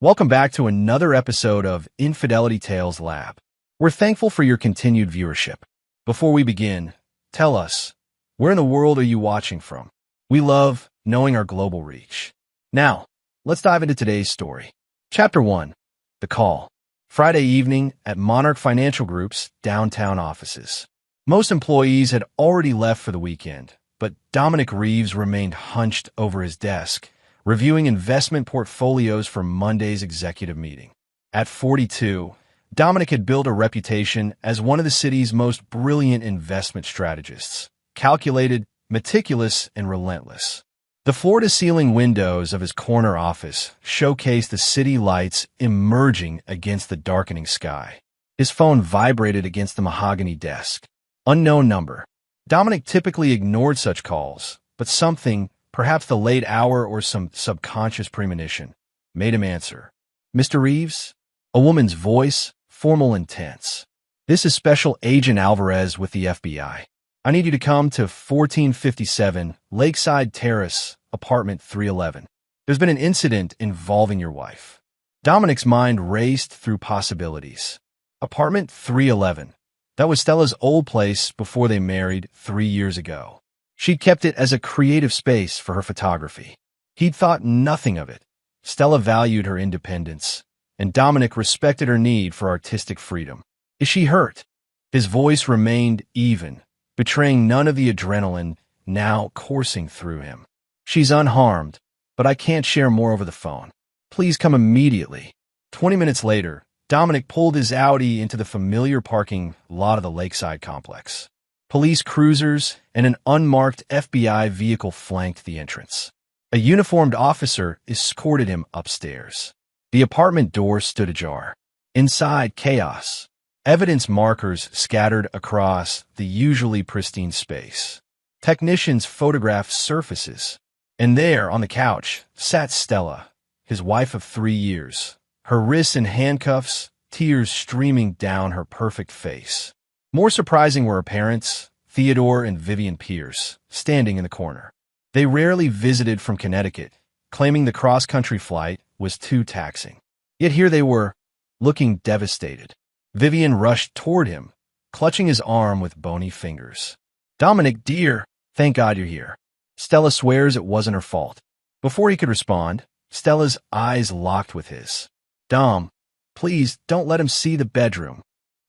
Welcome back to another episode of Infidelity Tales Lab. We're thankful for your continued viewership. Before we begin, tell us, where in the world are you watching from? We love knowing our global reach. Now, let's dive into today's story. Chapter 1. The Call. Friday evening at Monarch Financial Group's downtown offices. Most employees had already left for the weekend, but Dominic Reeves remained hunched over his desk, reviewing investment portfolios for Monday's executive meeting. At 42, Dominic had built a reputation as one of the city's most brilliant investment strategists, calculated, meticulous, and relentless. The floor-to-ceiling windows of his corner office showcased the city lights emerging against the darkening sky. His phone vibrated against the mahogany desk. Unknown number. Dominic typically ignored such calls, but something, perhaps the late hour or some subconscious premonition, made him answer. "Mr. Reeves?" A woman's voice, formal and tense. "This is Special Agent Alvarez with the FBI. I need you to come to 1457 Lakeside Terrace, apartment 311. There's been an incident involving your wife." Dominic's mind raced through possibilities. Apartment 311. That was Stella's old place before they married 3 years ago. She'd kept it as a creative space for her photography. He'd thought nothing of it. Stella valued her independence, and Dominic respected her need for artistic freedom. "Is she hurt?" His voice remained even, betraying none of the adrenaline now coursing through him. "She's unharmed, but I can't share more over the phone. Please come immediately." 20 minutes later, Dominic pulled his Audi into the familiar parking lot of the Lakeside complex. Police cruisers and an unmarked FBI vehicle flanked the entrance. A uniformed officer escorted him upstairs. The apartment door stood ajar. Inside, chaos. Evidence markers scattered across the usually pristine space. Technicians photographed surfaces. And there, on the couch, sat Stella, his wife of 3 years, her wrists in handcuffs, tears streaming down her perfect face. More surprising were her parents, Theodore and Vivian Pierce, standing in the corner. They rarely visited from Connecticut, claiming the cross-country flight was too taxing. Yet here they were, looking devastated. Vivian rushed toward him, clutching his arm with bony fingers. "Dominic, dear, thank God you're here." Stella swears it wasn't her fault. Before he could respond, Stella's eyes locked with his. "Dom, please don't let him see the bedroom."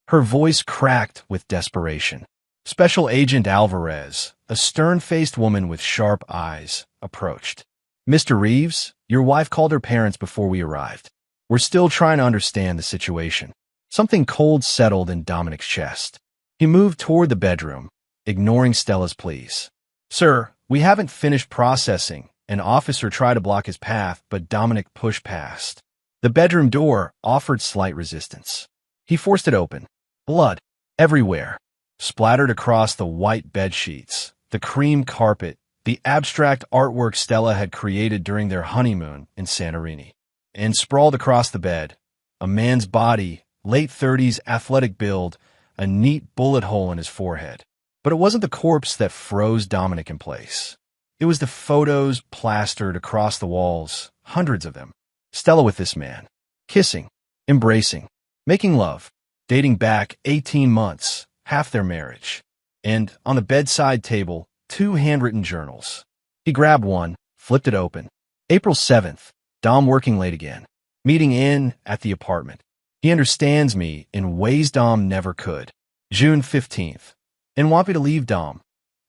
Her voice cracked with desperation. Special Agent Alvarez, a stern-faced woman with sharp eyes, approached. "Mr. Reeves, your wife called her parents before we arrived. We're still trying to understand the situation." Something cold settled in Dominic's chest. He moved toward the bedroom, ignoring Stella's pleas. "Sir, we haven't finished processing." An officer tried to block his path, but Dominic pushed past. The bedroom door offered slight resistance. He forced it open. Blood everywhere, splattered across the white bed sheets, the cream carpet, the abstract artwork Stella had created during their honeymoon in Santorini. And sprawled across the bed, a man's body, late 30s, athletic build, a neat bullet hole in his forehead. But it wasn't the corpse that froze Dominic in place. It was the photos plastered across the walls, hundreds of them. Stella with this man, kissing, embracing, making love, dating back 18 months, half their marriage. And on the bedside table, 2 handwritten journals. He grabbed one, flipped it open. April 7th, Dom working late again. Meeting in at the apartment. He understands me in ways Dom never could. June 15th, and want me to leave Dom.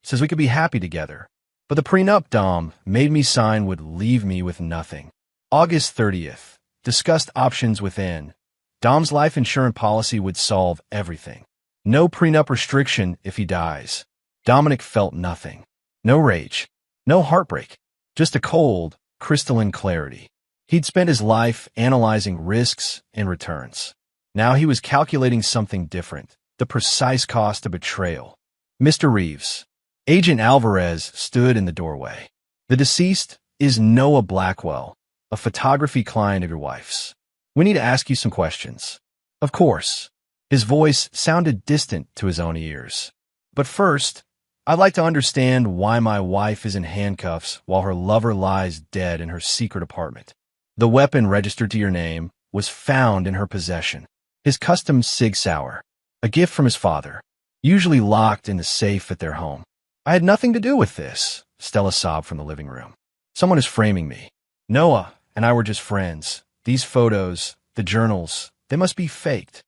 Says we could be happy together. But the prenup Dom made me sign would leave me with nothing. August 30th, discussed options within. Dom's life insurance policy would solve everything. No prenup restriction if he dies. Dominic felt nothing. No rage. No heartbreak. Just a cold, crystalline clarity. He'd spent his life analyzing risks and returns. Now he was calculating something different, the precise cost of betrayal. "Mr. Reeves." Agent Alvarez stood in the doorway. "The deceased is Noah Blackwell, a photography client of your wife's. We need to ask you some questions." "Of course." His voice sounded distant to his own ears. "But first, I'd like to understand why my wife is in handcuffs while her lover lies dead in her secret apartment." The weapon registered to your name was found in her possession. His custom Sig Sauer, a gift from his father, usually locked in the safe at their home. I had nothing to do with this, Stella sobbed from the living room. Someone is framing me. Noah and I were just friends. These photos, the journals, they must be faked.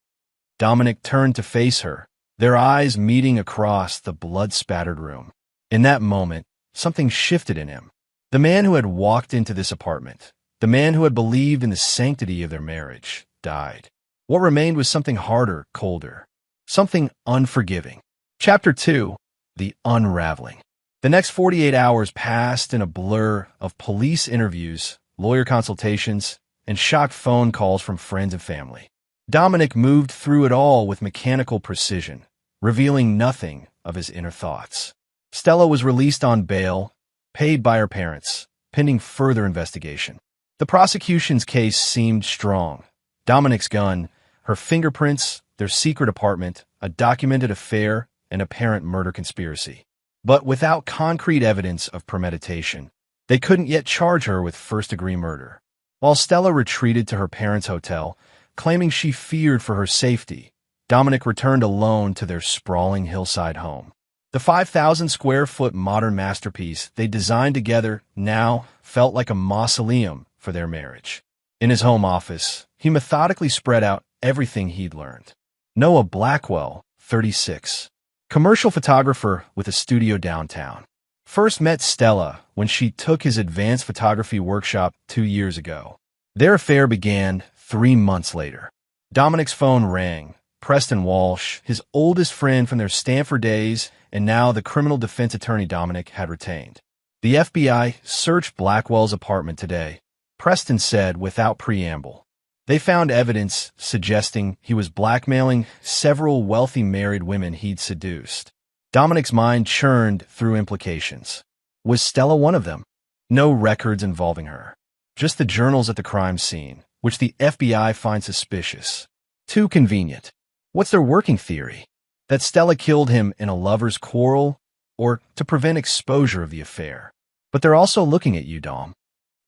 Dominic turned to face her, their eyes meeting across the blood-spattered room. In that moment, something shifted in him. The man who had walked into this apartment, the man who had believed in the sanctity of their marriage, died. What remained was something harder, colder, something unforgiving. Chapter 2. The Unraveling. The next 48 hours passed in a blur of police interviews, lawyer consultations, and shocked phone calls from friends and family. Dominic moved through it all with mechanical precision, revealing nothing of his inner thoughts. Stella was released on bail, paid by her parents, pending further investigation. The prosecution's case seemed strong. Dominic's gun, her fingerprints, their secret apartment, a documented affair, and apparent murder conspiracy. But without concrete evidence of premeditation, they couldn't yet charge her with first-degree murder. While Stella retreated to her parents' hotel, claiming she feared for her safety, Dominic returned alone to their sprawling hillside home. The 5,000-square-foot modern masterpiece they designed together now felt like a mausoleum for their marriage. In his home office, he methodically spread out everything he'd learned. Noah Blackwell, 36, commercial photographer with a studio downtown, first met Stella when she took his advanced photography workshop 2 years ago. Their affair began 3 months later. Dominic's phone rang. Preston Walsh, his oldest friend from their Stanford days, and now the criminal defense attorney Dominic had retained. The FBI searched Blackwell's apartment today, Preston said without preamble. They found evidence suggesting he was blackmailing several wealthy married women he'd seduced. Dominic's mind churned through implications. Was Stella one of them? No records involving her. Just the journals at the crime scene, which the FBI finds suspicious. Too convenient. What's their working theory? That Stella killed him in a lover's quarrel, or to prevent exposure of the affair? But they're also looking at you, Dom.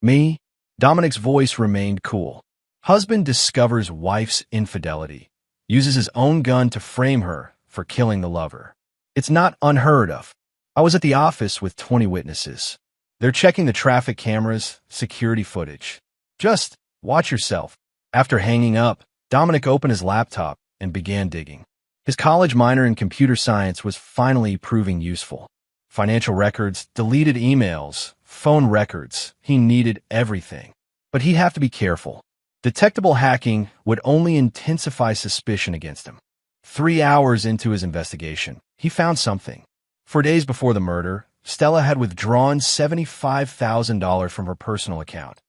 Me? Dominic's voice remained cool. Husband discovers wife's infidelity, uses his own gun to frame her for killing the lover. It's not unheard of. I was at the office with 20 witnesses. They're checking the traffic cameras, security footage. Just watch yourself. After hanging up, Dominic opened his laptop and began digging. His college minor in computer science was finally proving useful. Financial records, deleted emails, phone records. He needed everything. But he'd have to be careful. Detectable hacking would only intensify suspicion against him. 3 hours into his investigation, he found something. For days before the murder, Stella had withdrawn $75,000 from her personal account.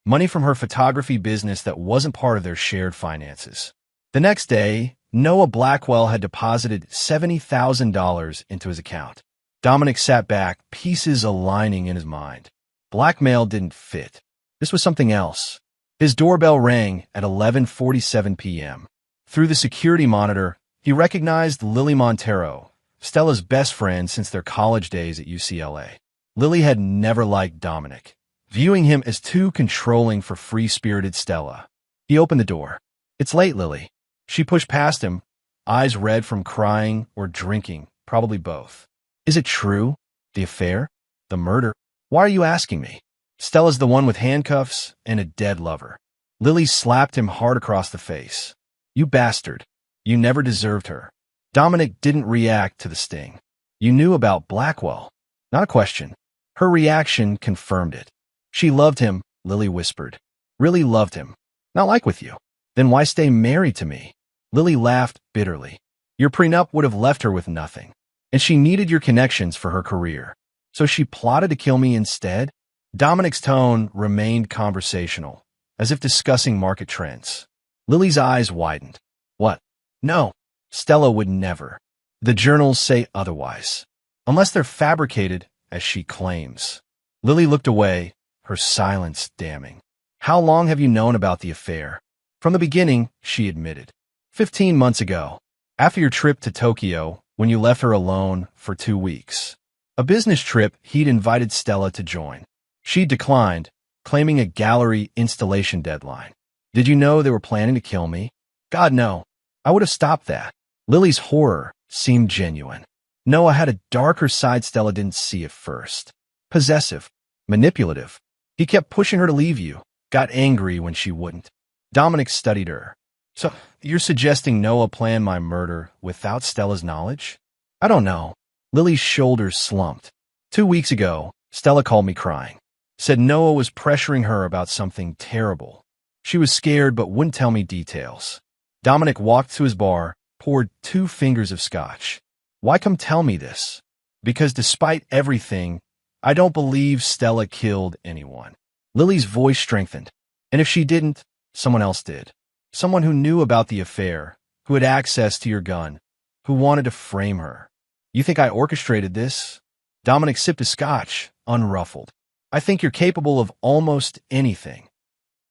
Money from her photography business that wasn't part of their shared finances. The next day, Noah Blackwell had deposited $70,000 into his account. Dominic sat back, pieces aligning in his mind. Blackmail didn't fit. This was something else. His doorbell rang at 11:47 p.m. Through the security monitor, he recognized Lily Montero, Stella's best friend since their college days at UCLA. Lily had never liked Dominic, viewing him as too controlling for free-spirited Stella. He opened the door. "It's late, Lily." She pushed past him, eyes red from crying or drinking, probably both. "Is it true? The affair? The murder? Why are you asking me? Stella's the one with handcuffs and a dead lover." Lily slapped him hard across the face. "You bastard. You never deserved her." Dominic didn't react to the sting. "You knew about Blackwell." Not a question. Her reaction confirmed it. "She loved him," Lily whispered. "Really loved him. Not like with you. Then why stay married to me?" Lily laughed bitterly. "Your prenup would have left her with nothing. And she needed your connections for her career. So she plotted to kill me instead?" Dominic's tone remained conversational, as if discussing market trends. Lily's eyes widened. "What? No, Stella would never. The journals say otherwise. Unless they're fabricated, as she claims." Lily looked away, her silence damning. "How long have you known about the affair?" "From the beginning," she admitted. 15 months ago, after your trip to Tokyo, when you left her alone for 2 weeks. A business trip he'd invited Stella to join. She declined, claiming a gallery installation deadline. Did you know they were planning to kill me? God, no. I would have stopped that. Lily's horror seemed genuine. Noah had a darker side Stella didn't see at first. Possessive, manipulative. He kept pushing her to leave you, got angry when she wouldn't. Dominic studied her. So, you're suggesting Noah planned my murder without Stella's knowledge? I don't know. Lily's shoulders slumped. 2 weeks ago, Stella called me crying. Said Noah was pressuring her about something terrible. She was scared but wouldn't tell me details. Dominic walked to his bar, poured 2 fingers of scotch. Why come tell me this? Because despite everything, I don't believe Stella killed anyone. Lily's voice strengthened. And if she didn't, someone else did. Someone who knew about the affair, who had access to your gun, who wanted to frame her. You think I orchestrated this? Dominic sipped his scotch, unruffled. I think you're capable of almost anything.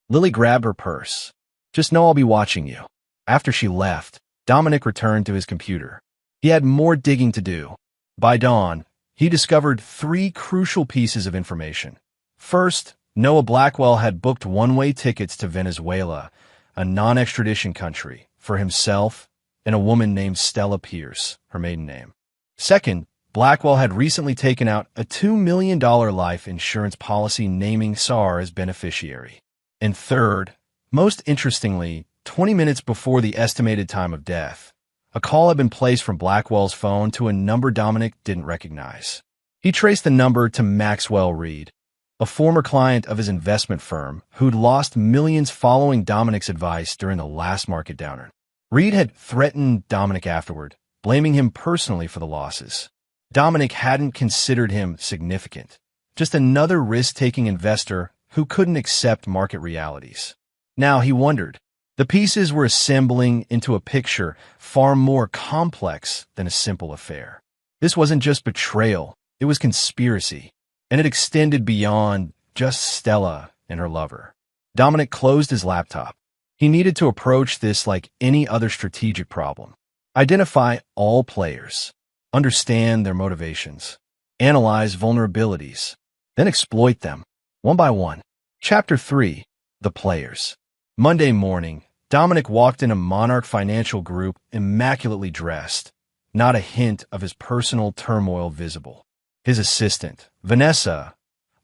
Lily grabbed her purse. Just know I'll be watching you. After she left, Dominic returned to his computer. He had more digging to do. By dawn, he discovered 3 crucial pieces of information. First, Noah Blackwell had booked one-way tickets to Venezuela, a non-extradition country, for himself and a woman named Stella Pierce, her maiden name. Second, Blackwell had recently taken out a $2 million life insurance policy naming SAR as beneficiary. And third, most interestingly, 20 minutes before the estimated time of death, a call had been placed from Blackwell's phone to a number Dominic didn't recognize. He traced the number to Maxwell Reed, a former client of his investment firm who'd lost millions following Dominic's advice during the last market downturn. Reed had threatened Dominic afterward, blaming him personally for the losses. Dominic hadn't considered him significant, just another risk-taking investor who couldn't accept market realities. Now he wondered. The pieces were assembling into a picture far more complex than a simple affair. This wasn't just betrayal, it was conspiracy, and it extended beyond just Stella and her lover. Dominic closed his laptop. He needed to approach this like any other strategic problem. Identify all players, understand their motivations, analyze vulnerabilities, then exploit them, one by one. Chapter 3, The Players. Monday morning, Dominic walked in a Monarch Financial Group immaculately dressed, not a hint of his personal turmoil visible. His assistant, Vanessa,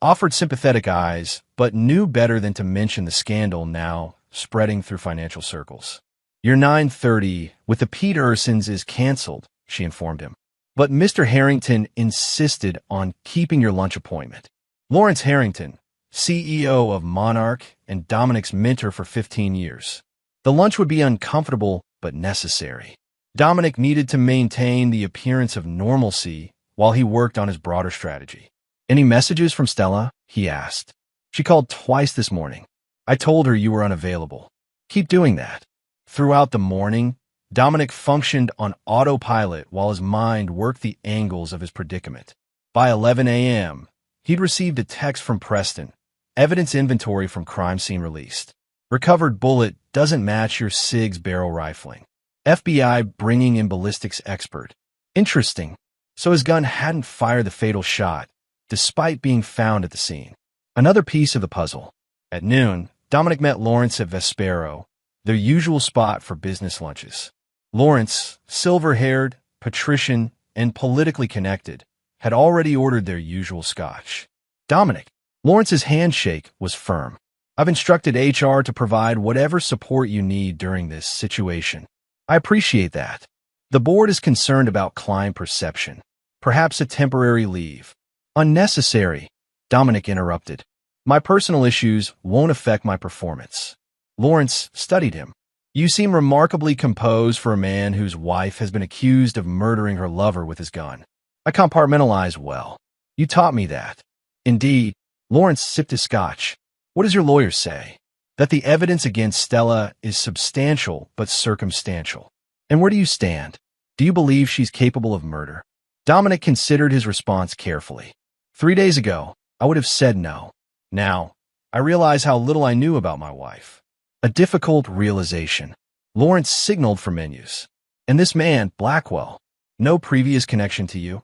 offered sympathetic eyes, but knew better than to mention the scandal now spreading through financial circles. Your 9:30 with the Pete Ursons is canceled, she informed him. But Mr. Harrington insisted on keeping your lunch appointment. Lawrence Harrington, CEO of Monarch and Dominic's mentor for 15 years. The lunch would be uncomfortable, but necessary. Dominic needed to maintain the appearance of normalcy while he worked on his broader strategy. Any messages from Stella? He asked. She called twice this morning. I told her you were unavailable. Keep doing that. Throughout the morning, Dominic functioned on autopilot while his mind worked the angles of his predicament. By 11 a.m., he'd received a text from Preston. Evidence inventory from crime scene released. Recovered bullet doesn't match your SIG's barrel rifling. FBI bringing in ballistics expert. Interesting. So his gun hadn't fired the fatal shot, despite being found at the scene. Another piece of the puzzle. At noon, Dominic met Lawrence at Vespero, their usual spot for business lunches. Lawrence, silver-haired, patrician, and politically connected, had already ordered their usual scotch. Dominic. Lawrence's handshake was firm. I've instructed HR to provide whatever support you need during this situation. I appreciate that. The board is concerned about client perception. Perhaps a temporary leave. Unnecessary, Dominic interrupted. My personal issues won't affect my performance. Lawrence studied him. You seem remarkably composed for a man whose wife has been accused of murdering her lover with his gun. I compartmentalize well. You taught me that. Indeed, Lawrence sipped his scotch. What does your lawyer say? That the evidence against Stella is substantial but circumstantial. And where do you stand? Do you believe she's capable of murder? Dominic considered his response carefully. 3 days ago, I would have said no. Now, I realize how little I knew about my wife. A difficult realization. Lawrence signaled for menus. And this man, Blackwell, no previous connection to you?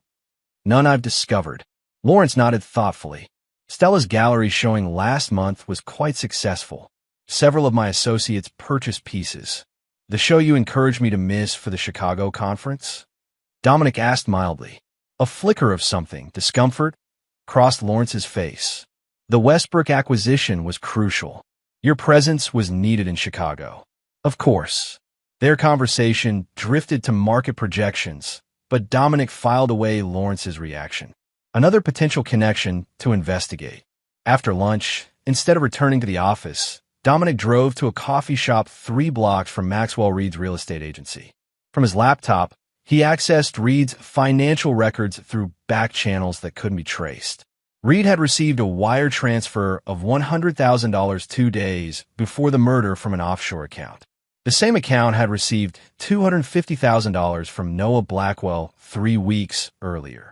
None I've discovered. Lawrence nodded thoughtfully. Stella's gallery showing last month was quite successful. Several of my associates purchased pieces. The show you encouraged me to miss for the Chicago conference? Dominic asked mildly. A flicker of something, discomfort, crossed Lawrence's face. The Westbrook acquisition was crucial. Your presence was needed in Chicago. Of course. Their conversation drifted to market projections, but Dominic filed away Lawrence's reaction. Another potential connection to investigate. After lunch, instead of returning to the office, Dominic drove to a coffee shop 3 blocks from Maxwell Reed's real estate agency. From his laptop, he accessed Reed's financial records through back channels that couldn't be traced. Reed had received a wire transfer of $100,000 2 days before the murder from an offshore account. The same account had received $250,000 from Noah Blackwell 3 weeks earlier.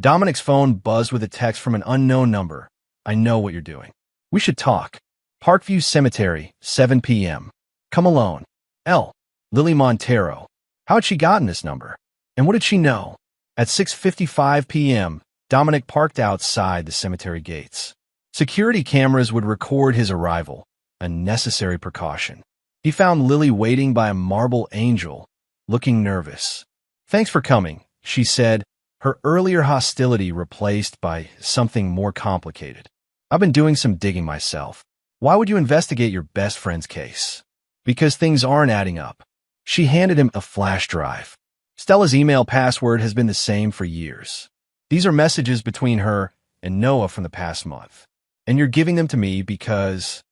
Dominic's phone buzzed with a text from an unknown number. I know what you're doing. We should talk. Parkview Cemetery, 7 p.m. Come alone. L. Lily Montero. How had she gotten this number? And what did she know? At 6:55 p.m., Dominic parked outside the cemetery gates. Security cameras would record his arrival, a necessary precaution. He found Lily waiting by a marble angel, looking nervous. Thanks for coming, she said, her earlier hostility replaced by something more complicated. I've been doing some digging myself. Why would you investigate your best friend's case? Because things aren't adding up. She handed him a flash drive. Stella's email password has been the same for years. These are messages between her and Noah from the past month. And you're giving them to me because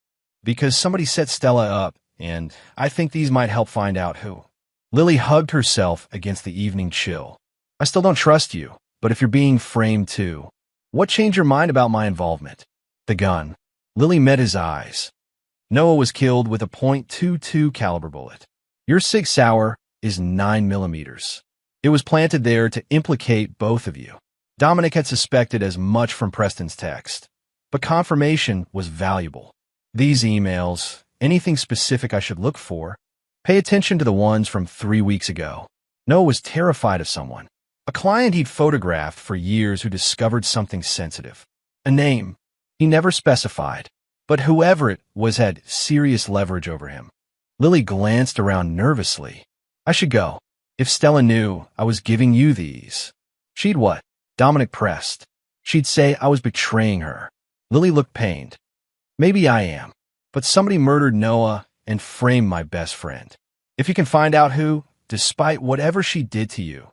somebody set Stella up, and I think these might help find out who. Lily hugged herself against the evening chill. I still don't trust you, but if you're being framed too, what changed your mind about my involvement? The gun. Lily met his eyes. Noah was killed with a .22 caliber bullet. Your Sig Sauer is 9 millimeters. It was planted there to implicate both of you. Dominic had suspected as much from Preston's text, but confirmation was valuable. These emails, anything specific I should look for? Pay attention to the ones from 3 weeks ago. Noah was terrified of someone. A client he'd photographed for years who discovered something sensitive. A name. He never specified, but whoever it was had serious leverage over him. Lily glanced around nervously. I should go. If Stella knew I was giving you these. She'd what? Dominic pressed. She'd say I was betraying her. Lily looked pained. Maybe I am, but somebody murdered Noah and framed my best friend. If you can find out who, despite whatever she did to you,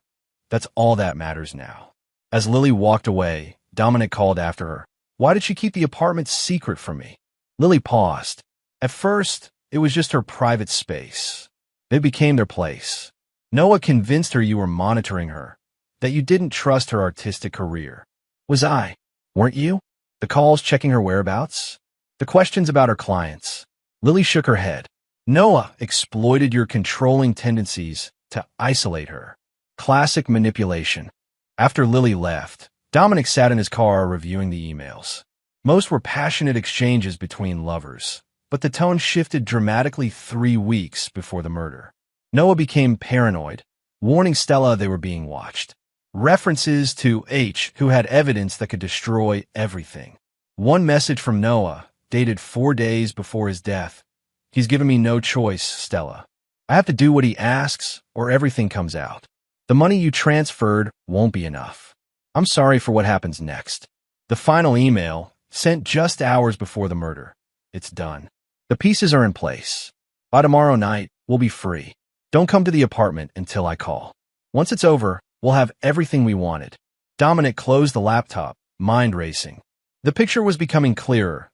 that's all that matters now. As Lily walked away, Dominic called after her. Why did she keep the apartment secret from me? Lily paused. At first, it was just her private space. It became their place. Noah convinced her you were monitoring her, that you didn't trust her artistic career. Was I? Weren't you? The calls checking her whereabouts? The questions about her clients. Lily shook her head. Noah exploited your controlling tendencies to isolate her. Classic manipulation. After Lily left, Dominic sat in his car reviewing the emails. Most were passionate exchanges between lovers, but the tone shifted dramatically 3 weeks before the murder. Noah became paranoid, warning Stella they were being watched. References to H, who had evidence that could destroy everything. One message from Noah, dated 4 days before his death. He's given me no choice, Stella. I have to do what he asks, or everything comes out. The money you transferred won't be enough. I'm sorry for what happens next. The final email, sent just hours before the murder. It's done. The pieces are in place. By tomorrow night, we'll be free. Don't come to the apartment until I call. Once it's over, we'll have everything we wanted. Dominic closed the laptop, mind racing. The picture was becoming clearer.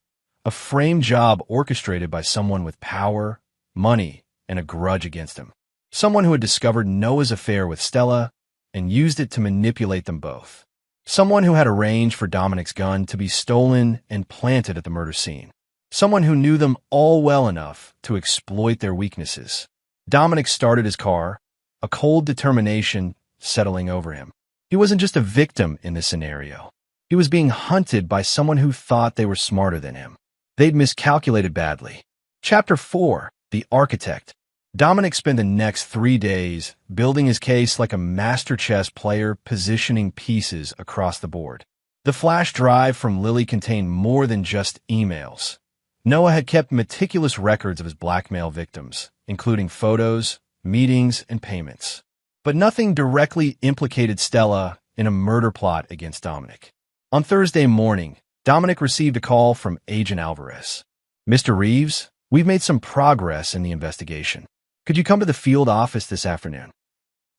A framed job orchestrated by someone with power, money, and a grudge against him. Someone who had discovered Noah's affair with Stella and used it to manipulate them both. Someone who had arranged for Dominic's gun to be stolen and planted at the murder scene. Someone who knew them all well enough to exploit their weaknesses. Dominic started his car, a cold determination settling over him. He wasn't just a victim in this scenario. He was being hunted by someone who thought they were smarter than him. They'd miscalculated badly. Chapter 4, The Architect. Dominic spent the next 3 days building his case like a master chess player, positioning pieces across the board. The The flash drive from Lily contained more than just emails. Noah had kept meticulous records of his blackmail victims, including photos, meetings, and payments. But nothing directly implicated Stella in a murder plot against Dominic. On Thursday morning, Dominic received a call from Agent Alvarez. "Mr. Reeves, we've made some progress in the investigation. Could you come to the field office this afternoon?"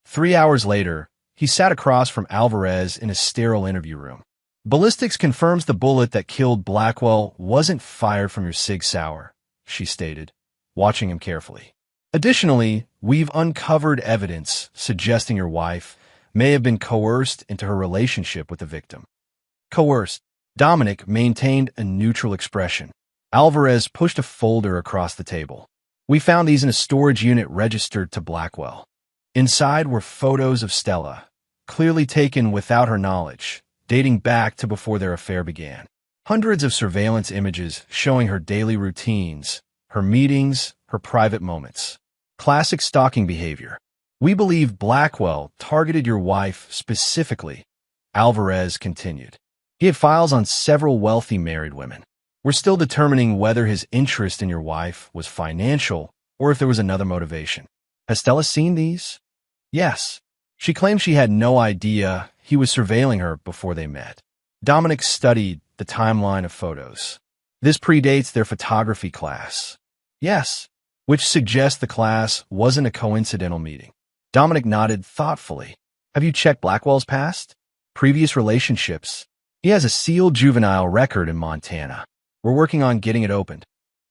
3 hours later, he sat across from Alvarez in a sterile interview room. "Ballistics confirms the bullet that killed Blackwell wasn't fired from your Sig Sauer," she stated, watching him carefully. "Additionally, we've uncovered evidence suggesting your wife may have been coerced into her relationship with the victim." Coerced. Dominic maintained a neutral expression. Alvarez pushed a folder across the table. "We found these in a storage unit registered to Blackwell. Inside were photos of Stella, clearly taken without her knowledge, dating back to before their affair began. Hundreds of surveillance images showing her daily routines, her meetings, her private moments. Classic stalking behavior. We believe Blackwell targeted your wife specifically," Alvarez continued. "He had files on several wealthy married women. We're still determining whether his interest in your wife was financial or if there was another motivation." "Has Stella seen these?" "Yes. She claimed she had no idea he was surveilling her before they met." Dominic studied the timeline of photos. "This predates their photography class." "Yes," which suggests the class wasn't a coincidental meeting. Dominic nodded thoughtfully. "Have you checked Blackwell's past? Previous relationships? He has a sealed juvenile record in Montana. We're working on getting it opened."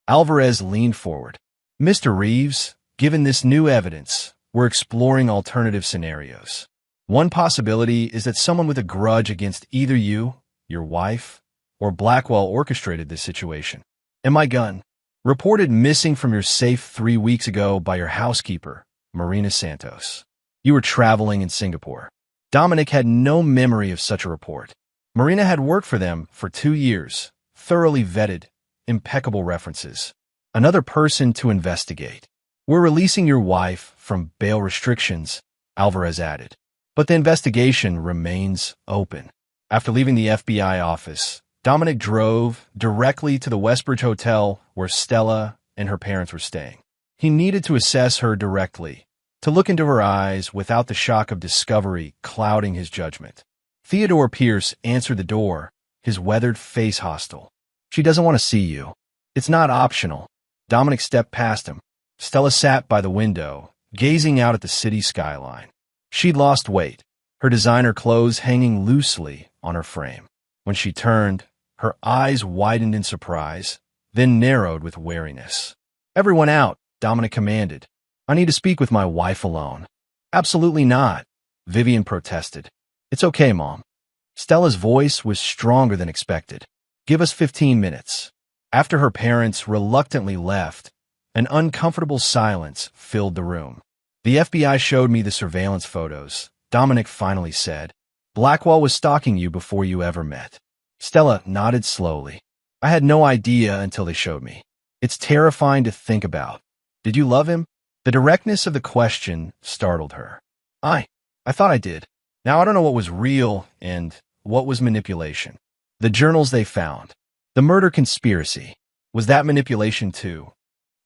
Alvarez leaned forward. "Mr. Reeves, given this new evidence, we're exploring alternative scenarios. One possibility is that someone with a grudge against either you, your wife, or Blackwell orchestrated this situation. And my gun, reported missing from your safe 3 weeks ago by your housekeeper, Marina Santos. You were traveling in Singapore." Dominic had no memory of such a report. Marina had worked for them for 2 years, thoroughly vetted, impeccable references. Another person to investigate. "We're releasing your wife from bail restrictions," Alvarez added. "But the investigation remains open." After leaving the FBI office, Dominic drove directly to the Westbridge Hotel where Stella and her parents were staying. He needed to assess her directly, to look into her eyes without the shock of discovery clouding his judgment. Theodore Pierce answered the door, his weathered face hostile. "She doesn't want to see you. It's not optional." Dominic stepped past him. Stella sat by the window, gazing out at the city skyline. She'd lost weight, her designer clothes hanging loosely on her frame. When she turned, her eyes widened in surprise, then narrowed with wariness. "Everyone out," Dominic commanded. "I need to speak with my wife alone." "Absolutely not," Vivian protested. "It's okay, Mom." Stella's voice was stronger than expected. "Give us 15 minutes. After her parents reluctantly left, an uncomfortable silence filled the room. "The FBI showed me the surveillance photos," Dominic finally said. "Blackwell was stalking you before you ever met." Stella nodded slowly. "I had no idea until they showed me. It's terrifying to think about." "Did you love him?" The directness of the question startled her. I thought I did. Now I don't know what was real and what was manipulation." "The journals they found. The murder conspiracy. Was that manipulation too?"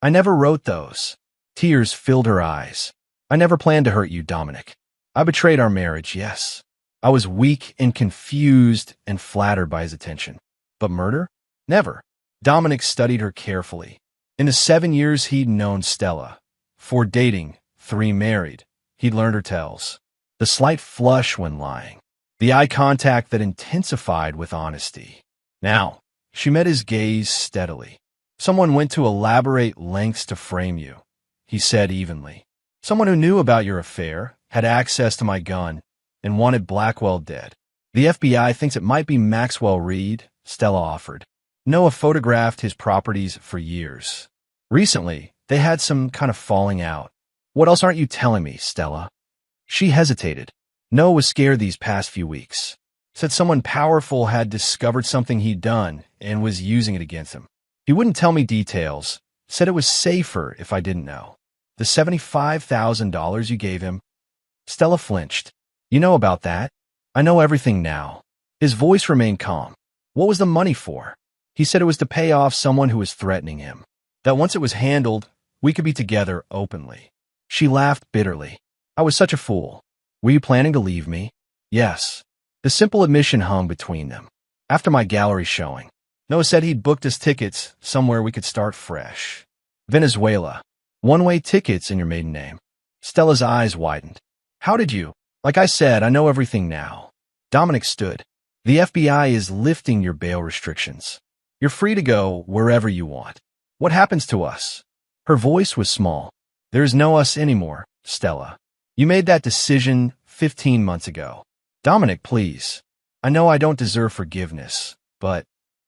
"I never wrote those." Tears filled her eyes. "I never planned to hurt you, Dominic. I betrayed our marriage, yes. I was weak and confused and flattered by his attention. But murder? Never." Dominic studied her carefully. In the 7 years he'd known Stella, 4 dating, 3 married, he'd learned her tells. The slight flush when lying. The eye contact that intensified with honesty. Now, she met his gaze steadily. "Someone went to elaborate lengths to frame you," he said evenly. "Someone who knew about your affair, had access to my gun, and wanted Blackwell dead. The FBI thinks it might be Maxwell Reed," Stella offered. "Noah photographed his properties for years. Recently, they had some kind of falling out." "What else aren't you telling me, Stella?" She hesitated. Noah was scared these past few weeks. Said someone powerful had discovered something he'd done and was using it against him. He wouldn't tell me details, said it was safer if I didn't know. "The $75,000 you gave him?" Stella flinched. "You know about that?" "I know everything now. His voice remained calm. What was the money for? He said it was to pay off someone who was threatening him. That once it was handled, we could be together openly. She laughed bitterly. I was such a fool. Were you planning to leave me? Yes. The simple admission hung between them. After my gallery showing, Noah said he'd booked us tickets somewhere we could start fresh. Venezuela. One-way tickets in your maiden name. Stella's eyes widened. How did you? Like I said, I know everything now. Dominic stood. The FBI is lifting your bail restrictions. You're free to go wherever you want. What happens to us? Her voice was small. There is no us anymore, Stella. You made that decision 15 months ago. Dominic, please. I know I don't deserve forgiveness, but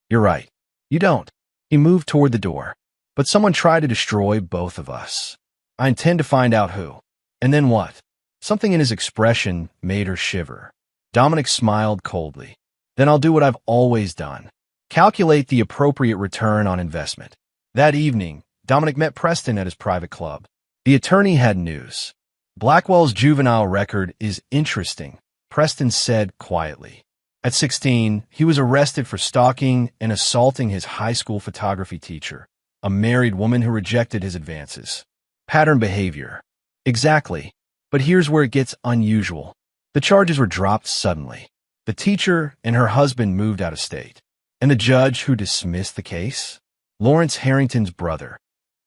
you're right. You don't. He moved toward the door. But someone tried to destroy both of us. I intend to find out who. And then what? Something in his expression made her shiver. Dominic smiled coldly. Then I'll do what I've always done. Calculate the appropriate return on investment. That evening, Dominic met Preston at his private club. The attorney had news. Blackwell's juvenile record is interesting, Preston said quietly. At 16, he was arrested for stalking and assaulting his high school photography teacher, a married woman who rejected his advances. Pattern behavior. Exactly. But here's where it gets unusual. The charges were dropped suddenly. The teacher and her husband moved out of state. And the judge who dismissed the case? Lawrence Harrington's brother.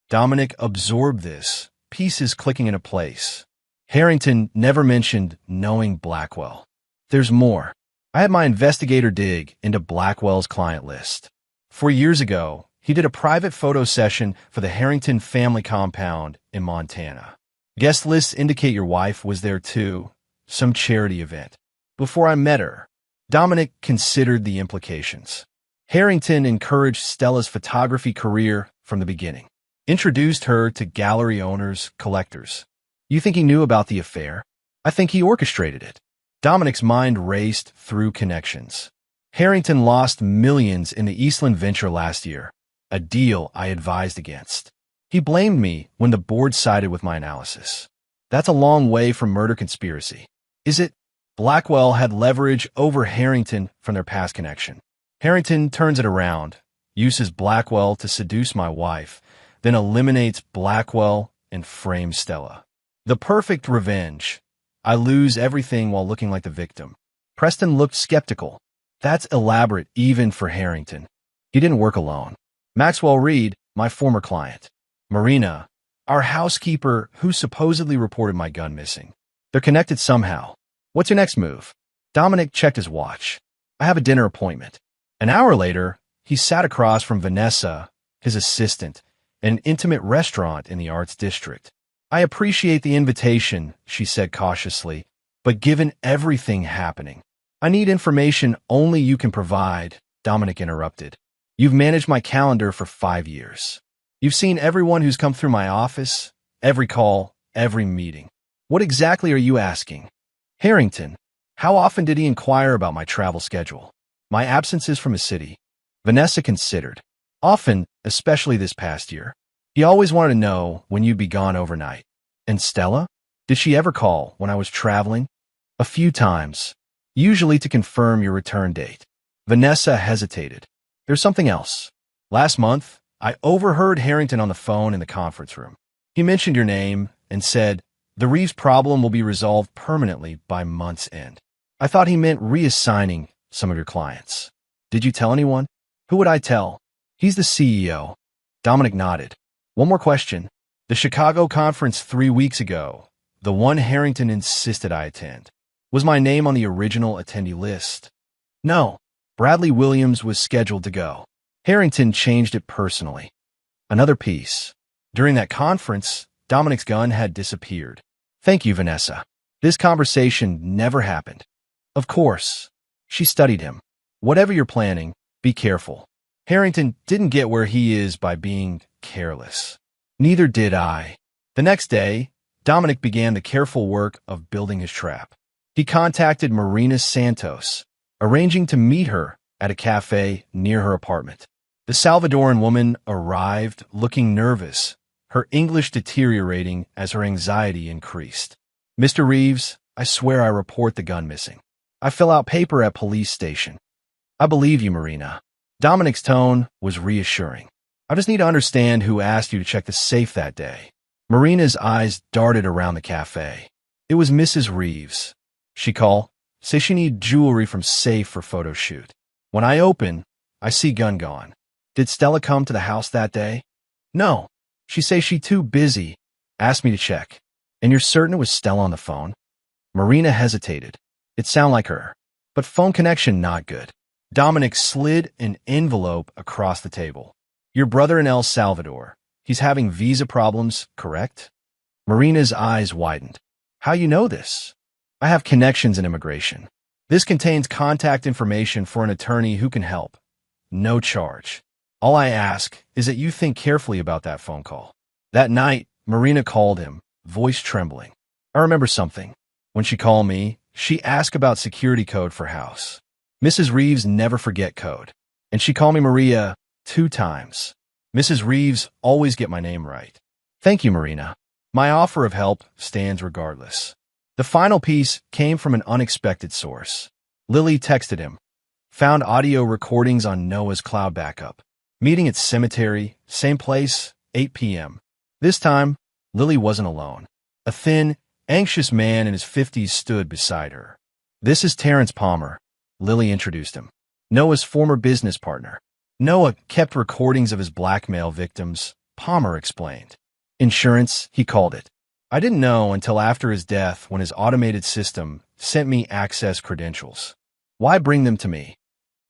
Dominic absorbed this, pieces clicking into place. Harrington never mentioned knowing Blackwell. There's more. I had my investigator dig into Blackwell's client list. 4 years ago, he did a private photo session for the Harrington family compound in Montana. Guest lists indicate your wife was there too, some charity event. Before I met her, Dominic considered the implications. Harrington encouraged Stella's photography career from the beginning, introduced her to gallery owners, collectors. You think he knew about the affair? I think he orchestrated it. Dominic's mind raced through connections. Harrington lost millions in the Eastland venture last year, a deal I advised against. He blamed me when the board sided with my analysis. That's a long way from murder conspiracy. Is it? Blackwell had leverage over Harrington from their past connection. Harrington turns it around, uses Blackwell to seduce my wife, then eliminates Blackwell and frames Stella. The perfect revenge. I lose everything while looking like the victim. Preston looked skeptical. That's elaborate even for Harrington. He didn't work alone. Maxwell Reed, my former client. Marina, our housekeeper who supposedly reported my gun missing. They're connected somehow. What's your next move? Dominic checked his watch. I have a dinner appointment. An hour later, he sat across from Vanessa, his assistant, at an intimate restaurant in the Arts District. I appreciate the invitation, she said cautiously, but given everything happening, I need information only you can provide, Dominic interrupted. You've managed my calendar for 5 years. You've seen everyone who's come through my office, every call, every meeting. What exactly are you asking? Harrington, how often did he inquire about my travel schedule? My absences from his city? Vanessa considered. Often, especially this past year. He always wanted to know when you'd be gone overnight. And Stella? Did she ever call when I was traveling? A few times. Usually to confirm your return date. Vanessa hesitated. There's something else. Last month, I overheard Harrington on the phone in the conference room. He mentioned your name and said, the Reeves problem will be resolved permanently by month's end. I thought he meant reassigning some of your clients. Did you tell anyone? Who would I tell? He's the CEO. Dominic nodded. One more question. The Chicago conference 3 weeks ago, the one Harrington insisted I attend, was my name on the original attendee list? No. Bradley Williams was scheduled to go. Harrington changed it personally. Another piece. During that conference, Dominic's gun had disappeared. Thank you, Vanessa. This conversation never happened. Of course. She studied him. Whatever you're planning, be careful. Harrington didn't get where he is by being careless. Neither did I. The next day, Dominic began the careful work of building his trap. He contacted Marina Santos, arranging to meet her at a cafe near her apartment. The Salvadoran woman arrived looking nervous, her English deteriorating as her anxiety increased. Mr. Reeves, I swear I report the gun missing. I fill out paper at police station. I believe you, Marina. Dominic's tone was reassuring. I just need to understand who asked you to check the safe that day. Marina's eyes darted around the cafe. It was Mrs. Reeves. She called, say she need jewelry from safe for photo shoot. When I open, I see gun gone. Did Stella come to the house that day? No. She say she too busy. Asked me to check. And you're certain it was Stella on the phone? Marina hesitated. It sounded like her. But phone connection not good. Dominic slid an envelope across the table. Your brother in El Salvador. He's having visa problems, correct? Marina's eyes widened. How you know this? I have connections in immigration. This contains contact information for an attorney who can help. No charge. All I ask is that you think carefully about that phone call. That night, Marina called him, voice trembling. I remember something. When she called me, she asked about security code for house. Mrs. Reeves never forget code. And she called me Maria 2 times. Mrs. Reeves always get my name right. Thank you, Marina. My offer of help stands regardless. The final piece came from an unexpected source. Lily texted him. Found audio recordings on Noah's cloud backup. Meeting at cemetery, same place, 8 p.m. This time, Lily wasn't alone. A thin, anxious man in his 50s stood beside her. This is Terrence Palmer, Lily introduced him. Noah's former business partner. Noah kept recordings of his blackmail victims, Palmer explained. Insurance, he called it. I didn't know until after his death when his automated system sent me access credentials. Why bring them to me?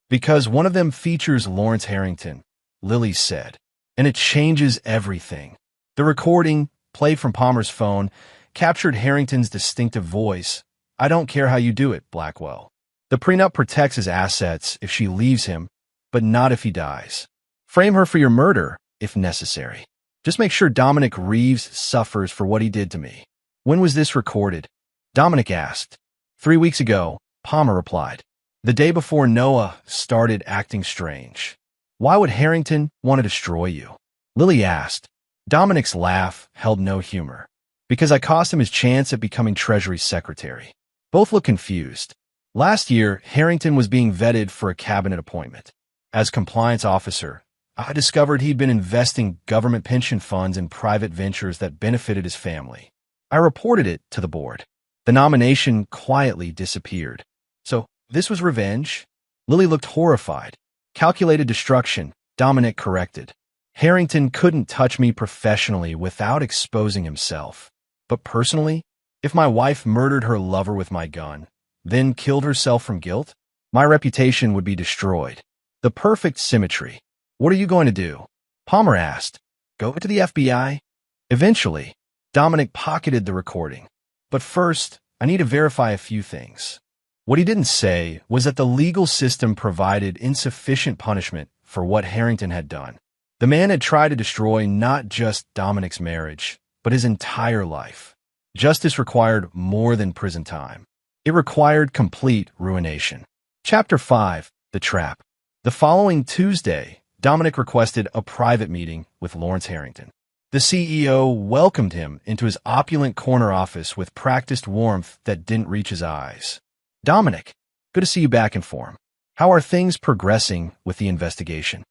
Because one of them features Lawrence Harrington, Lily said, and it changes everything. The recording, played from Palmer's phone, captured Harrington's distinctive voice. I don't care how you do it, Blackwell. The prenup protects his assets if she leaves him, but not if he dies. Frame her for your murder, if necessary. Just make sure Dominic Reeves suffers for what he did to me. When was this recorded? Dominic asked. 3 weeks ago, Palmer replied. The day before Noah started acting strange. Why would Harrington want to destroy you? Lily asked. Dominic's laugh held no humor. Because I cost him his chance at becoming Treasury Secretary. Both looked confused. Last year, Harrington was being vetted for a cabinet appointment. As compliance officer, I discovered he'd been investing government pension funds in private ventures that benefited his family. I reported it to the board. The nomination quietly disappeared. So, this was revenge? Lily looked horrified. Calculated destruction, Dominic corrected. Harrington couldn't touch me professionally without exposing himself. But personally, if my wife murdered her lover with my gun, then killed herself from guilt, my reputation would be destroyed. The perfect symmetry. What are you going to do? Palmer asked. Go to the FBI? Eventually, Dominic pocketed the recording. But first, I need to verify a few things. What he didn't say was that the legal system provided insufficient punishment for what Harrington had done. The man had tried to destroy not just Dominic's marriage, but his entire life. Justice required more than prison time. It required complete ruination. Chapter 5, The Trap. The following Tuesday, Dominic requested a private meeting with Lawrence Harrington. The CEO welcomed him into his opulent corner office with practiced warmth that didn't reach his eyes. Dominic, good to see you back in form. How are things progressing with the investigation?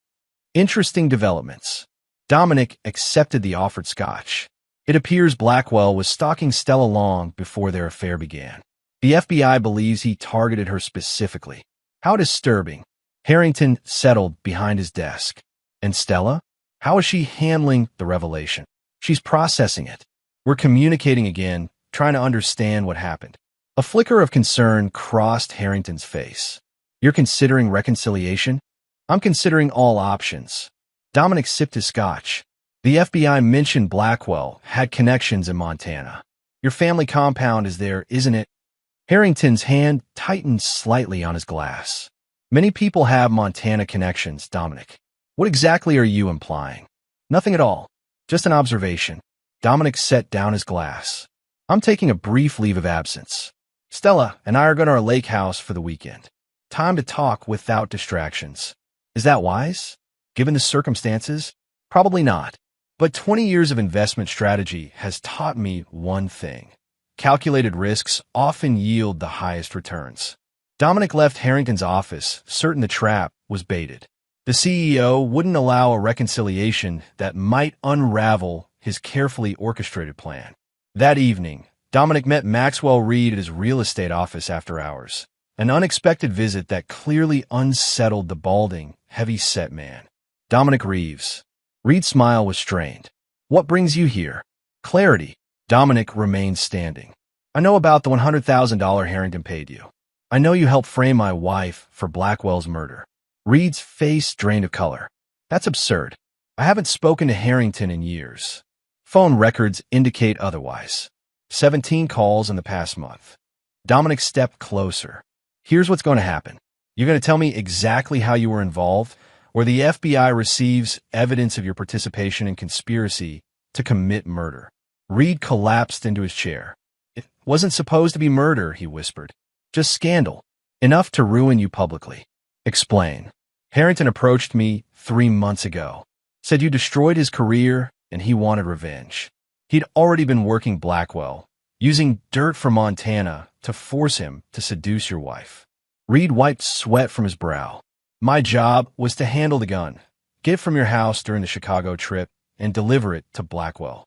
Interesting developments. Dominic accepted the offered scotch. It appears Blackwell was stalking Stella long before their affair began. The FBI believes he targeted her specifically. How disturbing. Harrington settled behind his desk. And Stella? How is she handling the revelation? She's processing it. We're communicating again, trying to understand what happened. A flicker of concern crossed Harrington's face. You're considering reconciliation? I'm considering all options. Dominic sipped his scotch. The FBI mentioned Blackwell had connections in Montana. Your family compound is there, isn't it? Harrington's hand tightened slightly on his glass. Many people have Montana connections, Dominic. What exactly are you implying? Nothing at all. Just an observation. Dominic set down his glass. I'm taking a brief leave of absence. Stella and I are going to our lake house for the weekend. Time to talk without distractions. Is that wise? Given the circumstances? Probably not. But 20 years of investment strategy has taught me one thing. Calculated risks often yield the highest returns. Dominic left Harrington's office, certain the trap was baited. The CEO wouldn't allow a reconciliation that might unravel his carefully orchestrated plan. That evening, Dominic met Maxwell Reed at his real estate office after hours, an unexpected visit that clearly unsettled the balding, heavy-set man. Dominic Reeves. Reed's smile was strained. What brings you here? Clarity. Dominic remained standing. I know about the $100,000 Harrington paid you. I know you helped frame my wife for Blackwell's murder. Reed's face drained of color. That's absurd. I haven't spoken to Harrington in years. Phone records indicate otherwise. 17 calls in the past month. Dominic stepped closer. Here's what's going to happen. You're going to tell me exactly how you were involved, or the FBI receives evidence of your participation in conspiracy to commit murder. Reed collapsed into his chair. It wasn't supposed to be murder, he whispered. Just scandal. Enough to ruin you publicly. Explain. Harrington approached me 3 months ago. Said you destroyed his career and he wanted revenge. He'd already been working Blackwell, using dirt from Montana to force him to seduce your wife. Reed wiped sweat from his brow. My job was to handle the gun, get it from your house during the Chicago trip, and deliver it to Blackwell.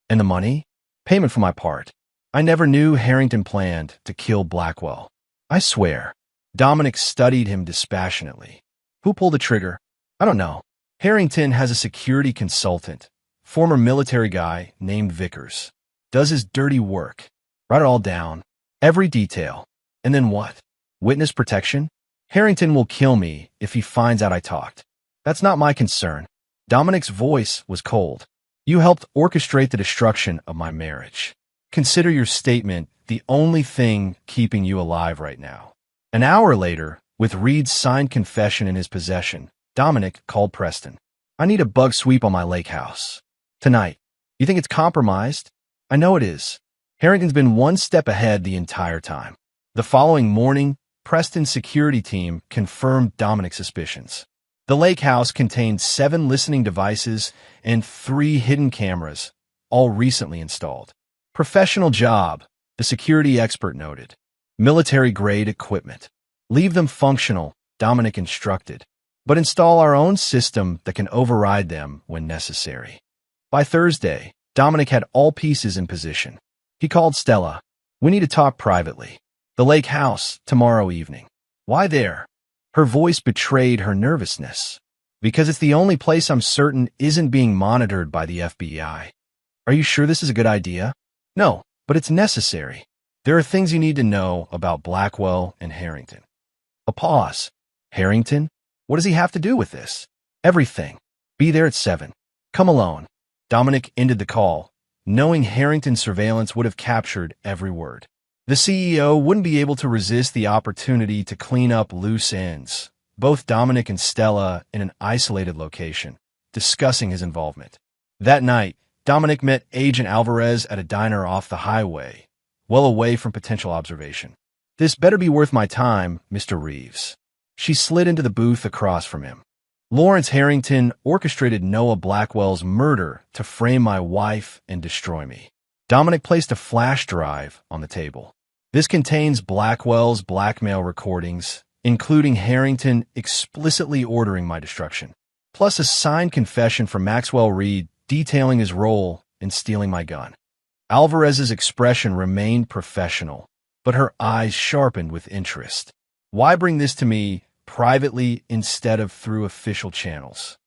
And the money? Payment for my part. I never knew Harrington planned to kill Blackwell. I swear. Dominic studied him dispassionately. Who pulled the trigger? I don't know. Harrington has a security consultant, former military guy named Vickers. Does his dirty work. Write it all down. Every detail. And then what? Witness protection? Harrington will kill me if he finds out I talked. That's not my concern. Dominic's voice was cold. You helped orchestrate the destruction of my marriage. Consider your statement the only thing keeping you alive right now. An hour later, with Reed's signed confession in his possession, Dominic called Preston. I need a bug sweep on my lake house. Tonight. You think it's compromised? I know it is. Harrington's been one step ahead the entire time. The following morning, Preston's security team confirmed Dominic's suspicions. The lake house contained 7 listening devices and 3 hidden cameras, all recently installed. Professional job, the security expert noted. Military-grade equipment. Leave them functional, Dominic instructed, but install our own system that can override them when necessary. By Thursday, Dominic had all pieces in position. He called Stella. We need to talk privately. The lake house, tomorrow evening. Why there? Her voice betrayed her nervousness. Because it's the only place I'm certain isn't being monitored by the FBI. Are you sure this is a good idea? No, but it's necessary. There are things you need to know about Blackwell and Harrington. A pause. Harrington? What does he have to do with this? Everything. Be there at 7. Come alone. Dominic ended the call, knowing Harrington's surveillance would have captured every word. The CEO wouldn't be able to resist the opportunity to clean up loose ends, both Dominic and Stella in an isolated location, discussing his involvement. That night, Dominic met Agent Alvarez at a diner off the highway, well away from potential observation. This better be worth my time, Mr. Reeves. She slid into the booth across from him. Lawrence Harrington orchestrated Noah Blackwell's murder to frame my wife and destroy me. Dominic placed a flash drive on the table. This contains Blackwell's blackmail recordings, including Harrington explicitly ordering my destruction, plus a signed confession from Maxwell Reed detailing his role in stealing my gun. Alvarez's expression remained professional, but her eyes sharpened with interest. Why bring this to me privately instead of through official channels?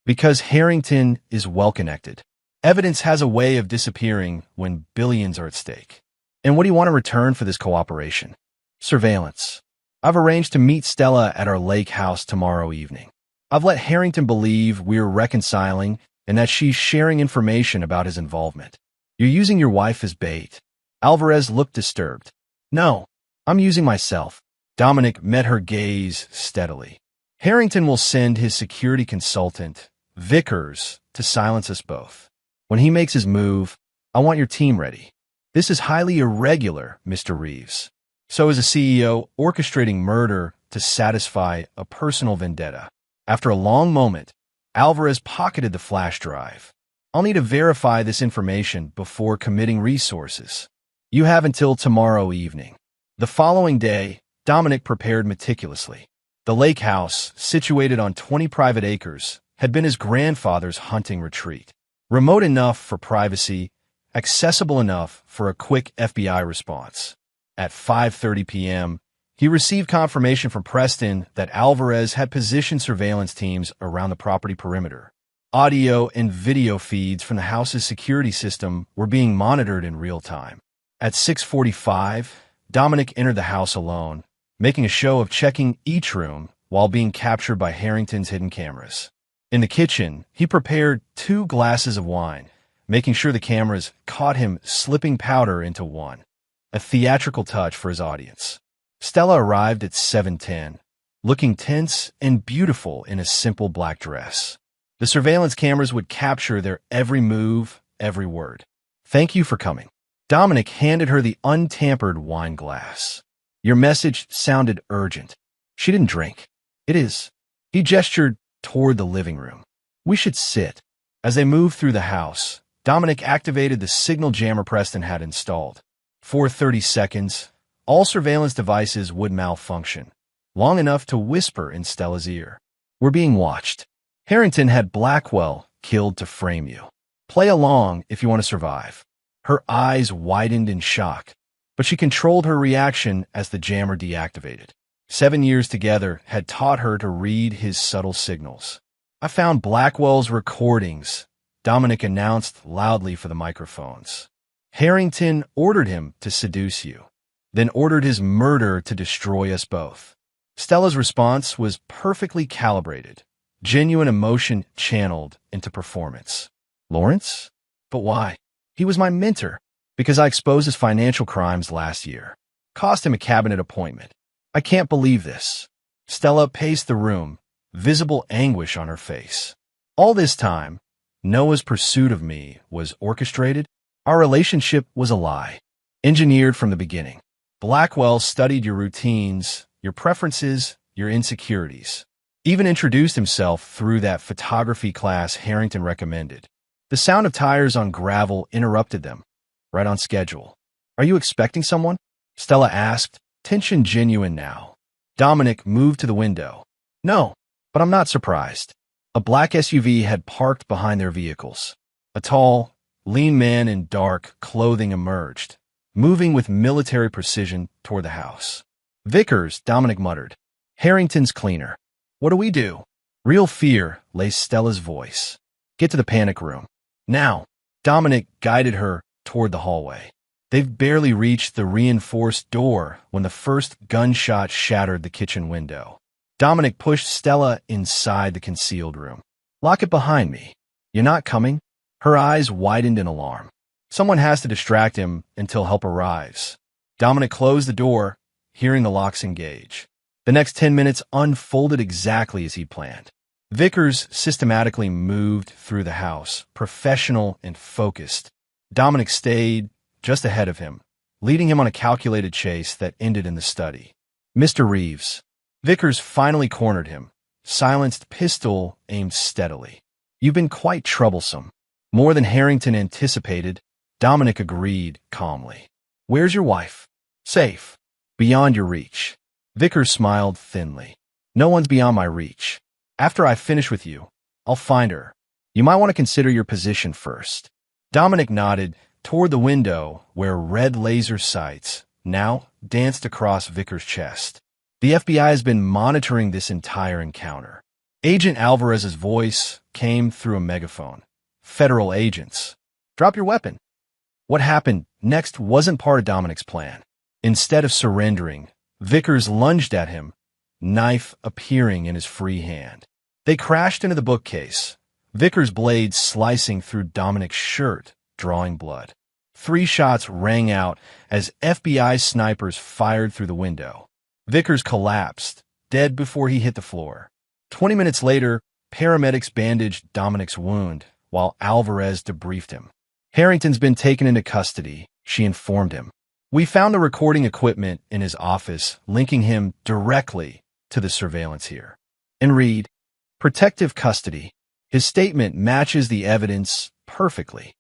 Because Harrington is well-connected. Evidence has a way of disappearing when billions are at stake. And what do you want to return for this cooperation? Surveillance. I've arranged to meet Stella at our lake house tomorrow evening. I've let Harrington believe we're reconciling and that she's sharing information about his involvement. You're using your wife as bait. Alvarez looked disturbed. No, I'm using myself. Dominic met her gaze steadily. Harrington will send his security consultant, Vickers, to silence us both. When he makes his move, I want your team ready. This is highly irregular, Mr. Reeves. So is a CEO orchestrating murder to satisfy a personal vendetta. After a long moment, Alvarez pocketed the flash drive. I'll need to verify this information before committing resources. You have until tomorrow evening. The following day, Dominic prepared meticulously. The lake house, situated on 20 private acres, had been his grandfather's hunting retreat. Remote enough for privacy, accessible enough for a quick FBI response. At 5:30 p.m., he received confirmation from Preston that Alvarez had positioned surveillance teams around the property perimeter. Audio and video feeds from the house's security system were being monitored in real time. At 6:45, Dominic entered the house alone, making a show of checking each room while being captured by Harrington's hidden cameras. In the kitchen, he prepared 2 glasses of wine, making sure the cameras caught him slipping powder into one, a theatrical touch for his audience. Stella arrived at 7:10, looking tense and beautiful in a simple black dress. The surveillance cameras would capture their every move, every word. "Thank you for coming." Dominic handed her the untampered wine glass. "Your message sounded urgent." She didn't drink. "It is." He gestured toward the living room. "We should sit." As they moved through the house, Dominic activated the signal jammer Preston had installed. For 30 seconds, all surveillance devices would malfunction, long enough to whisper in Stella's ear, "We're being watched. Harrington had Blackwell killed to frame you. Play along if you want to survive." Her eyes widened in shock, but she controlled her reaction as the jammer deactivated. 7 years together had taught her to read his subtle signals. "I found Blackwell's recordings," Dominic announced loudly for the microphones. "Harrington ordered him to seduce you, then ordered his murder to destroy us both." Stella's response was perfectly calibrated, genuine emotion channeled into performance. "Lawrence? But why?" "He was my mentor, because I exposed his financial crimes last year. Cost him a cabinet appointment. I can't believe this." Stella paced the room, visible anguish on her face. "All this time, Noah's pursuit of me was orchestrated. Our relationship was a lie, engineered from the beginning. Blackwell studied your routines, your preferences, your insecurities. Even introduced himself through that photography class Harrington recommended." The sound of tires on gravel interrupted them, right on schedule. "Are you expecting someone?" Stella asked, tension genuine now. Dominic moved to the window. "No, but I'm not surprised." A black SUV had parked behind their vehicles. A tall, lean man in dark clothing emerged, moving with military precision toward the house. "Vickers," Dominic muttered. "Harrington's cleaner." "What do we do?" Real fear laced Stella's voice. "Get to the panic room. Now." Dominic guided her toward the hallway. They've barely reached the reinforced door when the first gunshot shattered the kitchen window. Dominic pushed Stella inside the concealed room. "Lock it behind me." "You're not coming?" Her eyes widened in alarm. "Someone has to distract him until help arrives." Dominic closed the door, hearing the locks engage. The next 10 minutes unfolded exactly as he'd planned. Vickers systematically moved through the house, professional and focused. Dominic stayed just ahead of him, leading him on a calculated chase that ended in the study. "Mr. Reeves." Vickers finally cornered him, silenced pistol aimed steadily. "You've been quite troublesome." More than Harrington anticipated, Dominic agreed calmly. "Where's your wife?" "Safe. Beyond your reach." Vickers smiled thinly. "No one's beyond my reach. After I finish with you, I'll find her. You might want to consider your position first." Dominic nodded toward the window where red laser sights now danced across Vickers' chest. "The FBI has been monitoring this entire encounter." Agent Alvarez's voice came through a megaphone. "Federal agents. Drop your weapon." What happened next wasn't part of Dominic's plan. Instead of surrendering, Vickers lunged at him, knife appearing in his free hand. They crashed into the bookcase, Vickers' blade slicing through Dominic's shirt, drawing blood. 3 shots rang out as FBI snipers fired through the window. Vickers collapsed, dead before he hit the floor. 20 minutes later, paramedics bandaged Dominic's wound, while Alvarez debriefed him. "Harrington's been taken into custody," she informed him. "We found the recording equipment in his office, linking him directly to the surveillance here." And read, "Protective custody." His statement matches the evidence perfectly.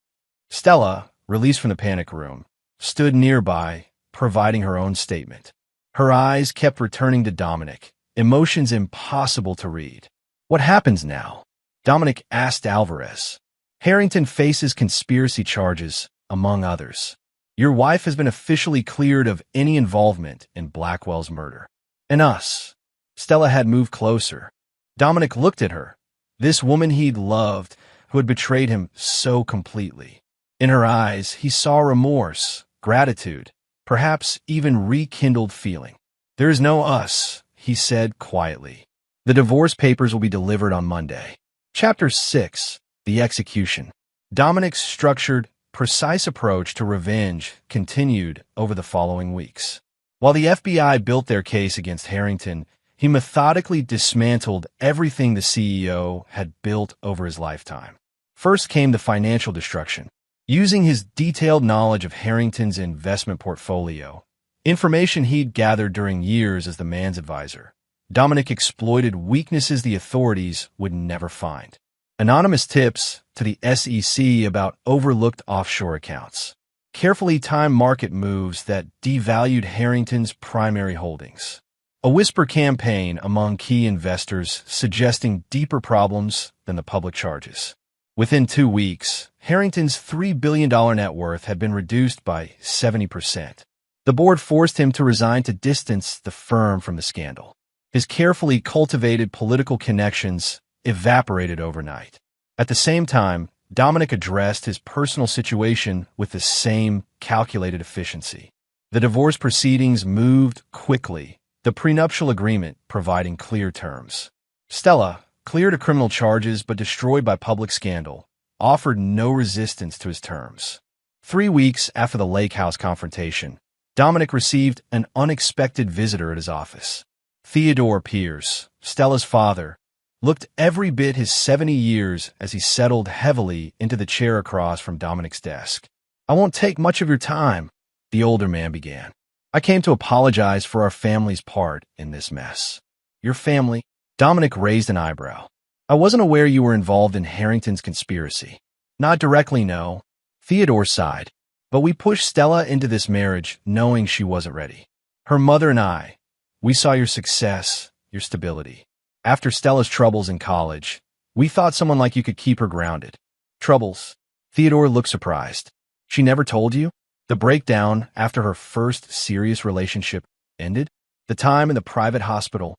Stella, released from the panic room, stood nearby, providing her own statement. Her eyes kept returning to Dominic, emotions impossible to read. What happens now? Dominic asked Alvarez. Harrington faces conspiracy charges, among others. Your wife has been officially cleared of any involvement in Blackwell's murder. And us. Stella had moved closer. Dominic looked at her, this woman he'd loved, who had betrayed him so completely. In her eyes, he saw remorse, gratitude, perhaps even rekindled feeling. There is no us, he said quietly. The divorce papers will be delivered on Monday. Chapter 6. The Execution. Dominic's structured, precise approach to revenge continued over the following weeks. While the FBI built their case against Harrington, he methodically dismantled everything the CEO had built over his lifetime. First came the financial destruction. Using his detailed knowledge of Harrington's investment portfolio, information he'd gathered during years as the man's advisor, Dominic exploited weaknesses the authorities would never find. Anonymous tips to the SEC about overlooked offshore accounts. Carefully timed market moves that devalued Harrington's primary holdings. A whisper campaign among key investors suggesting deeper problems than the public charges. Within 2 weeks, Harrington's $3 billion net worth had been reduced by 70%. The board forced him to resign to distance the firm from the scandal. His carefully cultivated political connections evaporated overnight. At the same time, Dominic addressed his personal situation with the same calculated efficiency. The divorce proceedings moved quickly, the prenuptial agreement providing clear terms. Stella, cleared of criminal charges but destroyed by public scandal, offered no resistance to his terms. 3 weeks after the Lake House confrontation, Dominic received an unexpected visitor at his office. Theodore Pierce, Stella's father, looked every bit his 70 years as he settled heavily into the chair across from Dominic's desk. "I won't take much of your time," the older man began. "I came to apologize for our family's part in this mess." "Your family?" Dominic raised an eyebrow. "I wasn't aware you were involved in Harrington's conspiracy." "Not directly, no." Theodore sighed. "But we pushed Stella into this marriage knowing she wasn't ready. Her mother and I, we saw your success, your stability. After Stella's troubles in college, we thought someone like you could keep her grounded." "Troubles?" Theodore looked surprised. "She never told you?" The breakdown after her first serious relationship ended? The time in the private hospital?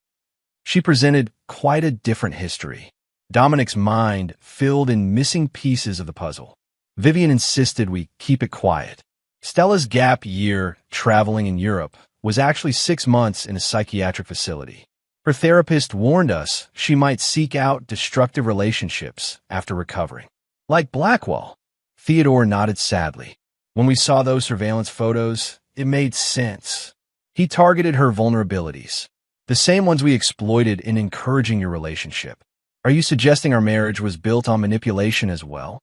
She presented quite a different history. Dominic's mind filled in missing pieces of the puzzle. Vivian insisted we keep it quiet. Stella's gap year traveling in Europe was actually 6 months in a psychiatric facility. Her therapist warned us she might seek out destructive relationships after recovering. Like Blackwell. Theodore nodded sadly. When we saw those surveillance photos, it made sense. He targeted her vulnerabilities. The same ones we exploited in encouraging your relationship. Are you suggesting our marriage was built on manipulation as well?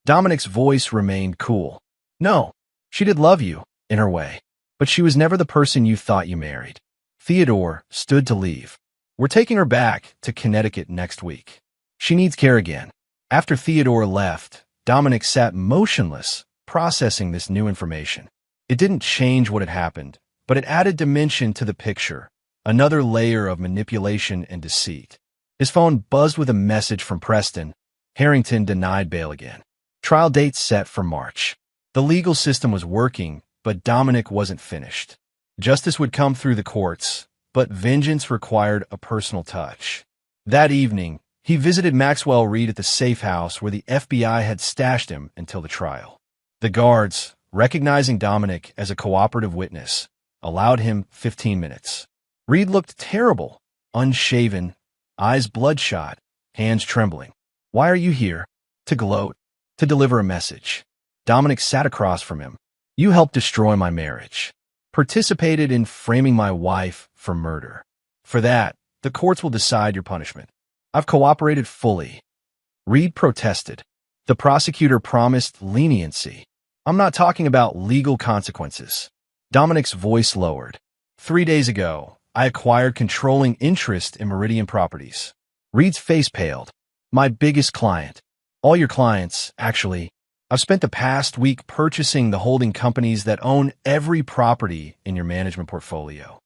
Dominic's voice remained cool. No, she did love you, in her way. But she was never the person you thought you married. Theodore stood to leave. We're taking her back to Connecticut next week. She needs care again. After Theodore left, Dominic sat motionless, processing this new information. It didn't change what had happened, but it added dimension to the picture, another layer of manipulation and deceit. His phone buzzed with a message from Preston. Harrington denied bail again. Trial date set for March. The legal system was working, but Dominic wasn't finished. Justice would come through the courts, but vengeance required a personal touch. That evening, he visited Maxwell Reed at the safe house where the FBI had stashed him until the trial. The guards, recognizing Dominic as a cooperative witness, allowed him 15 minutes. Reed looked terrible, unshaven, eyes bloodshot, hands trembling. "Why are you here?" "To gloat. To deliver a message." Dominic sat across from him. "You helped destroy my marriage. Participated in framing my wife for murder. For that, the courts will decide your punishment." "I've cooperated fully." Reed protested. The prosecutor promised leniency. "I'm not talking about legal consequences." Dominic's voice lowered. 3 days ago, I acquired controlling interest in Meridian Properties." Reed's face paled. "My biggest client. All your clients, actually. I've spent the past week purchasing the holding companies that own every property in your management portfolio.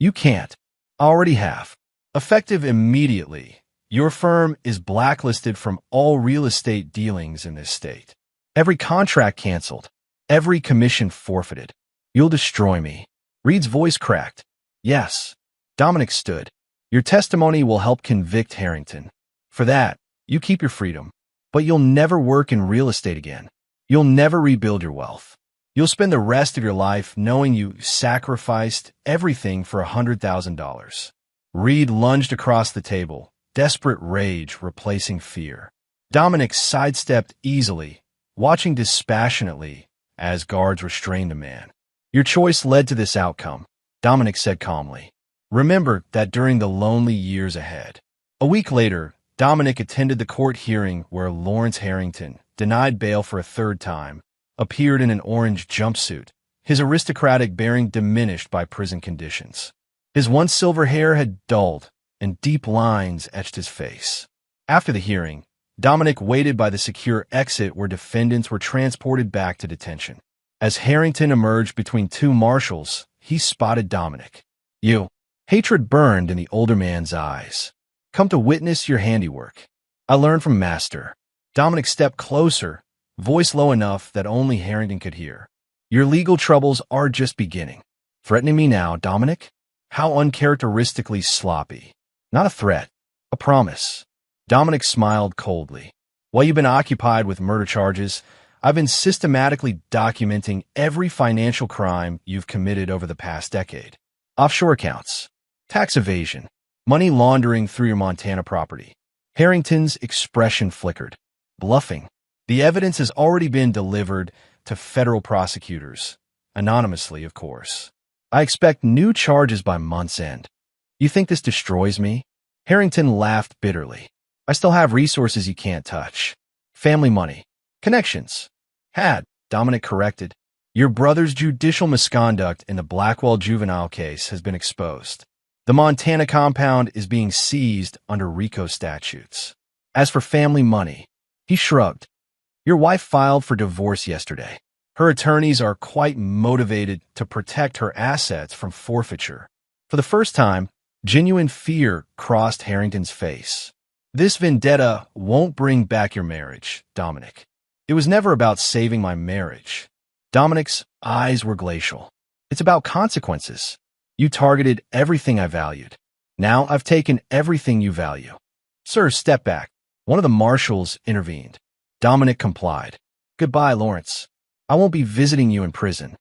You can't. I already have. Effective immediately, your firm is blacklisted from all real estate dealings in this state. Every contract canceled. Every commission forfeited. You'll destroy me. Reed's voice cracked. Yes. Dominic stood. Your testimony will help convict Harrington. For that, you keep your freedom. But you'll never work in real estate again. You'll never rebuild your wealth. You'll spend the rest of your life knowing you sacrificed everything for $100,000. Reed lunged across the table, desperate rage replacing fear. Dominic sidestepped easily, watching dispassionately as guards restrained the man. Your choice led to this outcome, Dominic said calmly. Remember that during the lonely years ahead. A week later, Dominic attended the court hearing where Lawrence Harrington, denied bail for a third time, appeared in an orange jumpsuit, his aristocratic bearing diminished by prison conditions. His once silver hair had dulled, and deep lines etched his face. After the hearing, Dominic waited by the secure exit where defendants were transported back to detention. As Harrington emerged between two marshals, he spotted Dominic. You. Hatred burned in the older man's eyes. Come to witness your handiwork. I learned from Master. Dominic stepped closer, voice low enough that only Harrington could hear. Your legal troubles are just beginning. Threatening me now, Dominic? How uncharacteristically sloppy. Not a threat, a promise. Dominic smiled coldly. While you've been occupied with murder charges, I've been systematically documenting every financial crime you've committed over the past decade. Offshore accounts, tax evasion, money laundering through your Montana property. Harrington's expression flickered. Bluffing. The evidence has already been delivered to federal prosecutors, anonymously, of course. I expect new charges by month's end. You think this destroys me? Harrington laughed bitterly. I still have resources you can't touch. Family money. Connections. Dominic corrected. Your brother's judicial misconduct in the Blackwell juvenile case has been exposed. The Montana compound is being seized under RICO statutes. As for family money, he shrugged. Your wife filed for divorce yesterday. Her attorneys are quite motivated to protect her assets from forfeiture. For the first time, genuine fear crossed Harrington's face. This vendetta won't bring back your marriage, Dominic. It was never about saving my marriage. Dominic's eyes were glacial. It's about consequences. You targeted everything I valued. Now I've taken everything you value. Sir, step back. One of the marshals intervened. Dominic complied. Goodbye, Lawrence. I won't be visiting you in prison.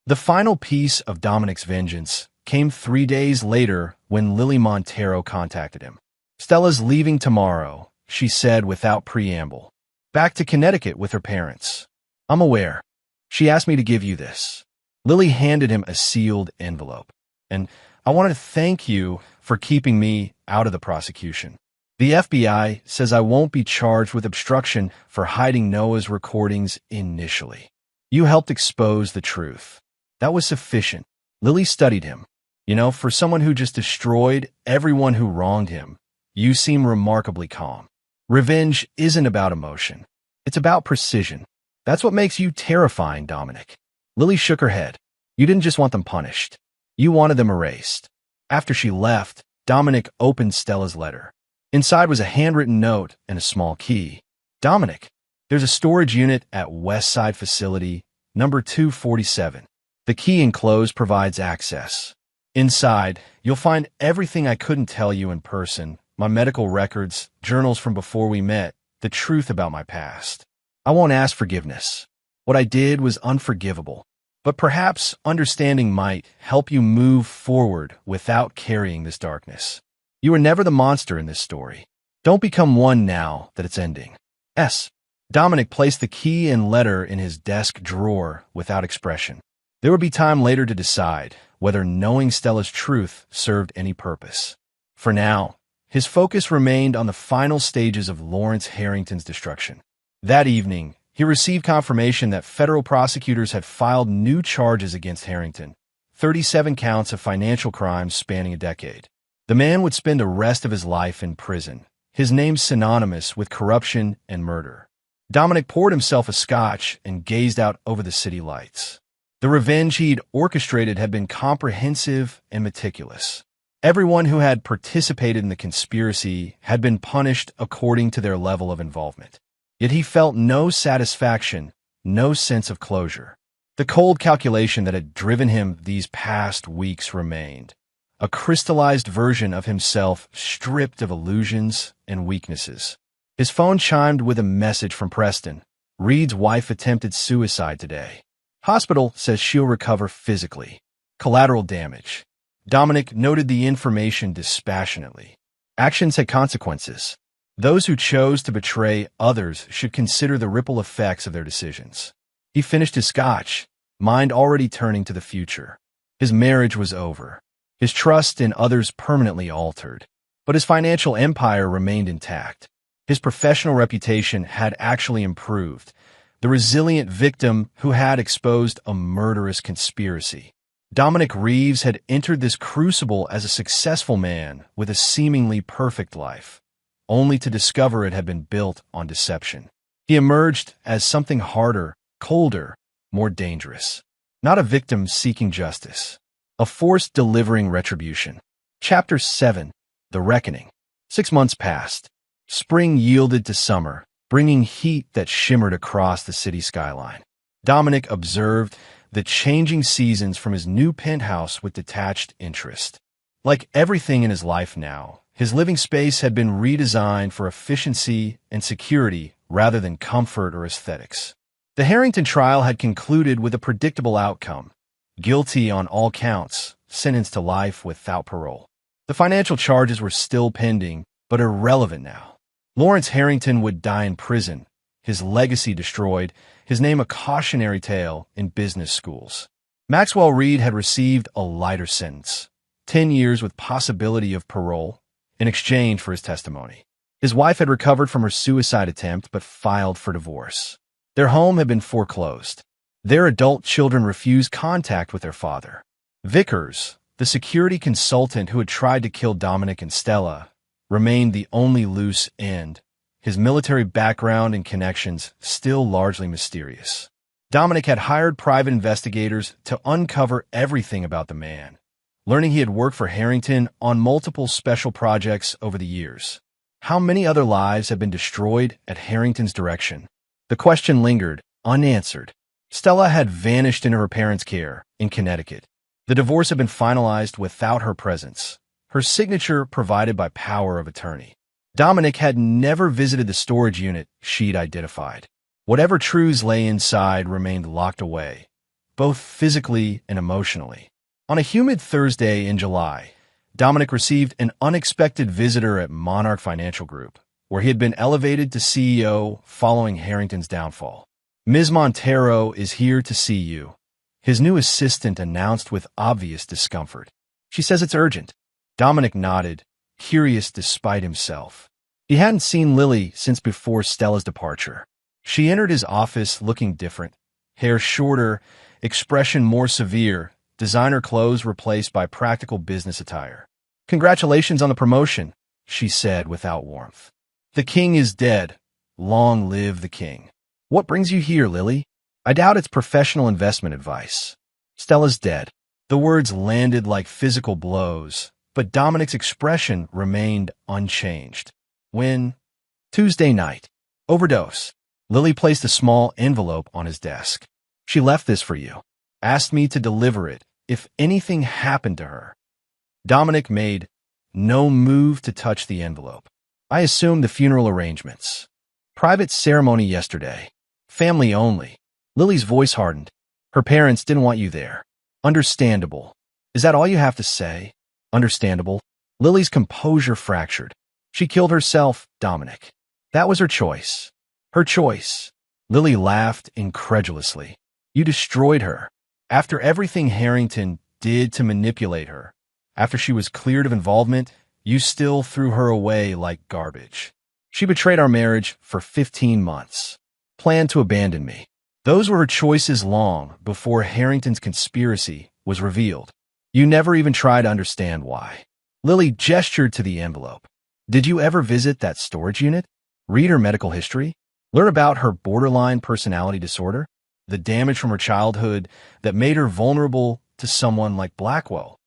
The final piece of Dominic's vengeance came 3 days later when Lily Montero contacted him. Stella's leaving tomorrow, she said without preamble. Back to Connecticut with her parents. I'm aware. She asked me to give you this. Lily handed him a sealed envelope. And I want to thank you for keeping me out of the prosecution. The FBI says I won't be charged with obstruction for hiding Noah's recordings initially. You helped expose the truth. That was sufficient. Lily studied him. You know, for someone who just destroyed everyone who wronged him, you seem remarkably calm. Revenge isn't about emotion. It's about precision. That's what makes you terrifying, Dominic. Lily shook her head. You didn't just want them punished. You wanted them erased. After she left, Dominic opened Stella's letter. Inside was a handwritten note and a small key. Dominic, there's a storage unit at West Side Facility, number 247. The key enclosed provides access. Inside, you'll find everything I couldn't tell you in person, my medical records, journals from before we met, the truth about my past. I won't ask forgiveness. What I did was unforgivable. But perhaps understanding might help you move forward without carrying this darkness. You were never the monster in this story. Don't become one now that it's ending. Dominic placed the key and letter in his desk drawer without expression. There would be time later to decide whether knowing Stella's truth served any purpose. For now, his focus remained on the final stages of Lawrence Harrington's destruction. That evening, he received confirmation that federal prosecutors had filed new charges against Harrington, 37 counts of financial crimes spanning a decade. The man would spend the rest of his life in prison, his name synonymous with corruption and murder. Dominic poured himself a scotch and gazed out over the city lights. The revenge he'd orchestrated had been comprehensive and meticulous. Everyone who had participated in the conspiracy had been punished according to their level of involvement. Yet he felt no satisfaction, no sense of closure. The cold calculation that had driven him these past weeks remained, a crystallized version of himself stripped of illusions and weaknesses. His phone chimed with a message from Preston. Reed's wife attempted suicide today. Hospital says she'll recover physically. Collateral damage. Dominic noted the information dispassionately. Actions had consequences. Those who chose to betray others should consider the ripple effects of their decisions. He finished his scotch, mind already turning to the future. His marriage was over. His trust in others permanently altered. But his financial empire remained intact. His professional reputation had actually improved. The resilient victim who had exposed a murderous conspiracy. Dominic Reeves had entered this crucible as a successful man with a seemingly perfect life, only to discover it had been built on deception. He emerged as something harder, colder, more dangerous. Not a victim seeking justice. A force delivering retribution. Chapter 7. The Reckoning. 6 months passed. Spring yielded to summer, bringing heat that shimmered across the city skyline. Dominic observed the changing seasons from his new penthouse with detached interest. Like everything in his life now, his living space had been redesigned for efficiency and security rather than comfort or aesthetics. The Harrington trial had concluded with a predictable outcome. Guilty on all counts, sentenced to life without parole. The financial charges were still pending, but irrelevant now. Lawrence Harrington would die in prison, his legacy destroyed, his name a cautionary tale in business schools. Maxwell Reed had received a lighter sentence, 10 years with possibility of parole, in exchange for his testimony. His wife had recovered from her suicide attempt but filed for divorce. Their home had been foreclosed. Their adult children refused contact with their father. Vickers, the security consultant who had tried to kill Dominic and Stella, remained the only loose end, his military background and connections still largely mysterious. Dominic had hired private investigators to uncover everything about the man, learning he had worked for Harrington on multiple special projects over the years. How many other lives had been destroyed at Harrington's direction? The question lingered, unanswered. Stella had vanished into her parents' care in Connecticut. The divorce had been finalized without her presence, her signature provided by power of attorney. Dominic had never visited the storage unit she'd identified. Whatever truths lay inside remained locked away, both physically and emotionally. On a humid Thursday in July, Dominic received an unexpected visitor at Monarch Financial Group, where he had been elevated to CEO following Harrington's downfall. Ms. Montero is here to see you, his new assistant announced with obvious discomfort. She says it's urgent. Dominic nodded, curious despite himself. He hadn't seen Lily since before Stella's departure. She entered his office looking different, hair shorter, expression more severe, designer clothes replaced by practical business attire. "Congratulations on the promotion," she said without warmth. "The king is dead. Long live the king." "What brings you here, Lily?" "I doubt it's professional investment advice." "Stella's dead." The words landed like physical blows, but Dominic's expression remained unchanged. "When?" "Tuesday night. Overdose." Lily placed a small envelope on his desk. "She left this for you. Asked me to deliver it if anything happened to her." Dominic made no move to touch the envelope. "I assumed the funeral arrangements. Private ceremony yesterday. Family only." Lily's voice hardened. "Her parents didn't want you there." "Understandable. Is that all you have to say?" "Understandable." Lily's composure fractured. "She killed herself, Dominic. That was her choice." "Her choice." Lily laughed incredulously. "You destroyed her. After everything Harrington did to manipulate her, after she was cleared of involvement, you still threw her away like garbage. She betrayed our marriage for 15 months. Planned to abandon me. Those were her choices long before Harrington's conspiracy was revealed. You never even tried to understand why." Lily gestured to the envelope. "Did you ever visit that storage unit? Read her medical history? Learn about her borderline personality disorder?" the damage from her childhood that made her vulnerable to someone like Blackwell?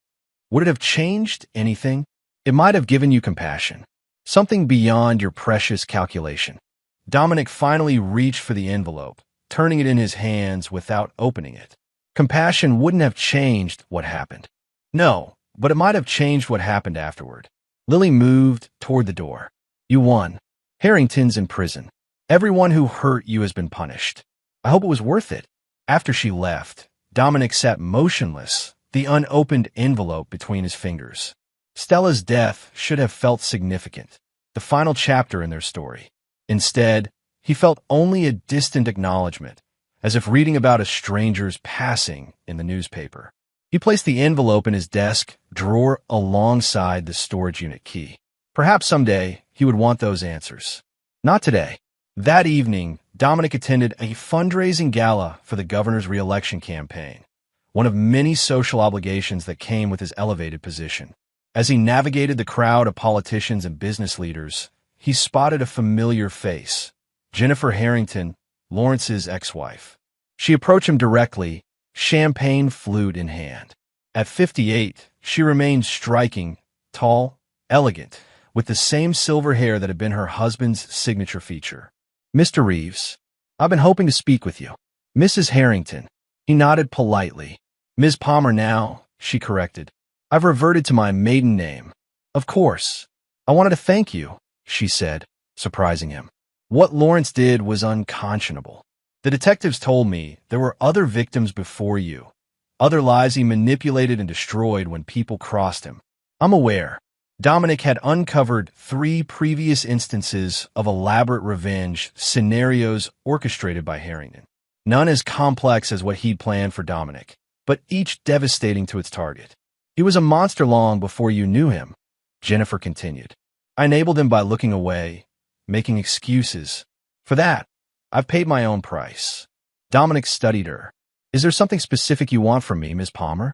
Would it have changed anything? It might have given you compassion, something beyond your precious calculation. Dominic finally reached for the envelope, turning it in his hands without opening it. Compassion wouldn't have changed what happened. No, but it might have changed what happened afterward. Lily moved toward the door. You won. Harrington's in prison. Everyone who hurt you has been punished. I hope it was worth it. After she left, Dominic sat motionless, the unopened envelope between his fingers. Stella's death should have felt significant, the final chapter in their story. Instead, he felt only a distant acknowledgement, as if reading about a stranger's passing in the newspaper. He placed the envelope in his desk drawer alongside the storage unit key. Perhaps someday he would want those answers. Not today. That evening, Dominic attended a fundraising gala for the governor's re-election campaign, one of many social obligations that came with his elevated position. As he navigated the crowd of politicians and business leaders, he spotted a familiar face, Jennifer Harrington, Lawrence's ex-wife. She approached him directly, champagne flute in hand. At 58, she remained striking, tall, elegant, with the same silver hair that had been her husband's signature feature. Mr. Reeves, I've been hoping to speak with you. Mrs. Harrington. He nodded politely. Ms. Palmer now, she corrected. I've reverted to my maiden name. Of course. I wanted to thank you, she said, surprising him. What Lawrence did was unconscionable. The detectives told me there were other victims before you, other lives he manipulated and destroyed when people crossed him. I'm aware. Dominic had uncovered 3 previous instances of elaborate revenge scenarios orchestrated by Harrington. None as complex as what he'd planned for Dominic, but each devastating to its target. He was a monster long before you knew him, Jennifer continued. I enabled him by looking away, making excuses. For that, I've paid my own price. Dominic studied her. Is there something specific you want from me, Ms. Palmer?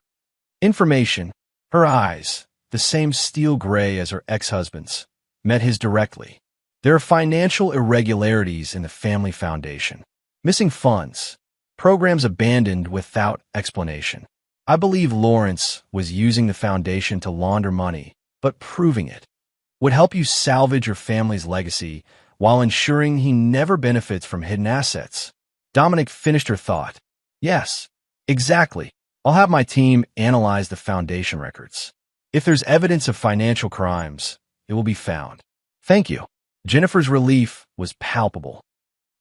Information. Her eyes, the same steel gray as her ex-husband's, met his directly. There are financial irregularities in the family foundation. Missing funds. Programs abandoned without explanation. I believe Lawrence was using the foundation to launder money, but proving it would help you salvage your family's legacy while ensuring he never benefits from hidden assets. Dominic finished her thought. Yes, exactly. I'll have my team analyze the foundation records. If there's evidence of financial crimes, it will be found. Thank you. Jennifer's relief was palpable.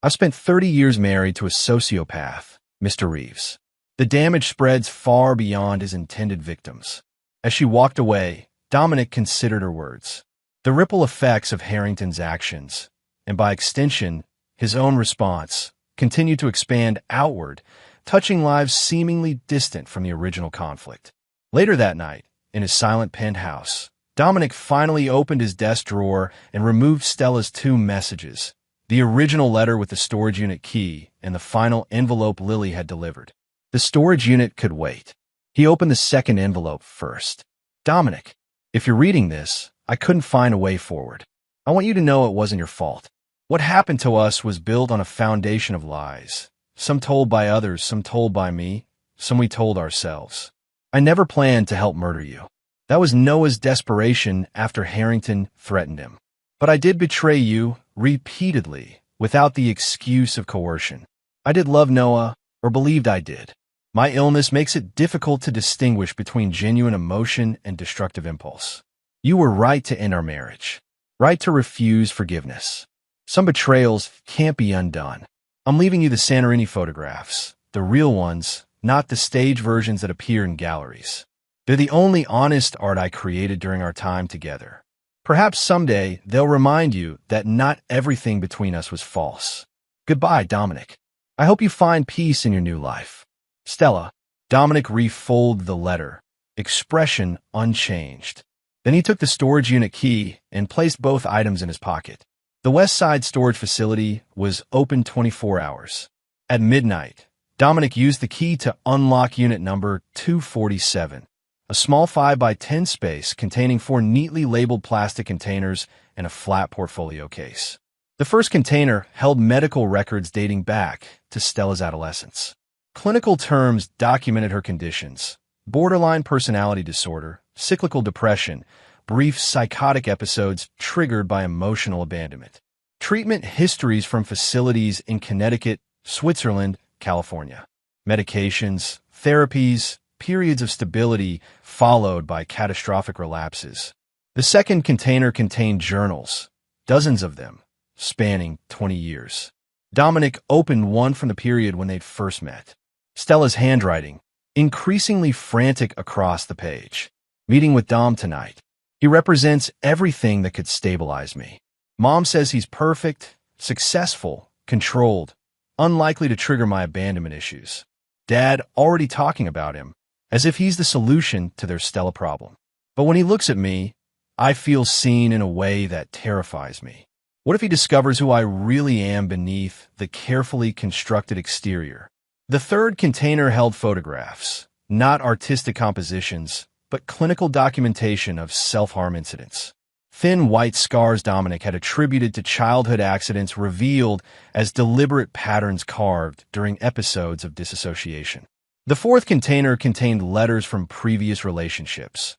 I've spent 30 years married to a sociopath, Mr. Reeves. The damage spreads far beyond his intended victims. As she walked away, Dominic considered her words. The ripple effects of Harrington's actions, and by extension, his own response, continued to expand outward, touching lives seemingly distant from the original conflict. Later that night, in his silent penthouse, Dominic finally opened his desk drawer and removed Stella's 2 messages, the original letter with the storage unit key and the final envelope Lily had delivered. The storage unit could wait. He opened the second envelope first. Dominic, if you're reading this, I couldn't find a way forward. I want you to know it wasn't your fault. What happened to us was built on a foundation of lies, some told by others, some told by me, some we told ourselves. I never planned to help murder you. That was Noah's desperation after Harrington threatened him. But I did betray you repeatedly without the excuse of coercion. I did love Noah, or believed I did. My illness makes it difficult to distinguish between genuine emotion and destructive impulse. You were right to end our marriage, right to refuse forgiveness. Some betrayals can't be undone. I'm leaving you the Santorini photographs, the real ones, not the stage versions that appear in galleries. They're the only honest art I created during our time together. Perhaps someday they'll remind you that not everything between us was false. Goodbye, Dominic. I hope you find peace in your new life. Stella. Dominic refolded the letter, expression unchanged. Then he took the storage unit key and placed both items in his pocket. The West Side storage facility was open 24 hours. At midnight, Dominic used the key to unlock unit number 247, a small 5x10 space containing 4 neatly labeled plastic containers and a flat portfolio case. The first container held medical records dating back to Stella's adolescence. Clinical terms documented her conditions: borderline personality disorder, cyclical depression, brief psychotic episodes triggered by emotional abandonment. Treatment histories from facilities in Connecticut, Switzerland, California. Medications, therapies, periods of stability followed by catastrophic relapses. The second container contained journals, dozens of them, spanning 20 years. Dominic opened one from the period when they'd first met. Stella's handwriting, increasingly frantic across the page. Meeting with Dom tonight. He represents everything that could stabilize me. Mom says he's perfect, successful, controlled, unlikely to trigger my abandonment issues. Dad already talking about him, as if he's the solution to their Stella problem. But when he looks at me, I feel seen in a way that terrifies me. What if he discovers who I really am beneath the carefully constructed exterior? The third container held photographs, not artistic compositions, but clinical documentation of self-harm incidents. Thin white scars Dominic had attributed to childhood accidents revealed as deliberate patterns carved during episodes of disassociation. The fourth container contained letters from previous relationships.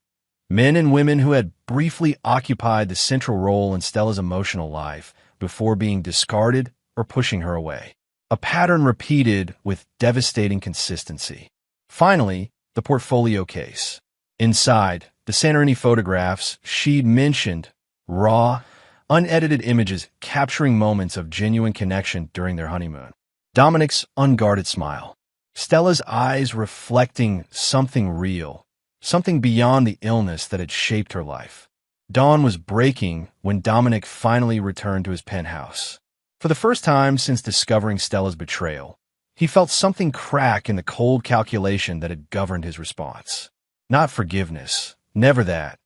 Men and women who had briefly occupied the central role in Stella's emotional life before being discarded or pushing her away. A pattern repeated with devastating consistency. Finally, the portfolio case. Inside, the Santorini photographs she'd mentioned, raw, unedited images capturing moments of genuine connection during their honeymoon. Dominic's unguarded smile. Stella's eyes reflecting something real, something beyond the illness that had shaped her life. Dawn was breaking when Dominic finally returned to his penthouse. For the first time since discovering Stella's betrayal, he felt something crack in the cold calculation that had governed his response. Not forgiveness, never that,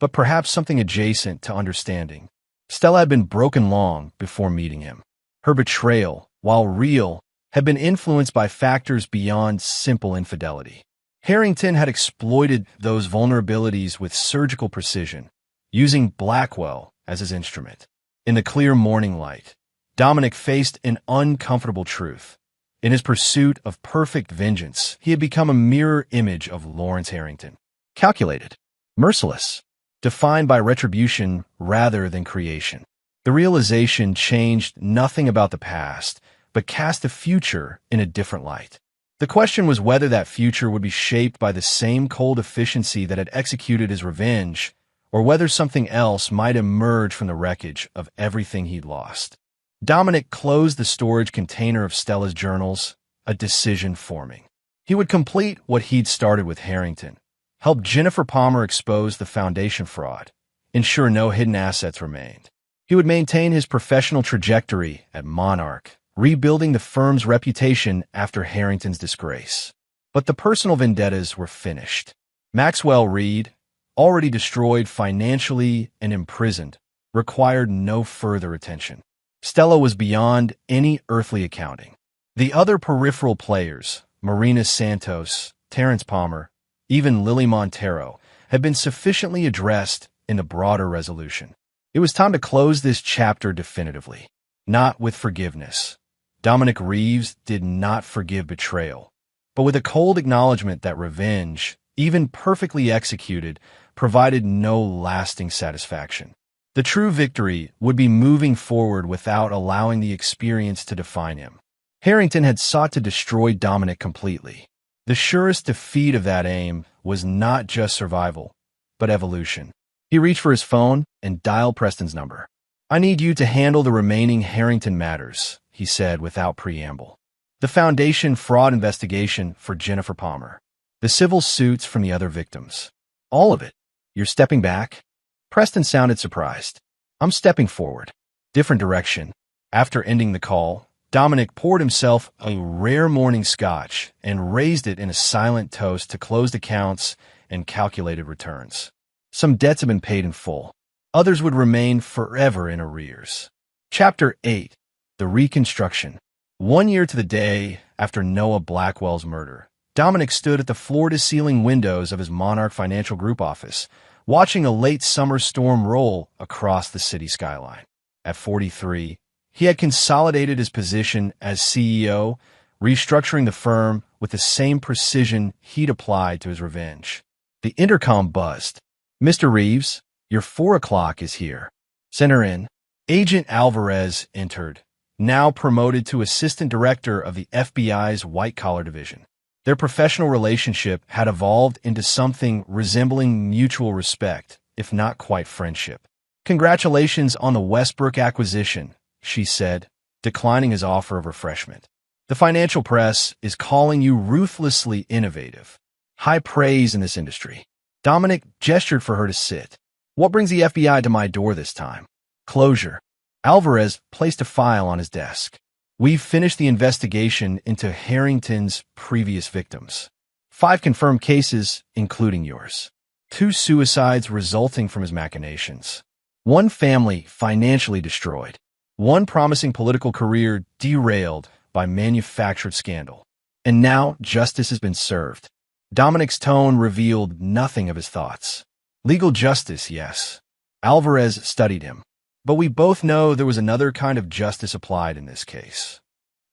but perhaps something adjacent to understanding. Stella had been broken long before meeting him. Her betrayal, while real, had been influenced by factors beyond simple infidelity. Harrington had exploited those vulnerabilities with surgical precision, using Blackwell as his instrument. In the clear morning light, Dominic faced an uncomfortable truth. In his pursuit of perfect vengeance, he had become a mirror image of Lawrence Harrington. Calculated, merciless, defined by retribution rather than creation. The realization changed nothing about the past, but cast the future in a different light. The question was whether that future would be shaped by the same cold efficiency that had executed his revenge, or whether something else might emerge from the wreckage of everything he'd lost. Dominic closed the storage container of Stella's journals, a decision forming. He would complete what he'd started with Harrington, help Jennifer Palmer expose the foundation fraud, ensure no hidden assets remained. He would maintain his professional trajectory at Monarch, rebuilding the firm's reputation after Harrington's disgrace. But the personal vendettas were finished. Maxwell Reed, already destroyed financially and imprisoned, required no further attention. Stella was beyond any earthly accounting. The other peripheral players, Marina Santos, Terrence Palmer, even Lily Montero, had been sufficiently addressed in the broader resolution. It was time to close this chapter definitively, not with forgiveness. Dominic Reeves did not forgive betrayal, but with a cold acknowledgement that revenge, even perfectly executed, provided no lasting satisfaction. The true victory would be moving forward without allowing the experience to define him. Harrington had sought to destroy Dominic completely. The surest defeat of that aim was not just survival, but evolution. He reached for his phone and dialed Preston's number. "I need you to handle the remaining Harrington matters," he said without preamble. "The Foundation fraud investigation for Jennifer Palmer. The civil suits from the other victims. All of it. You're stepping back?" Preston sounded surprised. "I'm stepping forward. Different direction." After ending the call, Dominic poured himself a rare morning scotch and raised it in a silent toast to closed accounts and calculated returns. Some debts had been paid in full. Others would remain forever in arrears. Chapter 8. The Reconstruction. 1 year to the day after Noah Blackwell's murder, Dominic stood at the floor-to-ceiling windows of his Monarch Financial Group office, watching a late summer storm roll across the city skyline. At 43, he had consolidated his position as CEO, restructuring the firm with the same precision he'd applied to his revenge. The intercom buzzed. "Mr. Reeves, your 4 o'clock is here. Send her in." Agent Alvarez entered, now promoted to assistant director of the FBI's white-collar division. Their professional relationship had evolved into something resembling mutual respect, if not quite friendship. "Congratulations on the Westbrook acquisition," she said, declining his offer of refreshment. "The financial press is calling you ruthlessly innovative. High praise in this industry." Dominic gestured for her to sit. "What brings the FBI to my door this time?" "Closure." Alvarez placed a file on his desk. "We've finished the investigation into Harrington's previous victims. 5 confirmed cases, including yours. 2 suicides resulting from his machinations. 1 family financially destroyed. 1 promising political career derailed by manufactured scandal. And now justice has been served." Dominic's tone revealed nothing of his thoughts. "Legal justice, yes." Alvarez studied him. "But we both know there was another kind of justice applied in this case."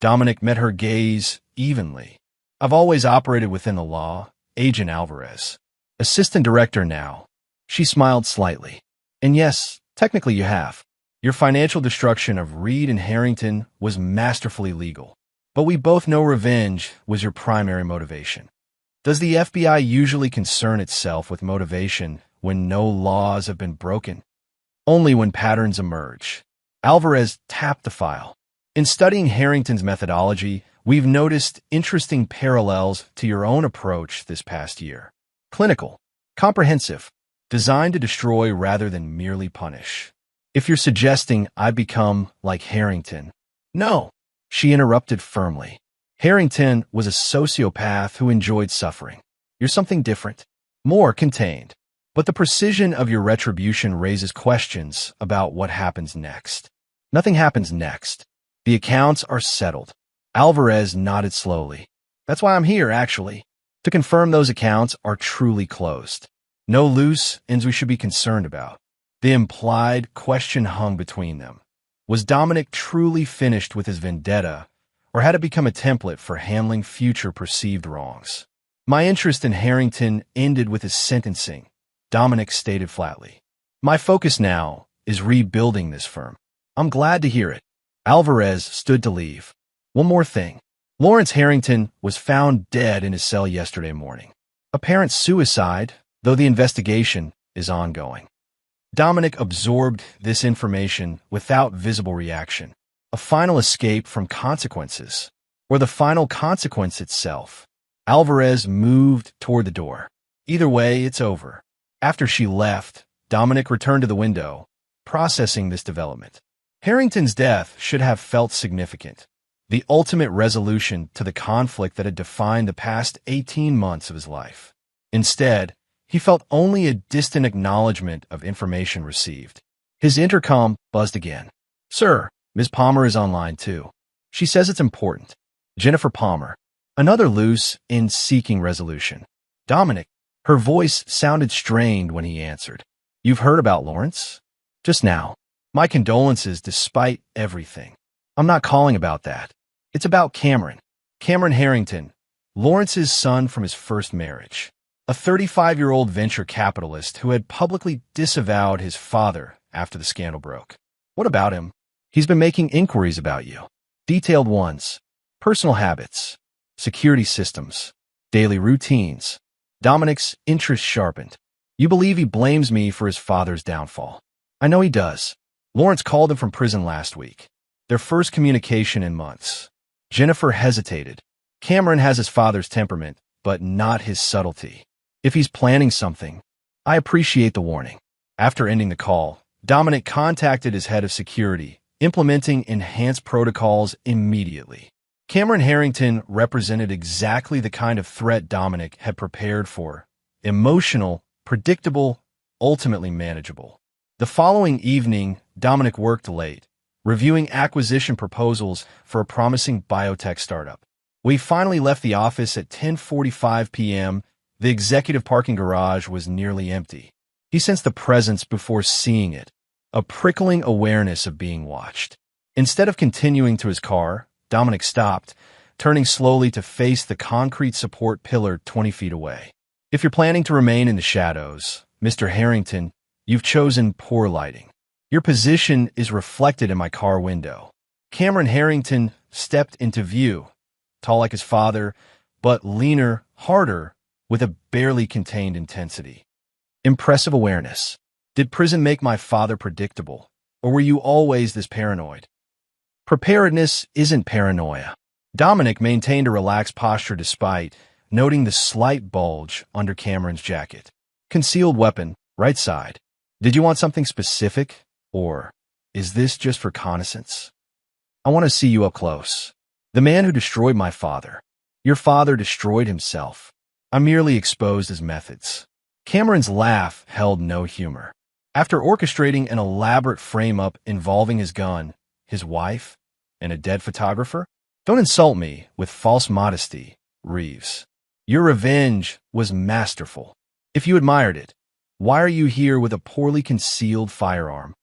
Dominic met her gaze evenly. "I've always operated within the law, Agent Alvarez. Assistant director now." She smiled slightly. "And yes, technically you have. Your financial destruction of Reed and Harrington was masterfully legal. But we both know revenge was your primary motivation. Does the FBI usually concern itself with motivation when no laws have been broken? Only when patterns emerge." Alvarez tapped the file. "In studying Harrington's methodology, we've noticed interesting parallels to your own approach this past year. Clinical, comprehensive, designed to destroy rather than merely punish. If you're suggesting I become like Harrington—" "No," she interrupted firmly. "Harrington was a sociopath who enjoyed suffering. You're something different, more contained. But the precision of your retribution raises questions about what happens next." "Nothing happens next. The accounts are settled." Alvarez nodded slowly. "That's why I'm here, actually, to confirm those accounts are truly closed. No loose ends we should be concerned about." The implied question hung between them. Was Dominic truly finished with his vendetta, or had it become a template for handling future perceived wrongs? "My interest in Harrington ended with his sentencing," Dominic stated flatly. "My focus now is rebuilding this firm." "I'm glad to hear it." Alvarez stood to leave. "One more thing. Lawrence Harrington was found dead in his cell yesterday morning. Apparent suicide, though the investigation is ongoing." Dominic absorbed this information without visible reaction. A final escape from consequences, or the final consequence itself. Alvarez moved toward the door. "Either way, it's over." After she left, Dominic returned to the window, processing this development. Harrington's death should have felt significant, the ultimate resolution to the conflict that had defined the past 18 months of his life. Instead, he felt only a distant acknowledgement of information received. His intercom buzzed again. "Sir, Ms. Palmer is online too. She says it's important. Jennifer Palmer." Another loose end seeking resolution. "Dominic." Her voice sounded strained when he answered. "You've heard about Lawrence?" "Just now. My condolences despite everything." "I'm not calling about that. It's about Cameron. Cameron Harrington, Lawrence's son from his first marriage. A 35-year-old venture capitalist who had publicly disavowed his father after the scandal broke." "What about him?" "He's been making inquiries about you. Detailed ones. Personal habits, security systems, daily routines." Dominic's interest sharpened. "You believe he blames me for his father's downfall?" "I know he does. Lawrence called him from prison last week. Their first communication in months." Jennifer hesitated. "Cameron has his father's temperament, but not his subtlety. If he's planning something, I appreciate the warning." After ending the call, Dominic contacted his head of security, implementing enhanced protocols immediately. Cameron Harrington represented exactly the kind of threat Dominic had prepared for. Emotional, predictable, ultimately manageable. The following evening, Dominic worked late, reviewing acquisition proposals for a promising biotech startup. We finally left the office at 10:45 p.m. The executive parking garage was nearly empty. He sensed the presence before seeing it, a prickling awareness of being watched. Instead of continuing to his car, Dominic stopped, turning slowly to face the concrete support pillar 20 feet away. If you're planning to remain in the shadows, Mr. Harrington, you've chosen poor lighting. Your position is reflected in my car window. Cameron Harrington stepped into view, tall like his father, but leaner, harder, with a barely contained intensity. Impressive awareness. Did prison make my father predictable, or were you always this paranoid? Preparedness isn't paranoia. Dominic maintained a relaxed posture despite noting the slight bulge under Cameron's jacket. Concealed weapon, right side. Did you want something specific, or is this just reconnaissance? I want to see you up close. The man who destroyed my father. Your father destroyed himself. I merely exposed his methods. Cameron's laugh held no humor. After orchestrating an elaborate frame-up involving his gun, his wife, and a dead photographer? Don't insult me with false modesty, Reeves. Your revenge was masterful. If you admired it, why are you here with a poorly concealed firearm?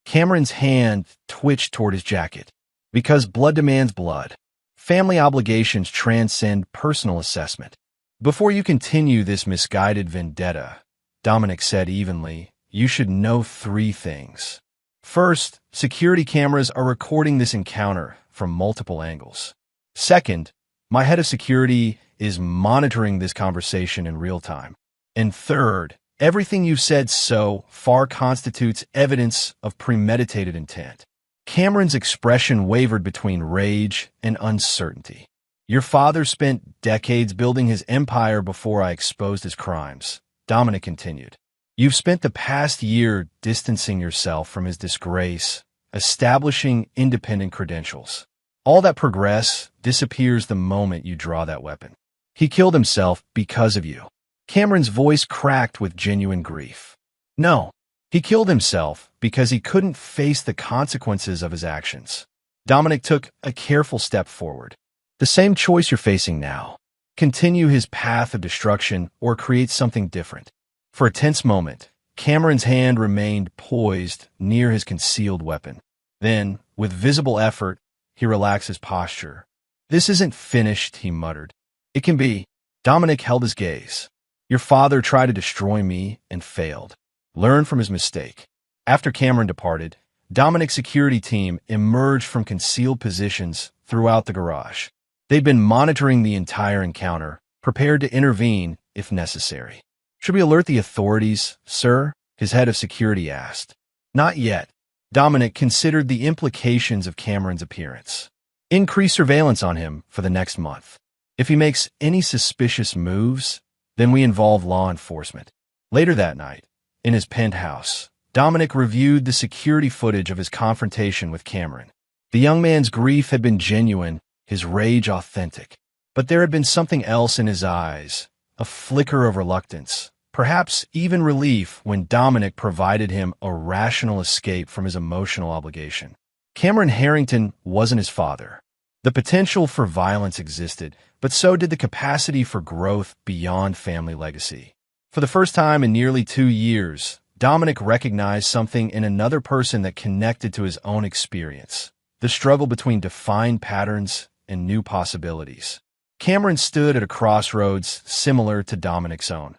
Cameron's hand twitched toward his jacket. Because blood demands blood. Family obligations transcend personal assessment. Before you continue this misguided vendetta, Dominic said evenly, you should know 3 things. First, security cameras are recording this encounter from multiple angles. Second, my head of security is monitoring this conversation in real time. And third, everything you've said so far constitutes evidence of premeditated intent. Cameron's expression wavered between rage and uncertainty. Your father spent decades building his empire before I exposed his crimes, Dominic continued. You've spent the past year distancing yourself from his disgrace, establishing independent credentials. All that progress disappears the moment you draw that weapon. He killed himself because of you. Cameron's voice cracked with genuine grief. No, he killed himself because he couldn't face the consequences of his actions. Dominic took a careful step forward. The same choice you're facing now. Continue his path of destruction or create something different. For a tense moment, Cameron's hand remained poised near his concealed weapon. Then, with visible effort, he relaxed his posture. This isn't finished, he muttered. It can be. Dominic held his gaze. Your father tried to destroy me and failed. Learn from his mistake. After Cameron departed, Dominic's security team emerged from concealed positions throughout the garage. They'd been monitoring the entire encounter, prepared to intervene if necessary. Should we alert the authorities, sir? His head of security asked. Not yet. Dominic considered the implications of Cameron's appearance. Increase surveillance on him for the next month. If he makes any suspicious moves, then we involve law enforcement. Later that night, in his penthouse, Dominic reviewed the security footage of his confrontation with Cameron. The young man's grief had been genuine, his rage authentic. But there had been something else in his eyes, a flicker of reluctance, perhaps even relief when Dominic provided him a rational escape from his emotional obligation. Cameron Harrington wasn't his father. The potential for violence existed, but so did the capacity for growth beyond family legacy. For the first time in nearly 2 years, Dominic recognized something in another person that connected to his own experience, the struggle between defined patterns and new possibilities. Cameron stood at a crossroads similar to Dominic's own.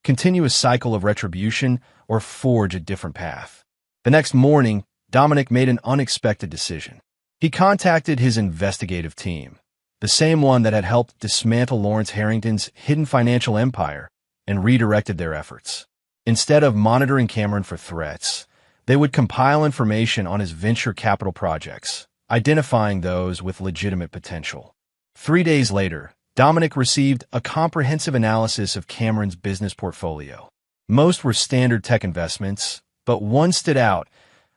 Continue a cycle of retribution or forge a different path. The next morning, Dominic made an unexpected decision. He contacted his investigative team, the same one that had helped dismantle Lawrence Harrington's hidden financial empire, and redirected their efforts. Instead of monitoring Cameron for threats, they would compile information on his venture capital projects, identifying those with legitimate potential. 3 days later, Dominic received a comprehensive analysis of Cameron's business portfolio. Most were standard tech investments, but one stood out,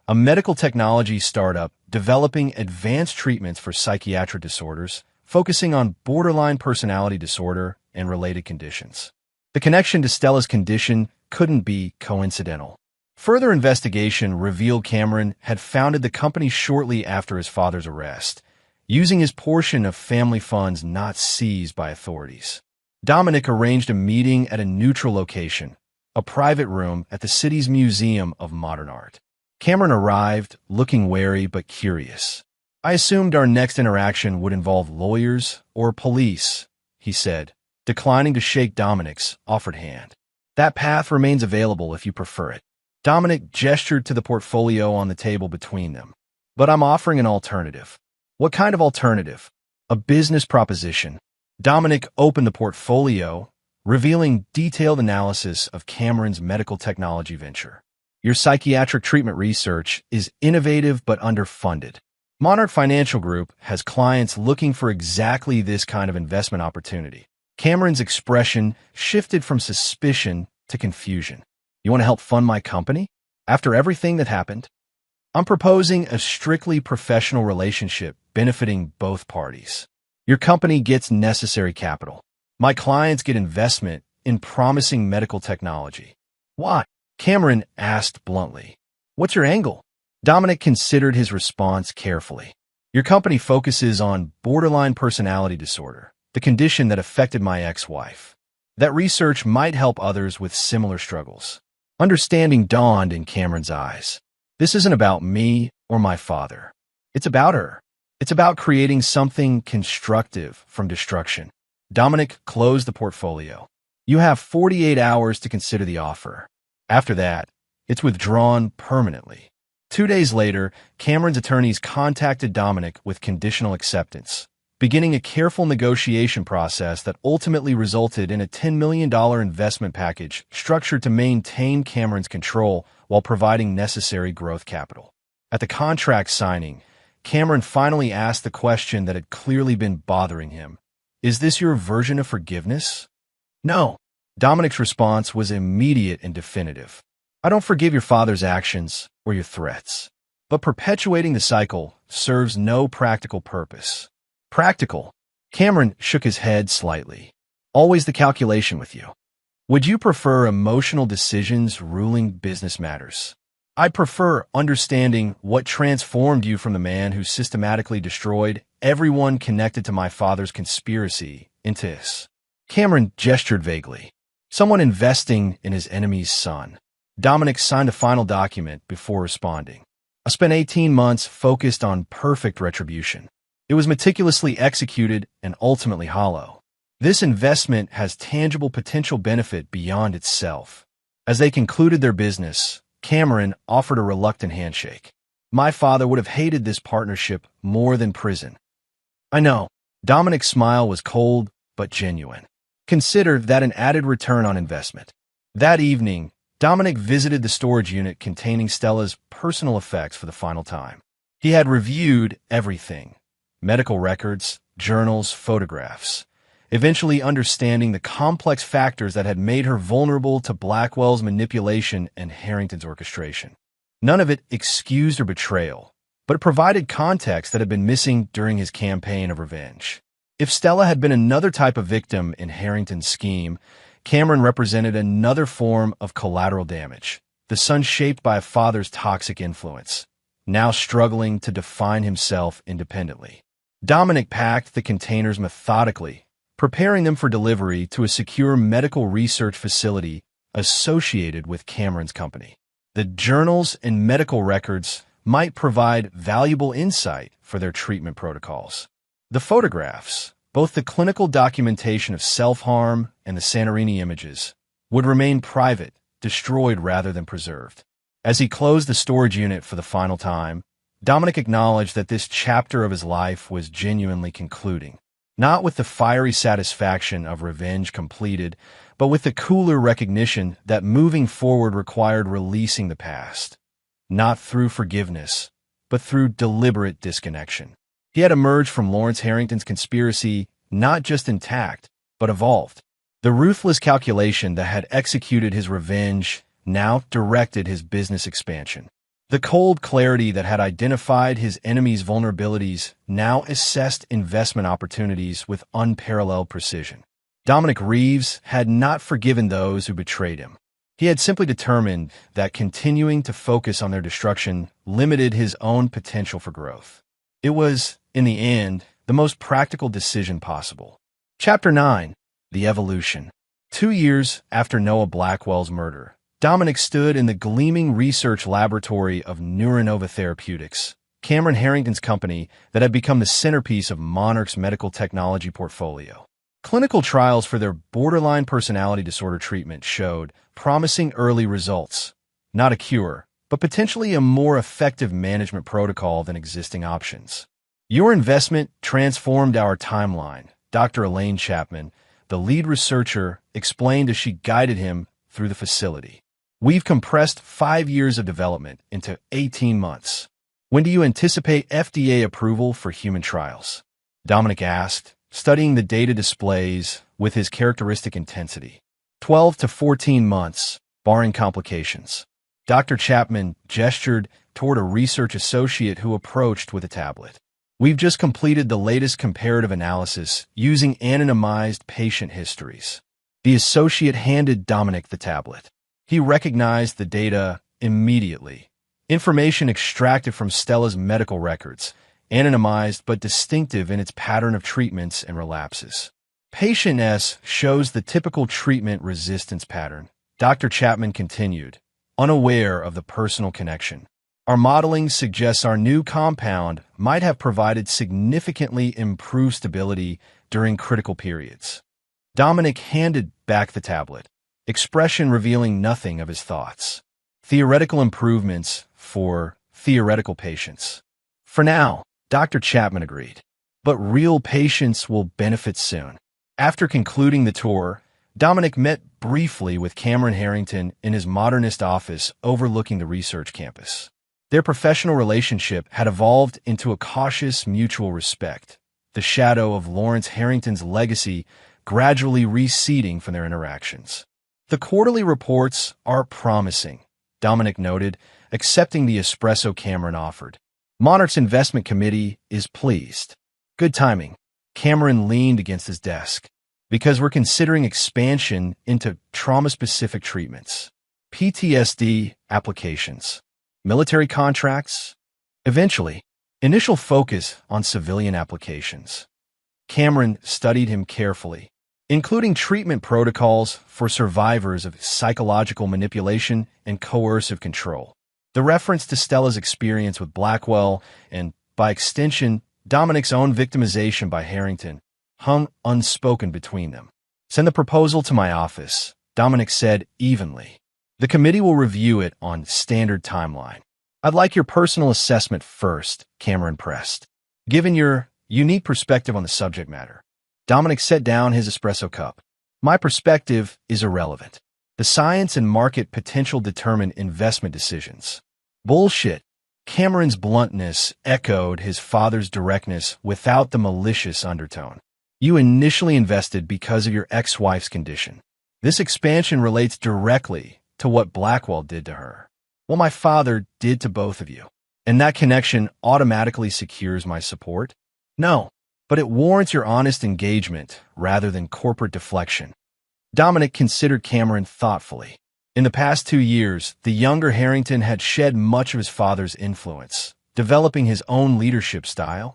a medical technology startup developing advanced treatments for psychiatric disorders, focusing on borderline personality disorder and related conditions. The connection to Stella's condition couldn't be coincidental. Further investigation revealed Cameron had founded the company shortly after his father's arrest, using his portion of family funds not seized by authorities. Dominic arranged a meeting at a neutral location, a private room at the city's Museum of Modern Art. Cameron arrived, looking wary but curious. I assumed our next interaction would involve lawyers or police, he said, declining to shake Dominic's offered hand. That path remains available if you prefer it. Dominic gestured to the portfolio on the table between them. But I'm offering an alternative. What kind of alternative? A business proposition. Dominic opened the portfolio, revealing detailed analysis of Cameron's medical technology venture. Your psychiatric treatment research is innovative but underfunded. Monarch Financial Group has clients looking for exactly this kind of investment opportunity. Cameron's expression shifted from suspicion to confusion. You want to help fund my company? After everything that happened? I'm proposing a strictly professional relationship benefiting both parties. Your company gets necessary capital. My clients get investment in promising medical technology. Why? Cameron asked bluntly. What's your angle? Dominic considered his response carefully. Your company focuses on borderline personality disorder, the condition that affected my ex-wife. That research might help others with similar struggles. Understanding dawned in Cameron's eyes. This isn't about me or my father. It's about her. It's about creating something constructive from destruction. Dominic closed the portfolio. You have 48 hours to consider the offer. After that, it's withdrawn permanently. 2 days later, Cameron's attorneys contacted Dominic with conditional acceptance, beginning a careful negotiation process that ultimately resulted in a $10 million investment package structured to maintain Cameron's control while providing necessary growth capital. At the contract signing, Cameron finally asked the question that had clearly been bothering him. Is this your version of forgiveness? No. Dominic's response was immediate and definitive. I don't forgive your father's actions or your threats, but perpetuating the cycle serves no practical purpose. Practical? Cameron shook his head slightly. Always the calculation with you. Would you prefer emotional decisions ruling business matters? I prefer understanding what transformed you from the man who systematically destroyed everyone connected to my father's conspiracy into this. Cameron gestured vaguely. Someone investing in his enemy's son. Dominic signed a final document before responding. I spent 18 months focused on perfect retribution. It was meticulously executed and ultimately hollow. This investment has tangible potential benefit beyond itself. As they concluded their business, Cameron offered a reluctant handshake. My father would have hated this partnership more than prison. I know. Dominic's smile was cold but genuine. Consider that an added return on investment. That evening, Dominic visited the storage unit containing Stella's personal effects for the final time. He had reviewed everything: medical records, journals, photographs, eventually understanding the complex factors that had made her vulnerable to Blackwell's manipulation and Harrington's orchestration. None of it excused her betrayal, but it provided context that had been missing during his campaign of revenge. If Stella had been another type of victim in Harrington's scheme, Cameron represented another form of collateral damage, the son shaped by a father's toxic influence, now struggling to define himself independently. Dominic packed the containers methodically, preparing them for delivery to a secure medical research facility associated with Cameron's company. The journals and medical records might provide valuable insight for their treatment protocols. The photographs, both the clinical documentation of self-harm and the Santorini images, would remain private, destroyed rather than preserved. As he closed the storage unit for the final time, Dominic acknowledged that this chapter of his life was genuinely concluding, not with the fiery satisfaction of revenge completed, but with the cooler recognition that moving forward required releasing the past, not through forgiveness, but through deliberate disconnection. He had emerged from Lawrence Harrington's conspiracy not just intact, but evolved. The ruthless calculation that had executed his revenge now directed his business expansion. The cold clarity that had identified his enemy's vulnerabilities now assessed investment opportunities with unparalleled precision. Dominic Reeves had not forgiven those who betrayed him. He had simply determined that continuing to focus on their destruction limited his own potential for growth. It was, in the end, the most practical decision possible. Chapter 9. The Evolution. 2 years after Noah Blackwell's murder, Dominic stood in the gleaming research laboratory of Neuronova Therapeutics, Cameron Harrington's company that have become the centerpiece of Monarch's medical technology portfolio. Clinical trials for their borderline personality disorder treatment showed promising early results. Not a cure, but potentially a more effective management protocol than existing options. Your investment transformed our timeline, Dr. Elaine Chapman, the lead researcher, explained as she guided him through the facility. We've compressed 5 years of development into 18 months. When do you anticipate FDA approval for human trials? Dominic asked, studying the data displays with his characteristic intensity. 12 to 14 months, barring complications. Dr. Chapman gestured toward a research associate who approached with a tablet. We've just completed the latest comparative analysis using anonymized patient histories. The associate handed Dominic the tablet. He recognized the data immediately. Information extracted from Stella's medical records, anonymized but distinctive in its pattern of treatments and relapses. Patient S shows the typical treatment resistance pattern. Dr. Chapman continued, unaware of the personal connection. Our modeling suggests our new compound might have provided significantly improved stability during critical periods. Dominic handed back the tablet, expression revealing nothing of his thoughts. Theoretical improvements for theoretical patients. For now, Dr. Chapman agreed, but real patients will benefit soon. After concluding the tour, Dominic met briefly with Cameron Harrington in his modernist office overlooking the research campus. Their professional relationship had evolved into a cautious mutual respect, the shadow of Lawrence Harrington's legacy gradually receding from their interactions. The quarterly reports are promising, Dominic noted, accepting the espresso Cameron offered. Monarch's investment committee is pleased. Good timing. Cameron leaned against his desk. Because we're considering expansion into trauma-specific treatments, PTSD applications, military contracts, eventually, initial focus on civilian applications. Cameron studied him carefully, including treatment protocols for survivors of psychological manipulation and coercive control. The reference to Stella's experience with Blackwell and, by extension, Dominic's own victimization by Harrington hung unspoken between them. Send the proposal to my office, Dominic said evenly. The committee will review it on standard timeline. I'd like your personal assessment first, Cameron pressed. Given your unique perspective on the subject matter. Dominic set down his espresso cup. My perspective is irrelevant. The science and market potential determine investment decisions. Bullshit. Cameron's bluntness echoed his father's directness without the malicious undertone. You initially invested because of your ex-wife's condition. This expansion relates directly to what Blackwell did to her. What my father did to both of you. And that connection automatically secures my support? No, but it warrants your honest engagement rather than corporate deflection. Dominic considered Cameron thoughtfully. In the past 2 years, the younger Harrington had shed much of his father's influence, developing his own leadership style,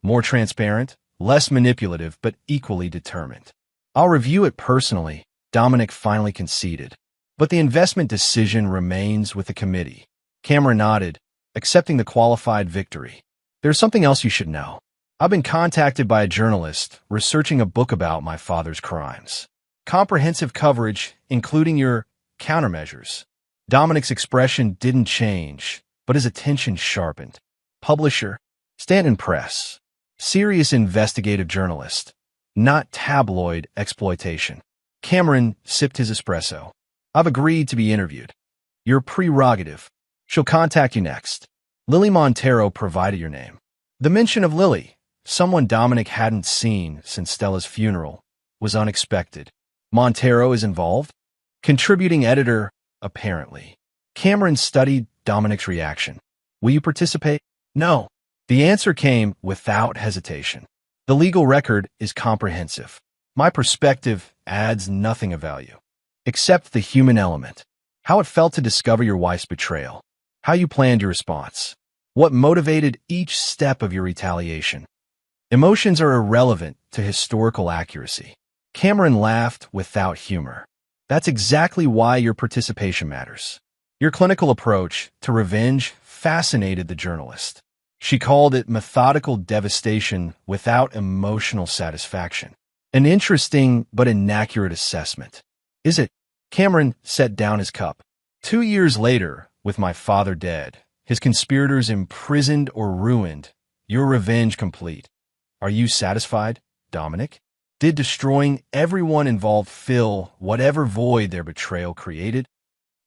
more transparent, less manipulative, but equally determined. I'll review it personally, Dominic finally conceded. But the investment decision remains with the committee. Cameron nodded, accepting the qualified victory. There's something else you should know. I've been contacted by a journalist researching a book about my father's crimes. Comprehensive coverage, including your countermeasures. Dominic's expression didn't change, but his attention sharpened. Publisher, Stanton Press. Serious investigative journalist, not tabloid exploitation. Cameron sipped his espresso. I've agreed to be interviewed. Your prerogative. She'll contact you next. Lily Montero provided your name. The mention of Lily, someone Dominic hadn't seen since Stella's funeral, was unexpected. Montero is involved? Contributing editor, apparently. Cameron studied Dominic's reaction. Will you participate? No. The answer came without hesitation. The legal record is comprehensive. My perspective adds nothing of value, except the human element. How it felt to discover your wife's betrayal. How you planned your response. What motivated each step of your retaliation. Emotions are irrelevant to historical accuracy. Cameron laughed without humor. That's exactly why your participation matters. Your clinical approach to revenge fascinated the journalist. She called it methodical devastation without emotional satisfaction. An interesting but inaccurate assessment. Is it? Cameron set down his cup. 2 years later, with my father dead, his conspirators imprisoned or ruined, your revenge complete. Are you satisfied, Dominic? Did destroying everyone involved fill whatever void their betrayal created?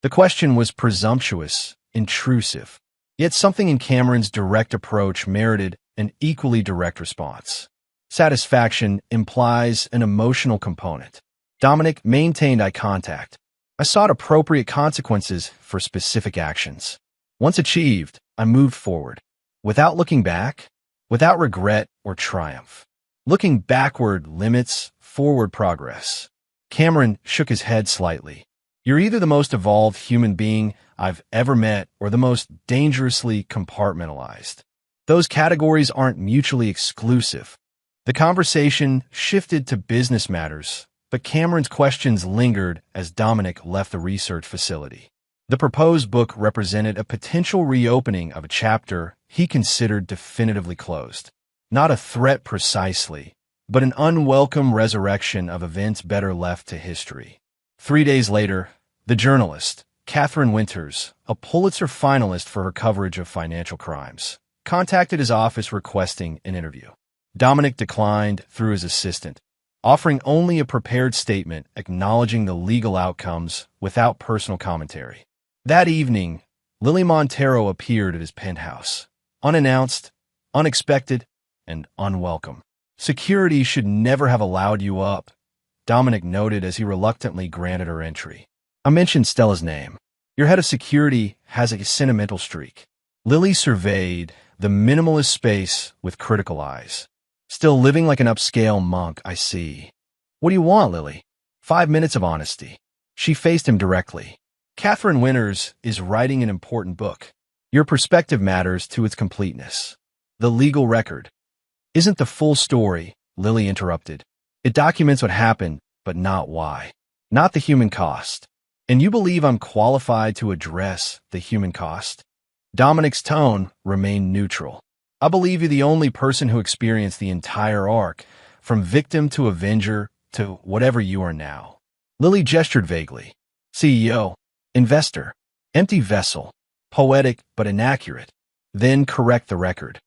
The question was presumptuous, intrusive. Yet something in Cameron's direct approach merited an equally direct response. Satisfaction implies an emotional component. Dominic maintained eye contact. I sought appropriate consequences for specific actions. Once achieved, I moved forward. Without looking back, without regret or triumph. Looking backward limits forward progress. Cameron shook his head slightly. You're either the most evolved human being I've ever met or the most dangerously compartmentalized. Those categories aren't mutually exclusive. The conversation shifted to business matters, but Cameron's questions lingered as Dominic left the research facility. The proposed book represented a potential reopening of a chapter he considered definitively closed. Not a threat precisely, but an unwelcome resurrection of events better left to history. 3 days later, the journalist, Catherine Winters, a Pulitzer finalist for her coverage of financial crimes, contacted his office requesting an interview. Dominic declined through his assistant, offering only a prepared statement acknowledging the legal outcomes without personal commentary. That evening, Lily Montero appeared at his penthouse, unannounced, unexpected, and unwelcome. Security should never have allowed you up, Dominic noted as he reluctantly granted her entry. I mentioned Stella's name. Your head of security has a sentimental streak. Lily surveyed the minimalist space with critical eyes. Still living like an upscale monk, I see. What do you want, Lily? 5 minutes of honesty. She faced him directly. Catherine Winters is writing an important book. Your perspective matters to its completeness. The legal record isn't the full story, Lily interrupted. It documents what happened, but not why. Not the human cost. And you believe I'm qualified to address the human cost? Dominic's tone remained neutral. I believe you're the only person who experienced the entire arc, from victim to avenger to whatever you are now. Lily gestured vaguely. CEO, investor, empty vessel, poetic but inaccurate. Then correct the record.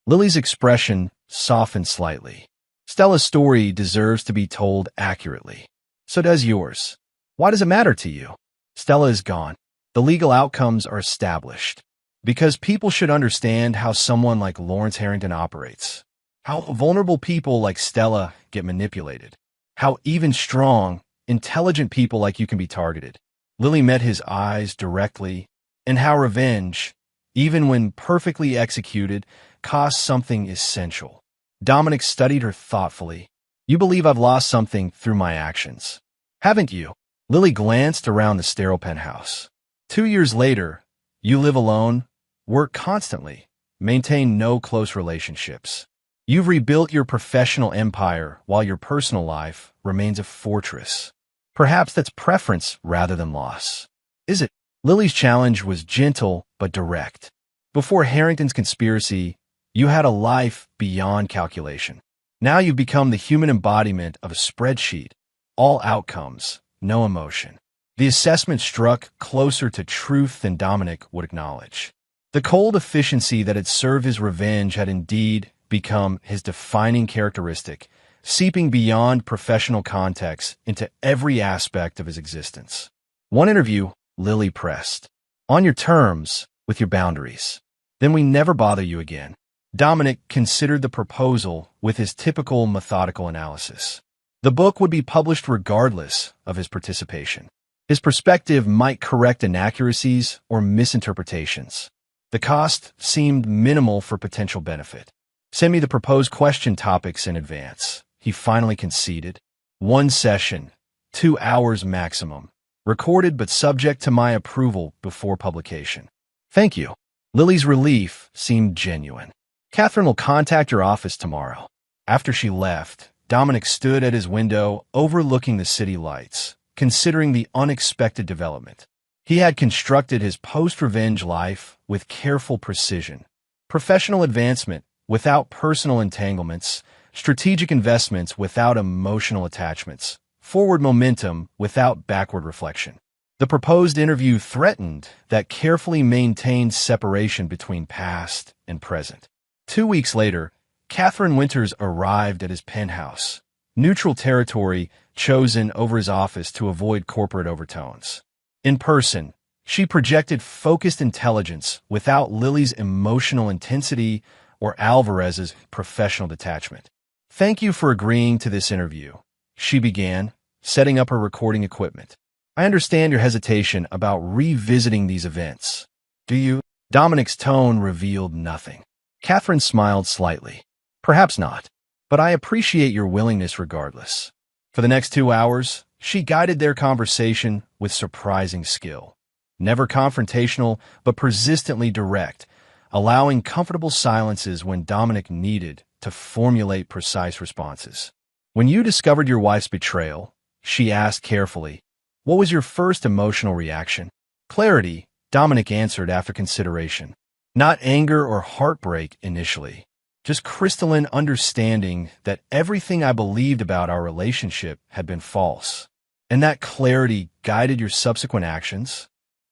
Lily's expression softened slightly. Stella's story deserves to be told accurately. So does yours. Why does it matter to you? Stella is gone. The legal outcomes are established. Because people should understand how someone like Lawrence Harrington operates. How vulnerable people like Stella get manipulated. How even strong, intelligent people like you can be targeted. Lily met his eyes directly. And how revenge, even when perfectly executed, costs something essential. Dominic studied her thoughtfully. You believe I've lost something through my actions. Haven't you? Lily glanced around the sterile penthouse. 2 years later, you live alone, work constantly, maintain no close relationships. You've rebuilt your professional empire while your personal life remains a fortress. Perhaps that's preference rather than loss. Is it? Lily's challenge was gentle but direct. Before Harrington's conspiracy, you had a life beyond calculation. Now you've become the human embodiment of a spreadsheet. All outcomes, no emotion. The assessment struck closer to truth than Dominic would acknowledge. The cold efficiency that had served his revenge had indeed become his defining characteristic, seeping beyond professional context into every aspect of his existence. One interview, Lily pressed. On your terms, with your boundaries. Then we never bother you again. Dominic considered the proposal with his typical methodical analysis. The book would be published regardless of his participation. His perspective might correct inaccuracies or misinterpretations. The cost seemed minimal for potential benefit. Send me the proposed question topics in advance, he finally conceded. 1 session, 2 hours maximum, recorded but subject to my approval before publication. Thank you. Lily's relief seemed genuine. Catherine will contact your office tomorrow. After she left, Dominic stood at his window overlooking the city lights, considering the unexpected development. He had constructed his post-revenge life with careful precision, professional advancement without personal entanglements, strategic investments without emotional attachments, forward momentum without backward reflection. The proposed interview threatened that carefully maintained separation between past and present. 2 weeks later, Catherine Winters arrived at his penthouse, neutral territory chosen over his office to avoid corporate overtones. In person, she projected focused intelligence without Lily's emotional intensity or Alvarez's professional detachment. "Thank you for agreeing to this interview," she began, setting up her recording equipment. "I understand your hesitation about revisiting these events. Do you?" Dominic's tone revealed nothing. Catherine smiled slightly. "Perhaps not, but I appreciate your willingness regardless." For the next 2 hours, she guided their conversation with surprising skill. Never confrontational, but persistently direct, allowing comfortable silences when Dominic needed to formulate precise responses. "When you discovered your wife's betrayal," she asked carefully, "what was your first emotional reaction?" "Clarity," Dominic answered after consideration. "Not anger or heartbreak initially. Just crystalline understanding that everything I believed about our relationship had been false. And that clarity guided your subsequent actions?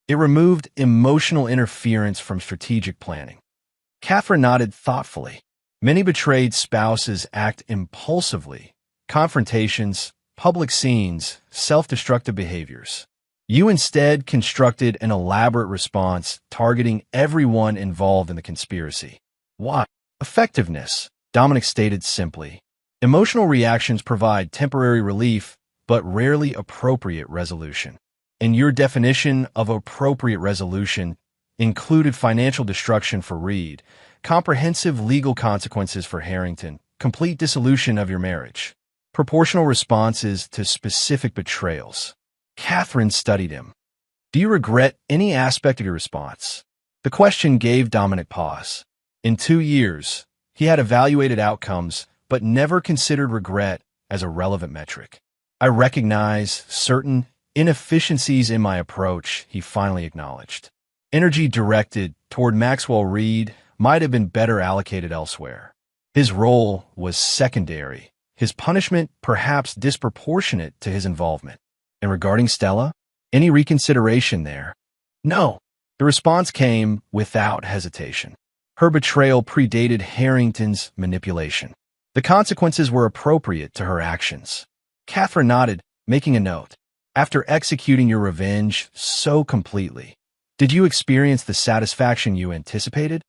It removed emotional interference from strategic planning." Catherine nodded thoughtfully. "Many betrayed spouses act impulsively. Confrontations, public scenes, self-destructive behaviors. You instead constructed an elaborate response targeting everyone involved in the conspiracy. Why?" "Effectiveness," Dominic stated simply. "Emotional reactions provide temporary relief, but rarely appropriate resolution. And your definition of appropriate resolution included financial destruction for Reed, comprehensive legal consequences for Harrington, complete dissolution of your marriage, proportional responses to specific betrayals." Catherine studied him. "Do you regret any aspect of your response?" The question gave Dominic pause. In 2 years, he had evaluated outcomes, but never considered regret as a relevant metric. "I recognize certain inefficiencies in my approach," he finally acknowledged. "Energy directed toward Maxwell Reed might have been better allocated elsewhere. His role was secondary, his punishment perhaps disproportionate to his involvement. And regarding Stella, any reconsideration there?" "No." The response came without hesitation. Her betrayal predated Harrington's manipulation. The consequences were appropriate to her actions. Catherine nodded, making a note. "After executing your revenge so completely, did you experience the satisfaction you anticipated?"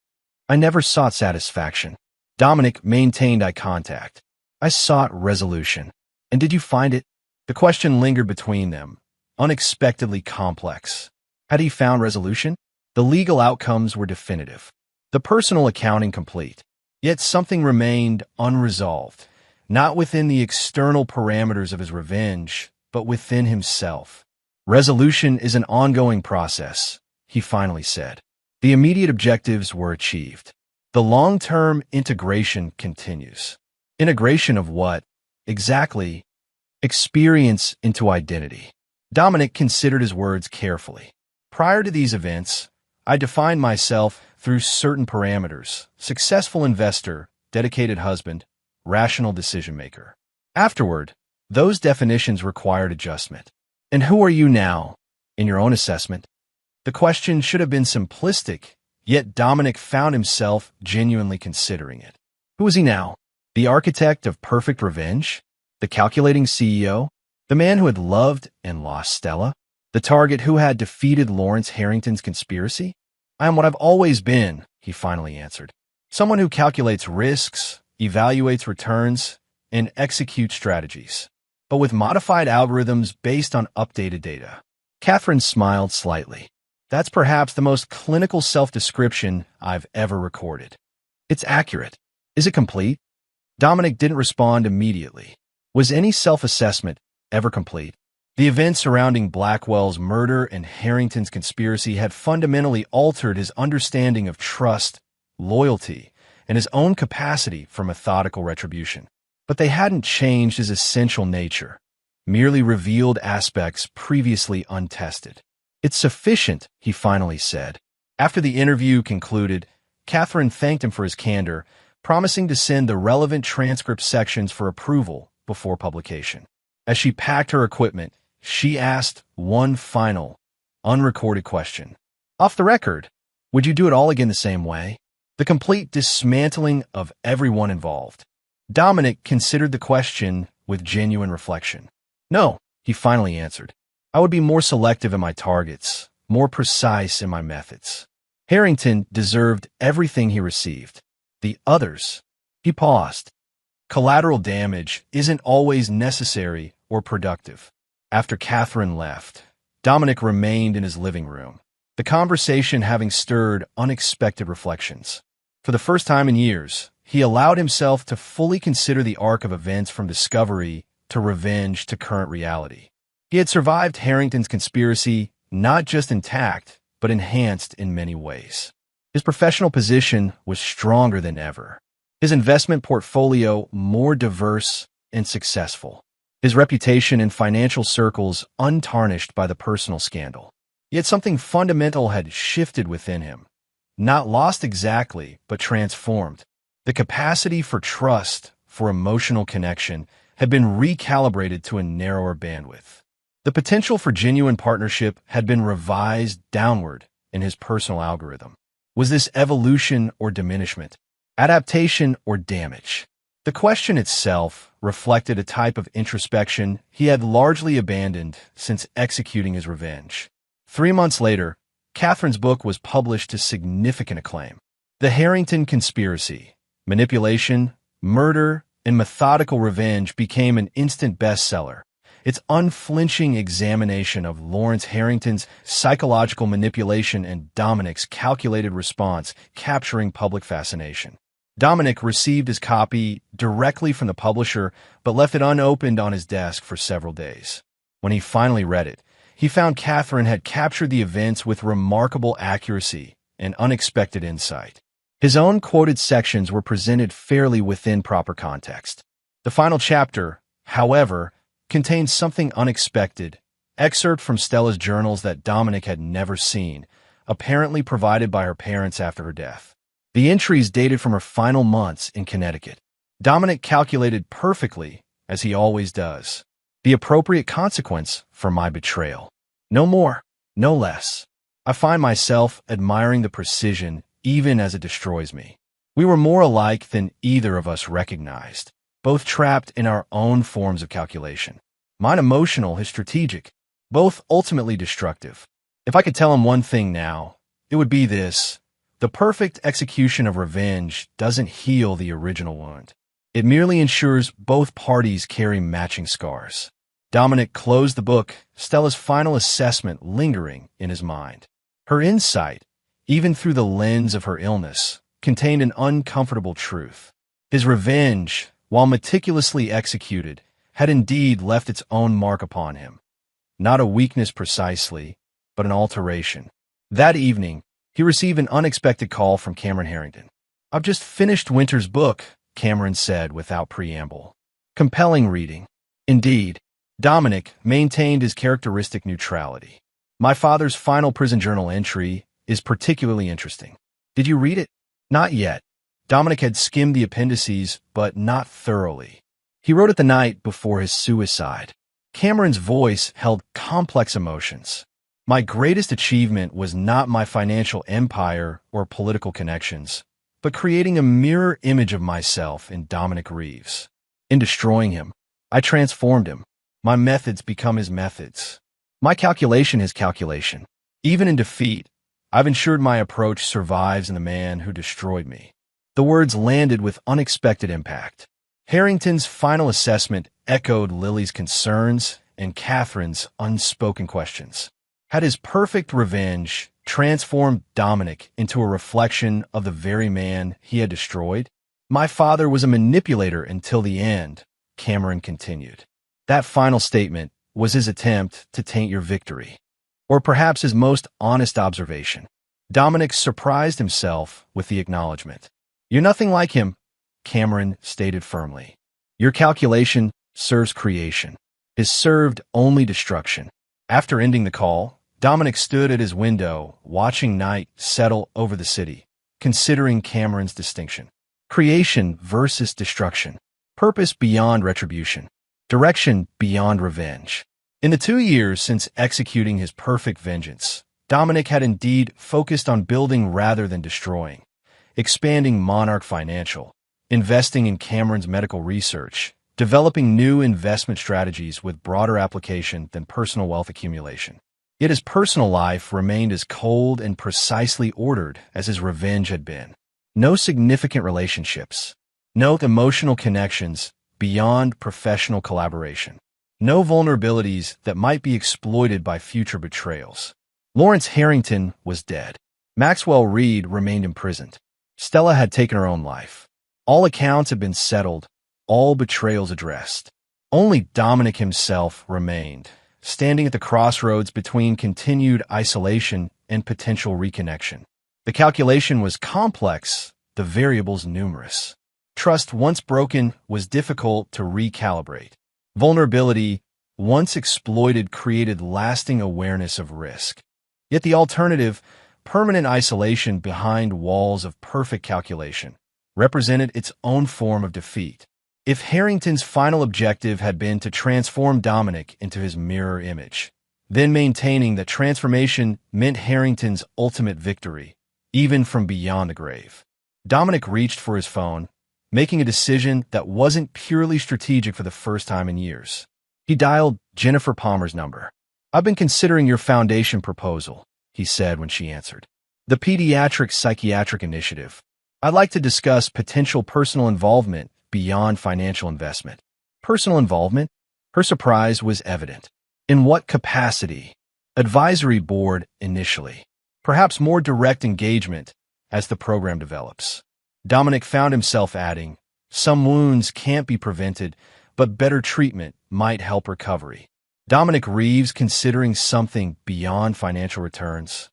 "I never sought satisfaction." Dominic maintained eye contact. "I sought resolution." "And did you find it?" The question lingered between them, unexpectedly complex. Had he found resolution? The legal outcomes were definitive, the personal accounting complete. Yet something remained unresolved, not within the external parameters of his revenge, but within himself. "Resolution is an ongoing process," he finally said. "The immediate objectives were achieved. The long-term integration continues." "Integration of what? Exactly?" "Experience into identity." Dominic considered his words carefully. "Prior to these events, I defined myself through certain parameters: successful investor, dedicated husband, rational decision-maker. Afterward, those definitions required adjustment. And who are you now, in your own assessment?" The question should have been simplistic, yet Dominic found himself genuinely considering it. Who is he now? The architect of perfect revenge? The calculating CEO? The man who had loved and lost Stella? The target who had defeated Lawrence Harrington's conspiracy? "I am what I've always been," he finally answered. "Someone who calculates risks, evaluates returns, and executes strategies, but with modified algorithms based on updated data." Catherine smiled slightly. "That's perhaps the most clinical self-description I've ever recorded." "It's accurate. Is it complete?" Dominic didn't respond immediately. Was any self-assessment ever complete? The events surrounding Blackwell's murder and Harrington's conspiracy had fundamentally altered his understanding of trust, loyalty, and his own capacity for methodical retribution. But they hadn't changed his essential nature, merely revealed aspects previously untested. "It's sufficient," he finally said. After the interview concluded, Catherine thanked him for his candor, promising to send the relevant transcript sections for approval before publication. As she packed her equipment, she asked one final, unrecorded question. Off the record, would you do it all again the same way? The complete dismantling of everyone involved. Dominic considered the question with genuine reflection. No, he finally answered. I would be more selective in my targets, more precise in my methods. Harrington deserved everything he received. The others. He paused. Collateral damage isn't always necessary or productive. After Catherine left, Dominic remained in his living room, the conversation having stirred unexpected reflections. For the first time in years, he allowed himself to fully consider the arc of events from discovery to revenge to current reality. He had survived Harrington's conspiracy not just intact, but enhanced in many ways. His professional position was stronger than ever. His investment portfolio more diverse and successful. His reputation in financial circles untarnished by the personal scandal. Yet something fundamental had shifted within him. Not lost exactly, but transformed. The capacity for trust, for emotional connection, had been recalibrated to a narrower bandwidth. The potential for genuine partnership had been revised downward in his personal algorithm. Was this evolution or diminishment? Adaptation or damage? The question itself reflected a type of introspection he had largely abandoned since executing his revenge. 3 months later, Catherine's book was published to significant acclaim. The Harrington Conspiracy, Manipulation, Murder, and Methodical Revenge became an instant bestseller. Its unflinching examination of Lawrence Harrington's psychological manipulation and Dominic's calculated response capturing public fascination. Dominic received his copy directly from the publisher, but left it unopened on his desk for several days. When he finally read it, he found Catherine had captured the events with remarkable accuracy and unexpected insight. His own quoted sections were presented fairly within proper context. The final chapter, however, contained something unexpected, excerpt from Stella's journals that Dominic had never seen, apparently provided by her parents after her death. The entries dated from her final months in Connecticut. Dominic calculated perfectly, as he always does, the appropriate consequence for my betrayal. No more, no less. I find myself admiring the precision even as it destroys me. We were more alike than either of us recognized, both trapped in our own forms of calculation. Mine emotional, his strategic, both ultimately destructive. If I could tell him one thing now, it would be this. The perfect execution of revenge doesn't heal the original wound. It merely ensures both parties carry matching scars. Dominic closed the book, Stella's final assessment lingering in his mind. Her insight, even through the lens of her illness, contained an uncomfortable truth. His revenge, while meticulously executed, had indeed left its own mark upon him. Not a weakness precisely, but an alteration. That evening, he received an unexpected call from Cameron Harrington. I've just finished Winter's book, Cameron said without preamble. Compelling reading. Indeed, Dominic maintained his characteristic neutrality. My father's final prison journal entry is particularly interesting. Did you read it? Not yet. Dominic had skimmed the appendices, but not thoroughly. He wrote it the night before his suicide. Cameron's voice held complex emotions. My greatest achievement was not my financial empire or political connections, but creating a mirror image of myself in Dominic Reeves. In destroying him, I transformed him. My methods become his methods. My calculation his calculation. Even in defeat, I've ensured my approach survives in the man who destroyed me. The words landed with unexpected impact. Harrington's final assessment echoed Lily's concerns and Catherine's unspoken questions. Had his perfect revenge transformed Dominic into a reflection of the very man he had destroyed? My father was a manipulator until the end, Cameron continued. That final statement was his attempt to taint your victory. Or perhaps his most honest observation. Dominic surprised himself with the acknowledgement. You're nothing like him, Cameron stated firmly. Your calculation serves creation. His served only destruction. After ending the call, Dominic stood at his window, watching night settle over the city. considering Cameron's distinction. Creation versus destruction. Purpose beyond retribution. Direction beyond revenge. In the 2 years since executing his perfect vengeance, Dominic had indeed focused on building rather than destroying, expanding Monarch Financial, investing in Cameron's medical research, developing new investment strategies with broader application than personal wealth accumulation. Yet his personal life remained as cold and precisely ordered as his revenge had been. No significant relationships, no emotional connections beyond professional collaboration, no vulnerabilities that might be exploited by future betrayals. Lawrence Harrington was dead. Maxwell Reed remained imprisoned. Stella had taken her own life. All accounts had been settled, all betrayals addressed. Only Dominic himself remained, standing at the crossroads between continued isolation and potential reconnection. The calculation was complex, the variables numerous. Trust, once broken, was difficult to recalibrate. Vulnerability, once exploited, created lasting awareness of risk. Yet the alternative, permanent isolation behind walls of perfect calculation, represented its own form of defeat. If Harrington's final objective had been to transform Dominic into his mirror image, then maintaining that transformation meant Harrington's ultimate victory, even from beyond the grave, Dominic reached for his phone, making a decision that wasn't purely strategic for the first time in years. He dialed Jennifer Palmer's number. "I've been considering your foundation proposal," he said when she answered. "The Pediatric Psychiatric Initiative. I'd like to discuss potential personal involvement beyond financial investment." Personal involvement? Her surprise was evident. In what capacity? Advisory board initially. Perhaps more direct engagement as the program develops. Dominic found himself adding, "Some wounds can't be prevented, but better treatment might help recovery." Dominic Reeves considering something beyond financial returns.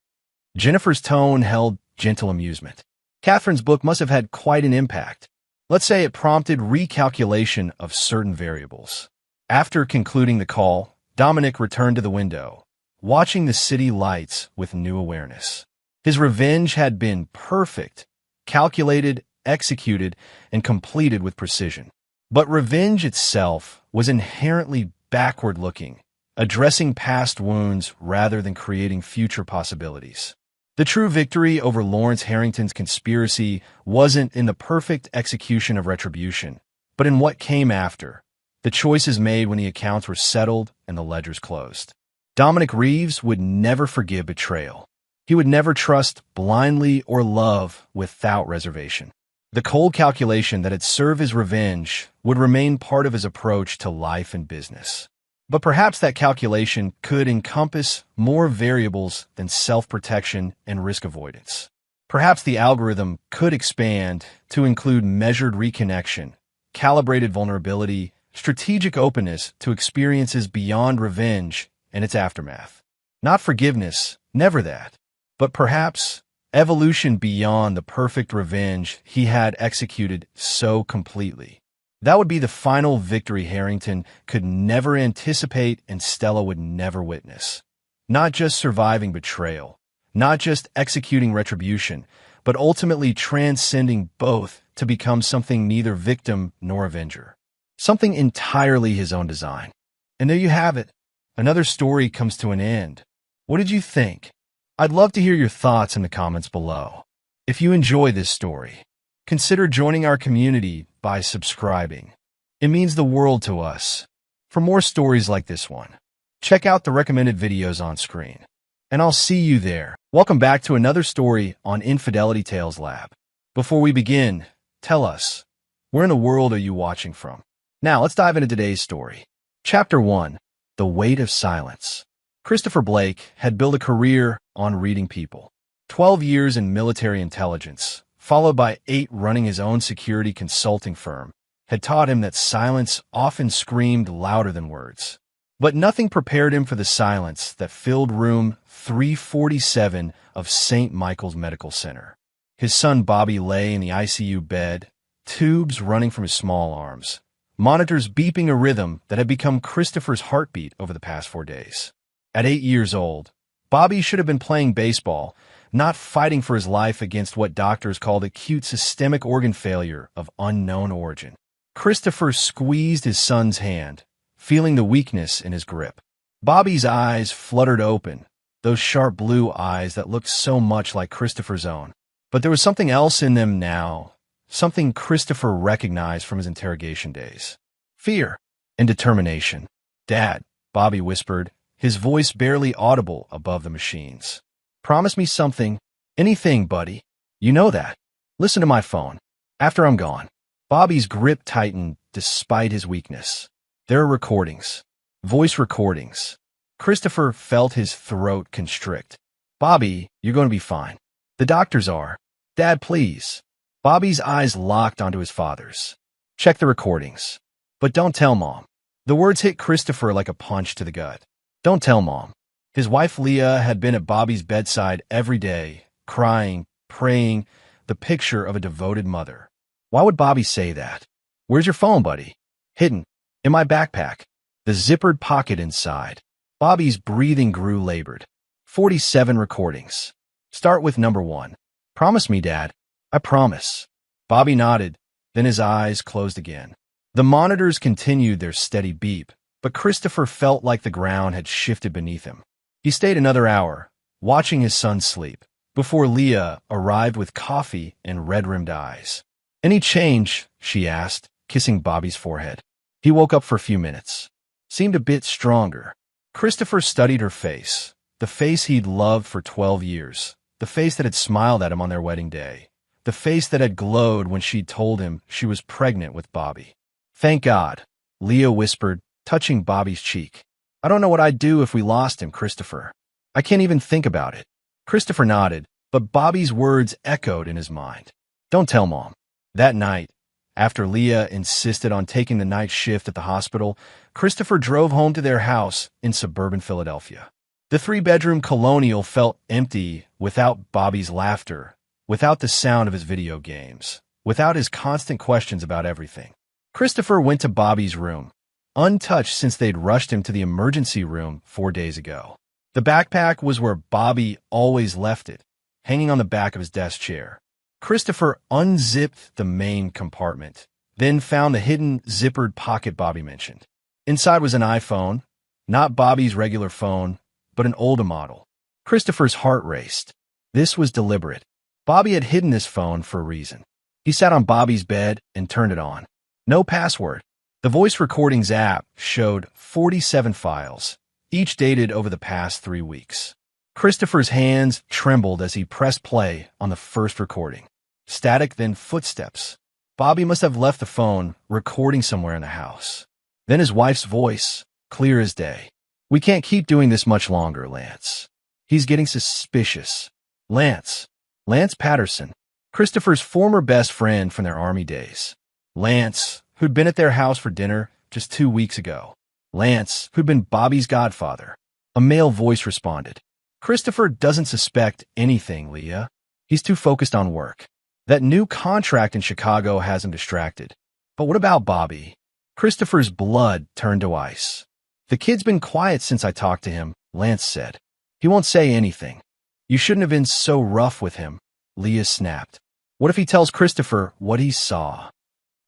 Jennifer's tone held gentle amusement. Catherine's book must have had quite an impact. Let's say it prompted recalculation of certain variables. After concluding the call, Dominic returned to the window, watching the city lights with new awareness. His revenge had been perfect, calculated, executed, and completed with precision. But revenge itself was inherently backward-looking, addressing past wounds rather than creating future possibilities. The true victory over Lawrence Harrington's conspiracy wasn't in the perfect execution of retribution, but in what came after, the choices made when the accounts were settled and the ledgers closed. Dominic Reeves would never forgive betrayal. He would never trust blindly or love without reservation. The cold calculation that had served his revenge would remain part of his approach to life and business. But perhaps that calculation could encompass more variables than self-protection and risk avoidance. Perhaps the algorithm could expand to include measured reconnection, calibrated vulnerability, strategic openness to experiences beyond revenge and its aftermath. Not forgiveness, never that, but perhaps evolution beyond the perfect revenge he had executed so completely. That would be the final victory Harrington could never anticipate and Stella would never witness. Not just surviving betrayal, not just executing retribution, but ultimately transcending both to become something neither victim nor avenger. Something entirely his own design. And there you have it. Another story comes to an end. What did you think? I'd love to hear your thoughts in the comments below. If you enjoy this story, consider joining our community by subscribing. It means the world to us. For more stories like this one, check out the recommended videos on screen. And I'll see you there. Welcome back to another story on Infidelity Tales Lab. Before we begin, tell us, where in the world are you watching from? Now let's dive into today's story. Chapter 1, The Weight of Silence. Christopher Blake had built a career on reading people. 12 years in military intelligence, followed by 8 running his own security consulting firm, had taught him that silence often screamed louder than words. But nothing prepared him for the silence that filled room 347 of St. Michael's Medical Center. His son Bobby lay in the ICU bed, tubes running from his small arms, monitors beeping a rhythm that had become Christopher's heartbeat over the past 4 days. At 8 years old, Bobby should have been playing baseball, not fighting for his life against what doctors called acute systemic organ failure of unknown origin. Christopher squeezed his son's hand, feeling the weakness in his grip. Bobby's eyes fluttered open, those sharp blue eyes that looked so much like Christopher's own. But there was something else in them now, something Christopher recognized from his interrogation days. Fear and determination. "Dad," Bobby whispered, his voice barely audible above the machines. "Promise me something. Anything, buddy. You know that. Listen to my phone. After I'm gone." Bobby's grip tightened despite his weakness. There are recordings. Voice recordings. Christopher felt his throat constrict. "Bobby, you're going to be fine. The doctors are. Dad, please." Bobby's eyes locked onto his father's. "Check the recordings. But don't tell Mom." The words hit Christopher like a punch to the gut. Don't tell Mom. His wife Leah had been at Bobby's bedside every day, crying, praying, the picture of a devoted mother. Why would Bobby say that? "Where's your phone, buddy?" "Hidden. In my backpack." The zippered pocket inside. Bobby's breathing grew labored. 47 recordings. "Start with number 1. Promise me, Dad." "I promise." Bobby nodded, then his eyes closed again. The monitors continued their steady beep, but Christopher felt like the ground had shifted beneath him. He stayed another hour, watching his son sleep, before Leah arrived with coffee and red-rimmed eyes. "Any change?" she asked, kissing Bobby's forehead. He woke up for a few minutes. Seemed a bit stronger. Christopher studied her face, the face he'd loved for 12 years, the face that had smiled at him on their wedding day, the face that had glowed when she'd told him she was pregnant with Bobby. "Thank God," Leah whispered, touching Bobby's cheek. "I don't know what I'd do if we lost him, Christopher. I can't even think about it." Christopher nodded, but Bobby's words echoed in his mind. "Don't tell Mom." That night, after Leah insisted on taking the night shift at the hospital, Christopher drove home to their house in suburban Philadelphia. The 3-bedroom colonial felt empty without Bobby's laughter, without the sound of his video games, without his constant questions about everything. Christopher went to Bobby's room, untouched since they'd rushed him to the emergency room 4 days ago. The backpack was where Bobby always left it, hanging on the back of his desk chair. Christopher unzipped the main compartment, then found the hidden zippered pocket Bobby mentioned. Inside was an iPhone, not Bobby's regular phone, but an older model. Christopher's heart raced. This was deliberate. Bobby had hidden this phone for a reason. He sat on Bobby's bed and turned it on. No password. The voice recordings app showed 47 files, each dated over the past 3 weeks. Christopher's hands trembled as he pressed play on the first recording. Static, then footsteps. Bobby must have left the phone recording somewhere in the house. Then his wife's voice, clear as day. "We can't keep doing this much longer, Lance. He's getting suspicious." Lance. Lance Patterson. Christopher's former best friend from their Army days. Lance, who'd been at their house for dinner just 2 weeks ago. Lance, who'd been Bobby's godfather. A male voice responded. "Christopher doesn't suspect anything, Leah. He's too focused on work. That new contract in Chicago has him distracted. But what about Bobby?" Christopher's blood turned to ice. "The kid's been quiet since I talked to him," Lance said. "He won't say anything." "You shouldn't have been so rough with him," Leah snapped. "What if he tells Christopher what he saw?"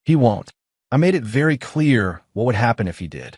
"He won't. I made it very clear what would happen if he did."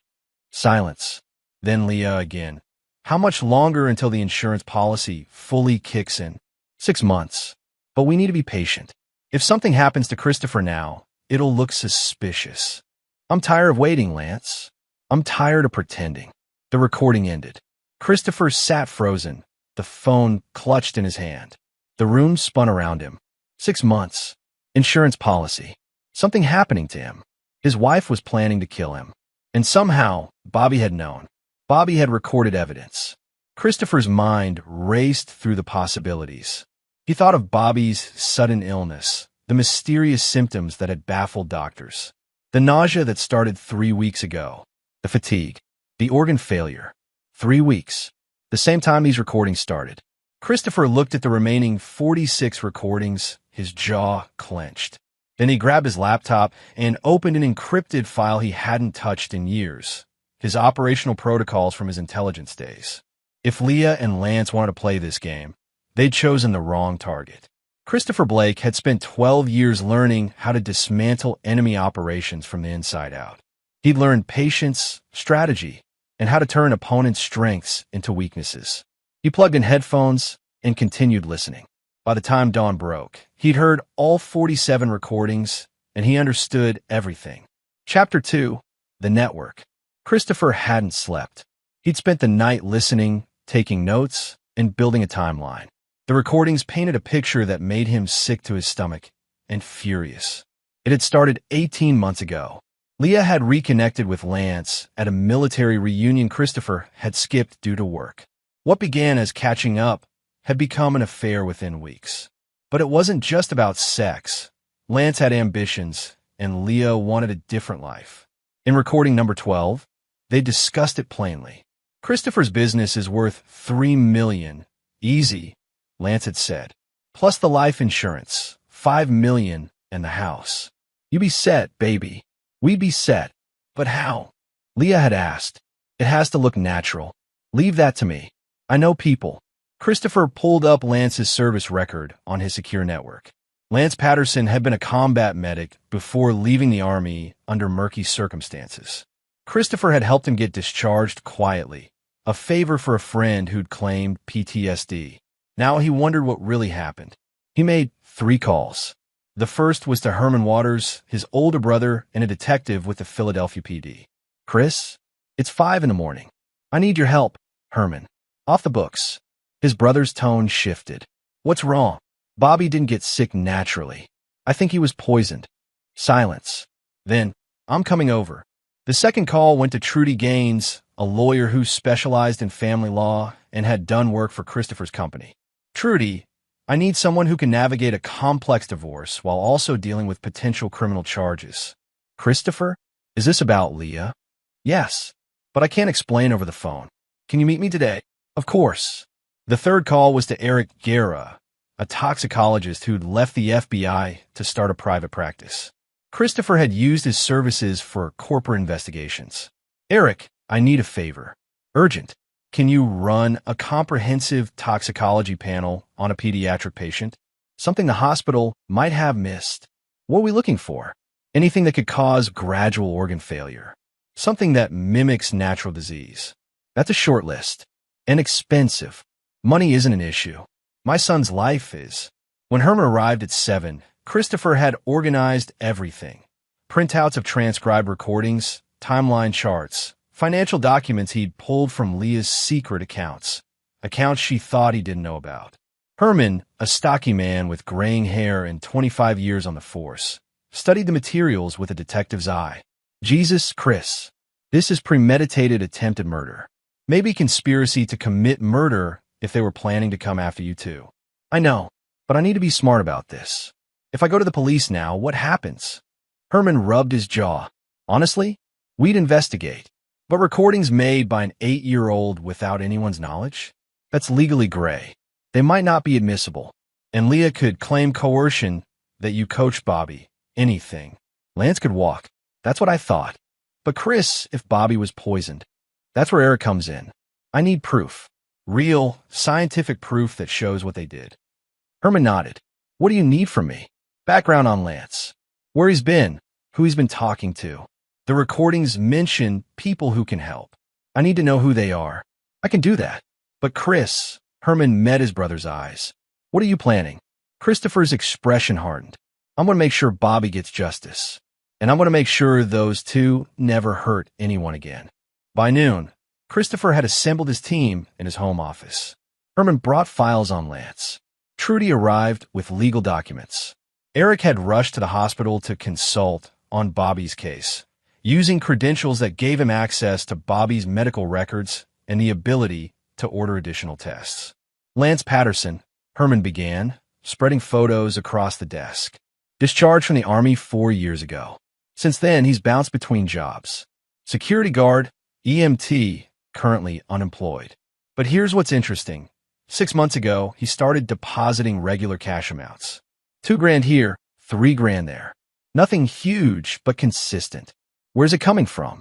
Silence. Then Leah again. "How much longer until the insurance policy fully kicks in?" 6 months. "But we need to be patient. If something happens to Christopher now, it'll look suspicious." "I'm tired of waiting, Lance. I'm tired of pretending." The recording ended. Christopher sat frozen, the phone clutched in his hand. The room spun around him. 6 months. Insurance policy. Something happening to him. His wife was planning to kill him. And somehow, Bobby had known. Bobby had recorded evidence. Christopher's mind raced through the possibilities. He thought of Bobby's sudden illness, the mysterious symptoms that had baffled doctors, the nausea that started 3 weeks ago, the fatigue, the organ failure. 3 weeks. The same time these recordings started. Christopher looked at the remaining 46 recordings, his jaw clenched. Then he grabbed his laptop and opened an encrypted file he hadn't touched in years, his operational protocols from his intelligence days. If Leah and Lance wanted to play this game, They'd chosen the wrong target. Christopher Blake had spent 12 years learning how to dismantle enemy operations from the inside out. He'd learned patience, strategy, and how to turn opponents' strengths into weaknesses. He plugged in headphones and continued listening. By the time dawn broke, he'd heard all 47 recordings, and he understood everything. Chapter 2. The Network. Christopher hadn't slept. He'd spent the night listening, taking notes, and building a timeline. The recordings painted a picture that made him sick to his stomach and furious. It had started 18 months ago. Leah had reconnected with Lance at a military reunion Christopher had skipped due to work. What began as catching up had become an affair within weeks. But it wasn't just about sex. Lance had ambitions, and Leah wanted a different life. In recording number 12, they discussed it plainly. Christopher's business is worth $3 million. Easy, Lance had said. Plus the life insurance, $5 million, and the house. You be set, baby. We'd be set. But how? Leah had asked. It has to look natural. Leave that to me. I know people. Christopher pulled up Lance's service record on his Secr network. Lance Patterson had been a combat medic before leaving the Army under murky circumstances. Christopher had helped him get discharged quietly, a favor for a friend who'd claimed PTSD. Now he wondered what really happened. He made 3 calls. The first was to Herman Waters, his older brother, and a detective with the Philadelphia PD. Chris, it's 5 in the morning. I need your help, Herman. Off the books. His brother's tone shifted. What's wrong? Bobby didn't get sick naturally. I think he was poisoned. Silence. Then, I'm coming over. The second call went to Trudy Gaines, a lawyer who specialized in family law and had done work for Christopher's company. Trudy, I need someone who can navigate a complex divorce while also dealing with potential criminal charges. Christopher, is this about Leah? Yes, but I can't explain over the phone. Can you meet me today? Of course. The third call was to Eric Guerra, a toxicologist who'd left the FBI to start a private practice. Christopher had used his services for corporate investigations. Eric, I need a favor. Urgent. Can you run a comprehensive toxicology panel on a pediatric patient? Something the hospital might have missed. What are we looking for? Anything that could cause gradual organ failure. Something that mimics natural disease. That's a short list. And expensive. Money isn't an issue. My son's life is. When Herman arrived at 7, Christopher had organized everything. Printouts of transcribed recordings, timeline charts, financial documents he'd pulled from Leah's secret accounts she thought he didn't know about. Herman, a stocky man with graying hair and 25 years on the force, studied the materials with a detective's eye. Jesus, Chris, this is premeditated attempted murder. Maybe conspiracy to commit murder if they were planning to come after you too. I know, but I need to be smart about this. If I go to the police now, what happens? Herman rubbed his jaw. Honestly, we'd investigate. But recordings made by an 8-year-old without anyone's knowledge? That's legally gray. They might not be admissible. And Leah could claim coercion that you coached Bobby. Anything. Lance could walk. That's what I thought. But Chris, if Bobby was poisoned. That's where Eric comes in. I need proof. Real, scientific proof that shows what they did. Herman nodded. What do you need from me? Background on Lance. Where he's been, who he's been talking to. The recordings mention people who can help. I need to know who they are. I can do that. But Chris, Herman met his brother's eyes. What are you planning? Christopher's expression hardened. I'm going to make sure Bobby gets justice. And I'm going to make sure those two never hurt anyone again. By noon, Christopher had assembled his team in his home office. Herman brought files on Lance. Trudy arrived with legal documents. Eric had rushed to the hospital to consult on Bobby's case, using credentials that gave him access to Bobby's medical records and the ability to order additional tests. Lance Patterson, Herman began, spreading photos across the desk. Discharged from the Army 4 years ago. Since then, he's bounced between jobs. Security guard, EMT, currently unemployed. But here's what's interesting. 6 months ago, he started depositing regular cash amounts. $2,000 here, $3,000 there. Nothing huge, but consistent. Where's it coming from?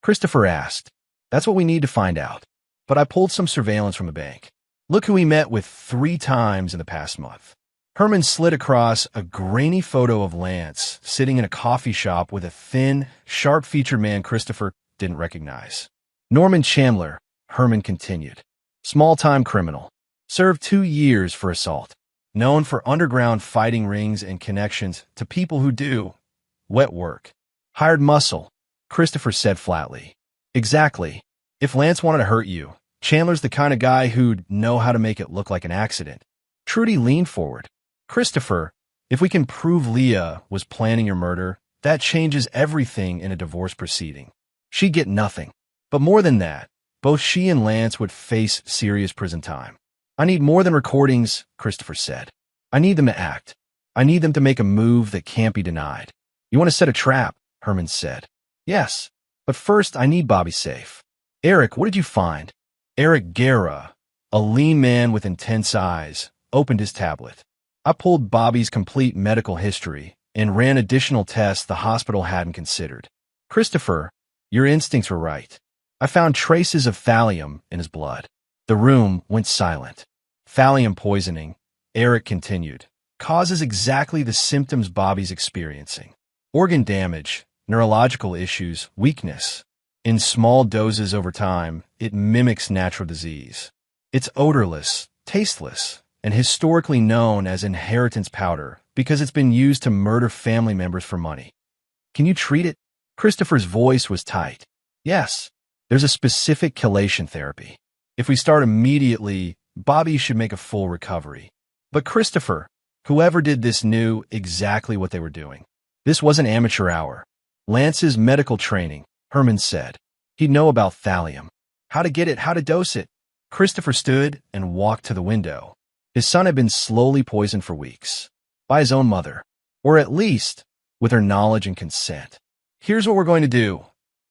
Christopher asked. That's what we need to find out. But I pulled some surveillance from the bank. Look who he met with 3 times in the past month. Herman slid across a grainy photo of Lance sitting in a coffee shop with a thin, sharp-featured man Christopher didn't recognize. Norman Chandler, Herman continued. Small-time criminal. Served 2 years for assault. Known for underground fighting rings and connections to people who do wet work. Hired muscle, Christopher said flatly. Exactly. If Lance wanted to hurt you, Chandler's the kind of guy who'd know how to make it look like an accident. Trudy leaned forward. Christopher, if we can prove Leah was planning your murder, that changes everything in a divorce proceeding. She'd get nothing. But more than that, both she and Lance would face serious prison time. I need more than recordings, Christopher said. I need them to act. I need them to make a move that can't be denied. You want to set a trap, Herman said. Yes, but first I need Bobby safe. Eric, what did you find? Eric Guerra, a lean man with intense eyes, opened his tablet. I pulled Bobby's complete medical history and ran additional tests the hospital hadn't considered. Christopher, your instincts were right. I found traces of thallium in his blood. The room went silent. Thallium poisoning, Eric continued, causes exactly the symptoms Bobby's experiencing. Organ damage, neurological issues, weakness. In small doses over time, it mimics natural disease. It's odorless, tasteless, and historically known as inheritance powder because it's been used to murder family members for money. Can you treat it? Christopher's voice was tight. Yes, there's a specific chelation therapy. If we start immediately, Bobby should make a full recovery. But Christopher, whoever did this knew exactly what they were doing. This wasn't amateur hour. Lance's medical training, Herman said. He'd know about thallium. How to get it, how to dose it. Christopher stood and walked to the window. His son had been slowly poisoned for weeks. By his own mother. Or at least, with her knowledge and consent. Here's what we're going to do,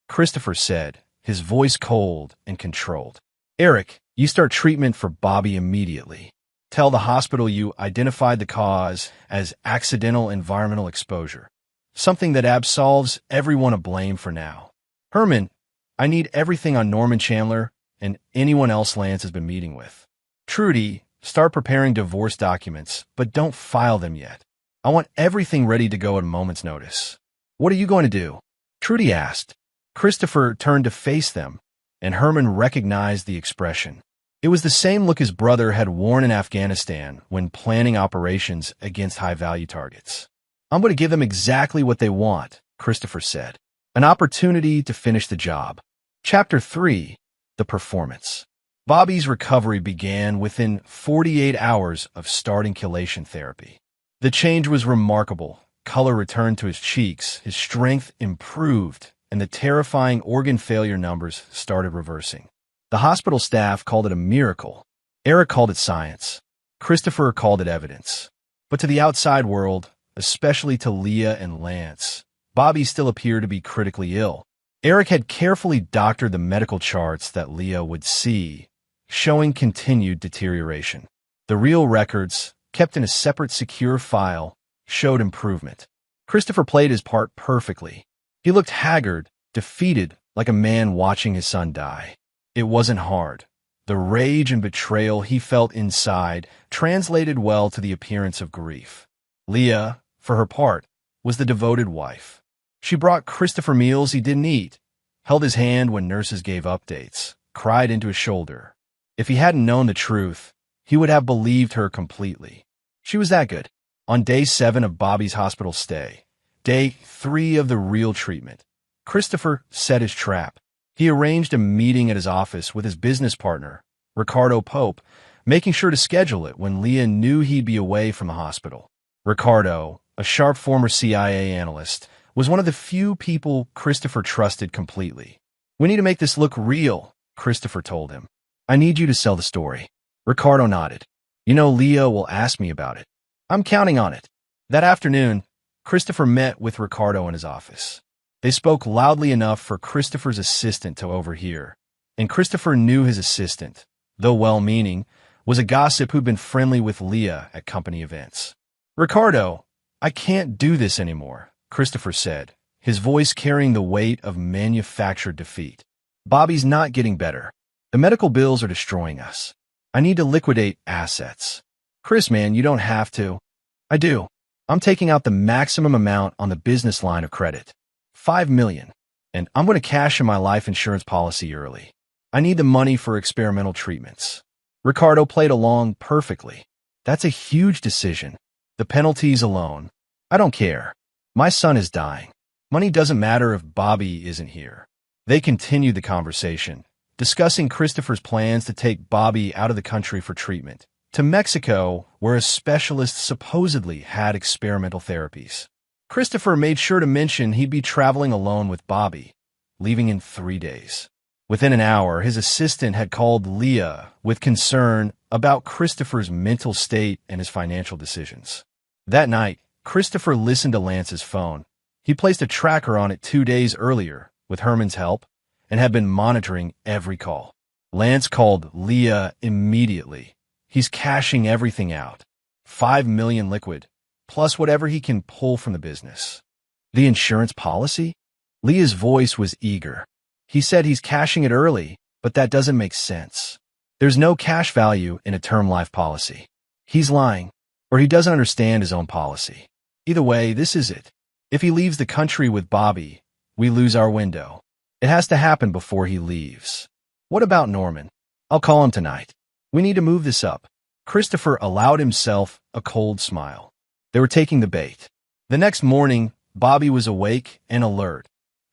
Christopher said, his voice cold and controlled. Eric, you start treatment for Bobby immediately. Tell the hospital you identified the cause as accidental environmental exposure. Something that absolves everyone of blame for now. Herman, I need everything on Norman Chandler and anyone else Lance has been meeting with. Trudy, start preparing divorce documents, but don't file them yet. I want everything ready to go at a moment's notice. What are you going to do? Trudy asked. Christopher turned to face them, and Herman recognized the expression. It was the same look his brother had worn in Afghanistan when planning operations against high-value targets. I'm going to give them exactly what they want, Christopher said. An opportunity to finish the job. Chapter 3, The Performance. Bobby's recovery began within 48 hours of starting chelation therapy. The change was remarkable. Color returned to his cheeks, his strength improved, and the terrifying organ failure numbers started reversing. The hospital staff called it a miracle. Eric called it science. Christopher called it evidence. But to the outside world, especially to Leah and Lance, Bobby still appeared to be critically ill. Eric had carefully doctored the medical charts that Leah would see, showing continued deterioration. The real records, kept in a separate secure file, showed improvement. Christopher played his part perfectly. He looked haggard, defeated, like a man watching his son die. It wasn't hard. The rage and betrayal he felt inside translated well to the appearance of grief. Leah, for her part, was the devoted wife. She brought Christopher meals he didn't eat, held his hand when nurses gave updates, cried into his shoulder. If he hadn't known the truth, he would have believed her completely. She was that good. On day 7 of Bobby's hospital stay, day 3 of the real treatment, Christopher set his trap. He arranged a meeting at his office with his business partner, Ricardo Pope, making sure to schedule it when Leah knew he'd be away from the hospital. Ricardo, a sharp former CIA analyst, was one of the few people Christopher trusted completely. We need to make this look real, Christopher told him. I need you to sell the story. Ricardo nodded. You know Leah will ask me about it. I'm counting on it. That afternoon, Christopher met with Ricardo in his office. They spoke loudly enough for Christopher's assistant to overhear, and Christopher knew his assistant, though well-meaning, was a gossip who'd been friendly with Leah at company events. Ricardo, I can't do this anymore, Christopher said, his voice carrying the weight of manufactured defeat. Bobby's not getting better. The medical bills are destroying us. I need to liquidate assets. Chris, man, you don't have to. I do. I'm taking out the maximum amount on the business line of credit. $5 million. And I'm going to cash in my life insurance policy early. I need the money for experimental treatments. Ricardo played along perfectly. That's a huge decision. The penalties alone. I don't care. My son is dying. Money doesn't matter if Bobby isn't here. They continued the conversation, discussing Christopher's plans to take Bobby out of the country for treatment, to Mexico, where a specialist supposedly had experimental therapies. Christopher made sure to mention he'd be traveling alone with Bobby, leaving in 3 days. Within an hour, his assistant had called Leah with concern about Christopher's mental state and his financial decisions. That night, Christopher listened to Lance's phone. He placed a tracker on it 2 days earlier, with Herman's help, and had been monitoring every call. Lance called Leah immediately. He's cashing everything out. $5 million liquid, plus whatever he can pull from the business. The insurance policy? Leah's voice was eager. He said he's cashing it early, but that doesn't make sense. There's no cash value in a term life policy. He's lying, or he doesn't understand his own policy. Either way, this is it. If he leaves the country with Bobby, we lose our window. It has to happen before he leaves. What about Norman? I'll call him tonight. We need to move this up. Christopher allowed himself a cold smile. They were taking the bait. The next morning, Bobby was awake and alert,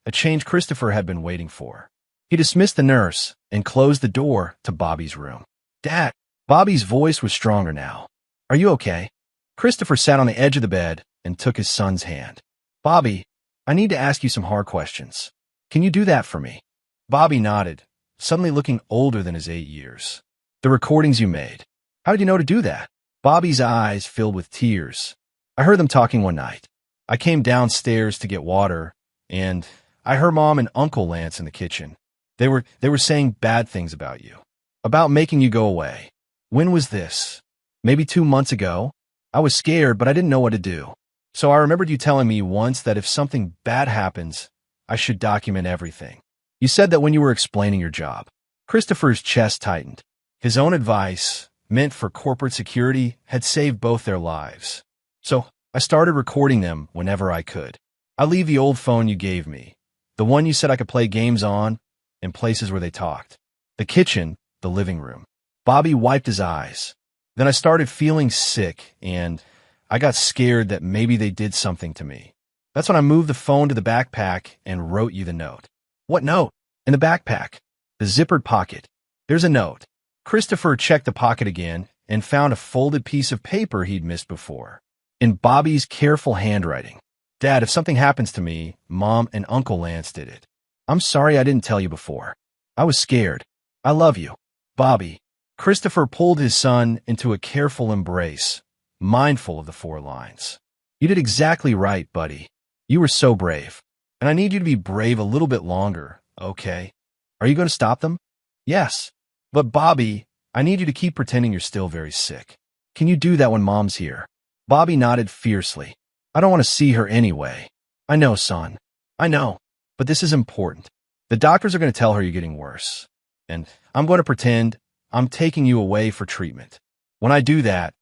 a change Christopher had been waiting for. He dismissed the nurse and closed the door to Bobby's room. Dad, Bobby's voice was stronger now. Are you okay? Christopher sat on the edge of the bed and took his son's hand. Bobby, I need to ask you some hard questions. Can you do that for me? Bobby nodded, suddenly looking older than his 8 years. The recordings you made. How did you know to do that? Bobby's eyes filled with tears. I heard them talking one night. I came downstairs to get water, and I heard Mom and Uncle Lance in the kitchen. They were saying bad things about you, about making you go away. When was this? Maybe 2 months ago? I was scared, but I didn't know what to do. So I remembered you telling me once that if something bad happens, I should document everything. You said that when you were explaining your job. Christopher's chest tightened. His own advice, meant for corporate security, had saved both their lives. So I started recording them whenever I could. I leave the old phone you gave me, the one you said I could play games on, in places where they talked. The kitchen, the living room. Bobby wiped his eyes. Then I started feeling sick, and I got scared that maybe they did something to me. That's when I moved the phone to the backpack and wrote you the note. What note? In the backpack. The zippered pocket. There's a note. Christopher checked the pocket again and found a folded piece of paper he'd missed before. In Bobby's careful handwriting. Dad, if something happens to me, Mom and Uncle Lance did it. I'm sorry I didn't tell you before. I was scared. I love you. Bobby. Christopher pulled his son into a careful embrace, mindful of the 4 lines. You did exactly right, buddy. You were so brave. And I need you to be brave a little bit longer, okay? Are you going to stop them? Yes. But Bobby, I need you to keep pretending you're still very sick. Can you do that when Mom's here? Bobby nodded fiercely. I don't want to see her anyway. I know, son. I know. But this is important. The doctors are going to tell her you're getting worse. And I'm going to pretend I'm taking you away for treatment. When I do that,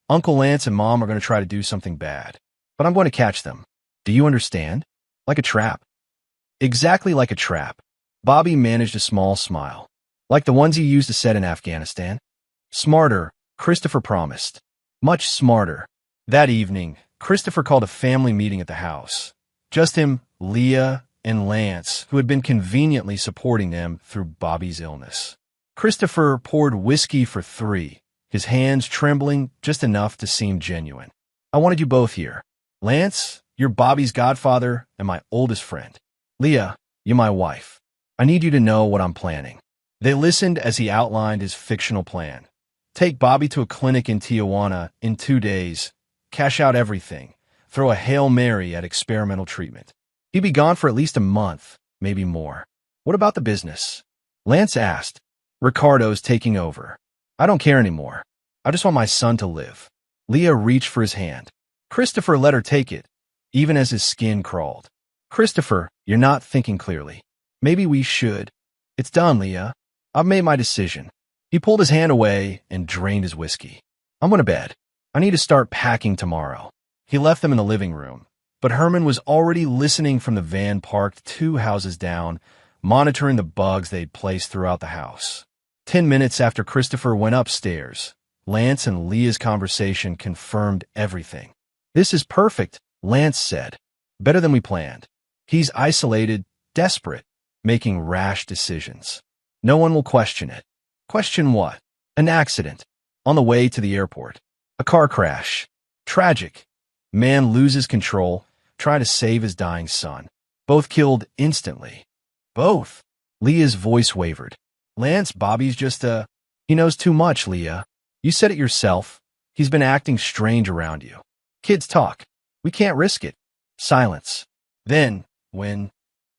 Uncle Lance and Mom are going to try to do something bad. But I'm going to catch them. Do you understand? Like a trap. Exactly like a trap. Bobby managed a small smile. Like the ones he used to set in Afghanistan. Smarter, Christopher promised. Much smarter. That evening, Christopher called a family meeting at the house. Just him, Leah, and Lance, who had been conveniently supporting them through Bobby's illness. Christopher poured whiskey for 3, his hands trembling just enough to seem genuine. I wanted you both here. Lance, you're Bobby's godfather and my oldest friend. Leah, you're my wife. I need you to know what I'm planning. They listened as he outlined his fictional plan. Take Bobby to a clinic in Tijuana in 2 days, cash out everything, throw a Hail Mary at experimental treatment. He'd be gone for at least a month, maybe more. What about the business? Lance asked. Ricardo's taking over. I don't care anymore. I just want my son to live. Leah reached for his hand. Christopher let her take it, even as his skin crawled. Christopher, you're not thinking clearly. Maybe we should. It's done, Leah. I've made my decision. He pulled his hand away and drained his whiskey. I'm going to bed. I need to start packing tomorrow. He left them in the living room, but Herman was already listening from the van parked 2 houses down, monitoring the bugs they'd placed throughout the house. 10 minutes after Christopher went upstairs, Lance and Leah's conversation confirmed everything. This is perfect, Lance said. Better than we planned. He's isolated, desperate, making rash decisions. No one will question it. Question what? An accident. On the way to the airport. A car crash. Tragic. Man loses control, try to save his dying son. Both killed instantly. Both. Leah's voice wavered. Lance, Bobby's just He knows too much, Leah. You said it yourself. He's been acting strange around you. Kids talk. We can't risk it. Silence. Then, when?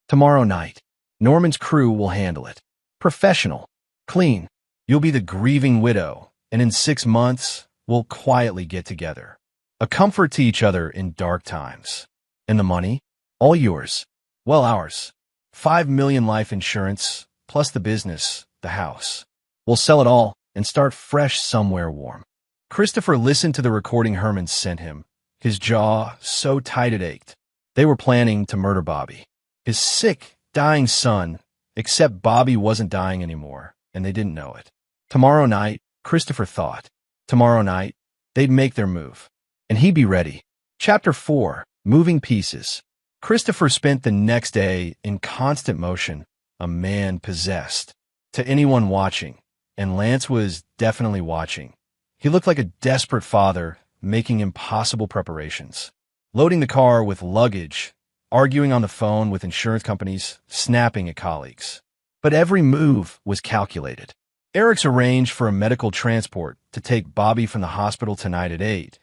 Tomorrow night. Norman's crew will handle it. Professional. Clean. You'll be the grieving widow, and in 6 months, we'll quietly get together. A comfort to each other in dark times. And the money? All yours. Well, ours. 5 million life insurance, plus the business, the house. We'll sell it all and start fresh somewhere warm. Christopher listened to the recording Herman sent him, his jaw so tight it ached. They were planning to murder Bobby. His sick, dying son, except Bobby wasn't dying anymore, and they didn't know it. Tomorrow night, Christopher thought. Tomorrow night, they'd make their move. And he'd be ready. Chapter 4, Moving Pieces. Christopher spent the next day in constant motion, a man possessed. To anyone watching, and Lance was definitely watching, he looked like a desperate father making impossible preparations. Loading the car with luggage, arguing on the phone with insurance companies, snapping at colleagues. But every move was calculated. Eric's arranged for a medical transport to take Bobby from the hospital tonight at 8.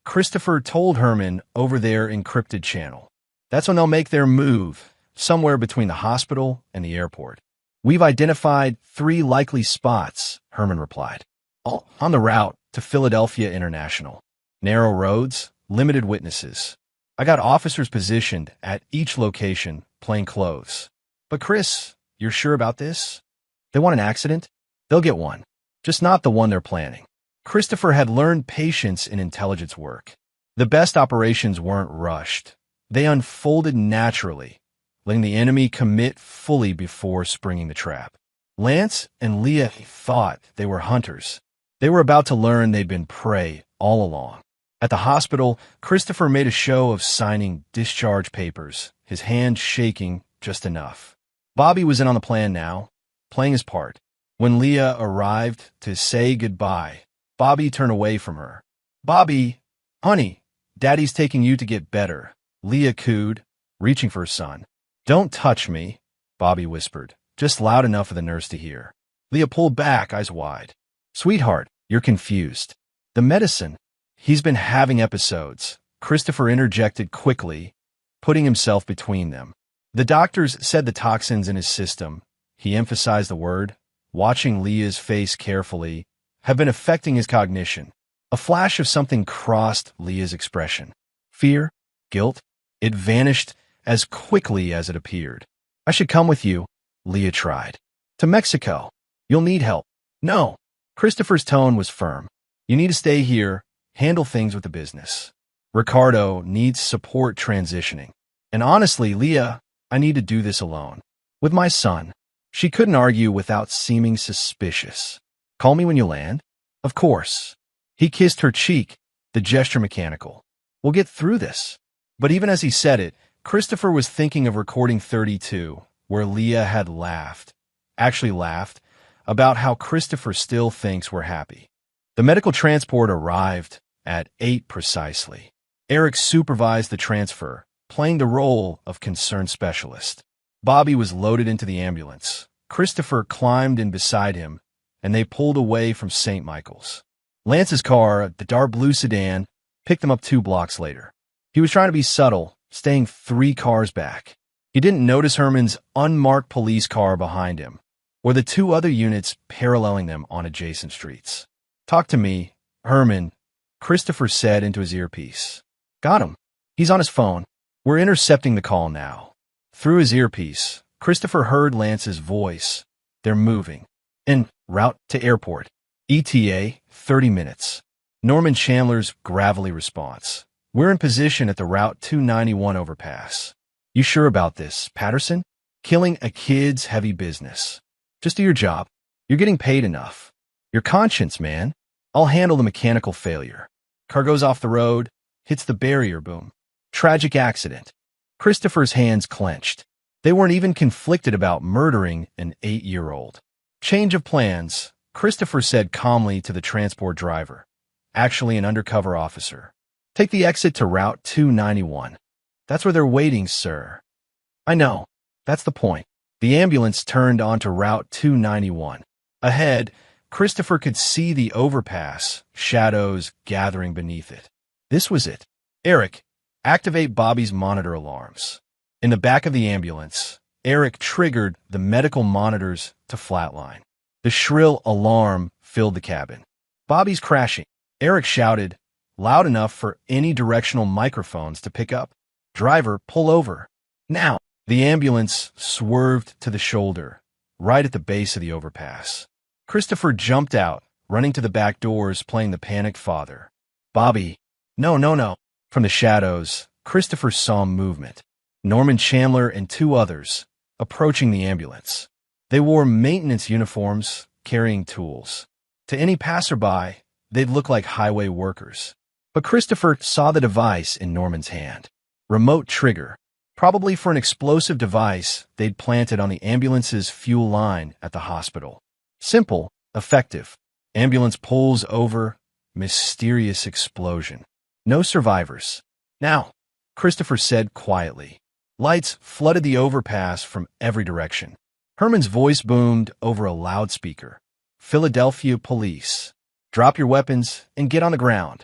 Christopher told Herman over their encrypted channel. That's when they'll make their move, somewhere between the hospital and the airport. We've identified 3 likely spots, Herman replied. All on the route to Philadelphia International. Narrow roads, limited witnesses. I got officers positioned at each location, plain clothes. But Chris, you're sure about this? They want an accident? They'll get one. Just not the one they're planning. Christopher had learned patience in intelligence work. The best operations weren't rushed. They unfolded naturally, letting the enemy commit fully before springing the trap. Lance and Leah thought they were hunters. They were about to learn they'd been prey all along. At the hospital, Christopher made a show of signing discharge papers, his hand shaking just enough. Bobby was in on the plan now, playing his part. When Leah arrived to say goodbye, Bobby turned away from her. Bobby, honey, Daddy's taking you to get better, Leah cooed, reaching for her son. Don't touch me, Bobby whispered, just loud enough for the nurse to hear. Leah pulled back, eyes wide. Sweetheart, you're confused. The medicine. He's been having episodes, Christopher interjected quickly, putting himself between them. The doctors said the toxins in his system, he emphasized the word, watching Leah's face carefully, have been affecting his cognition. A flash of something crossed Leah's expression. Fear? Guilt? It vanished as quickly as it appeared. I should come with you, Leah tried. To Mexico. You'll need help. No. Christopher's tone was firm. You need to stay here, handle things with the business. Ricardo needs support transitioning. And honestly, Leah, I need to do this alone. With my son. She couldn't argue without seeming suspicious. Call me when you land? Of course. He kissed her cheek, the gesture mechanical. We'll get through this. But even as he said it, Christopher was thinking of recording 32, where Leah had actually laughed, about how Christopher still thinks we're happy. The medical transport arrived at 8 precisely. Eric supervised the transfer, playing the role of concerned specialist. Bobby was loaded into the ambulance. Christopher climbed in beside him, and they pulled away from St. Michael's. Lance's car, the dark blue sedan, picked them up 2 blocks later. He was trying to be subtle, staying 3 cars back. He didn't notice Herman's unmarked police car behind him, or the 2 other units paralleling them on adjacent streets. Talk to me, Herman, Christopher said into his earpiece. Got him. He's on his phone. We're intercepting the call now. Through his earpiece, Christopher heard Lance's voice. They're moving. And Route to airport. ETA, 30 minutes. Norman Chandler's gravelly response. We're in position at the Route 291 overpass. You sure about this, Patterson? Killing a kid's heavy business. Just do your job. You're getting paid enough. Your conscience, man. I'll handle the mechanical failure. Car goes off the road, hits the barrier, boom. Tragic accident. Christopher's hands clenched. They weren't even conflicted about murdering an 8-year-old. Change of plans, Christopher said calmly to the transport driver, actually an undercover officer. Take the exit to Route 291. That's where they're waiting, sir. I know. That's the point. The ambulance turned onto Route 291. Ahead, Christopher could see the overpass, shadows gathering beneath it. This was it. Eric, activate Bobby's monitor alarms. In the back of the ambulance, Eric triggered the medical monitors to flatline. The shrill alarm filled the cabin. Bobby's crashing. Eric shouted, loud enough for any directional microphones to pick up. Driver, pull over. Now! The ambulance swerved to the shoulder, right at the base of the overpass. Christopher jumped out, running to the back doors, playing the panicked father. Bobby! No, no, no! From the shadows, Christopher saw movement. Norman Chandler and 2 others, approaching the ambulance. They wore maintenance uniforms, carrying tools. To any passerby, they'd look like highway workers. But Christopher saw the device in Norman's hand. Remote trigger. Probably for an explosive device they'd planted on the ambulance's fuel line at the hospital. Simple, effective. Ambulance pulls over, mysterious explosion. No survivors. Now, Christopher said quietly. Lights flooded the overpass from every direction. Herman's voice boomed over a loudspeaker. Philadelphia police. Drop your weapons and get on the ground.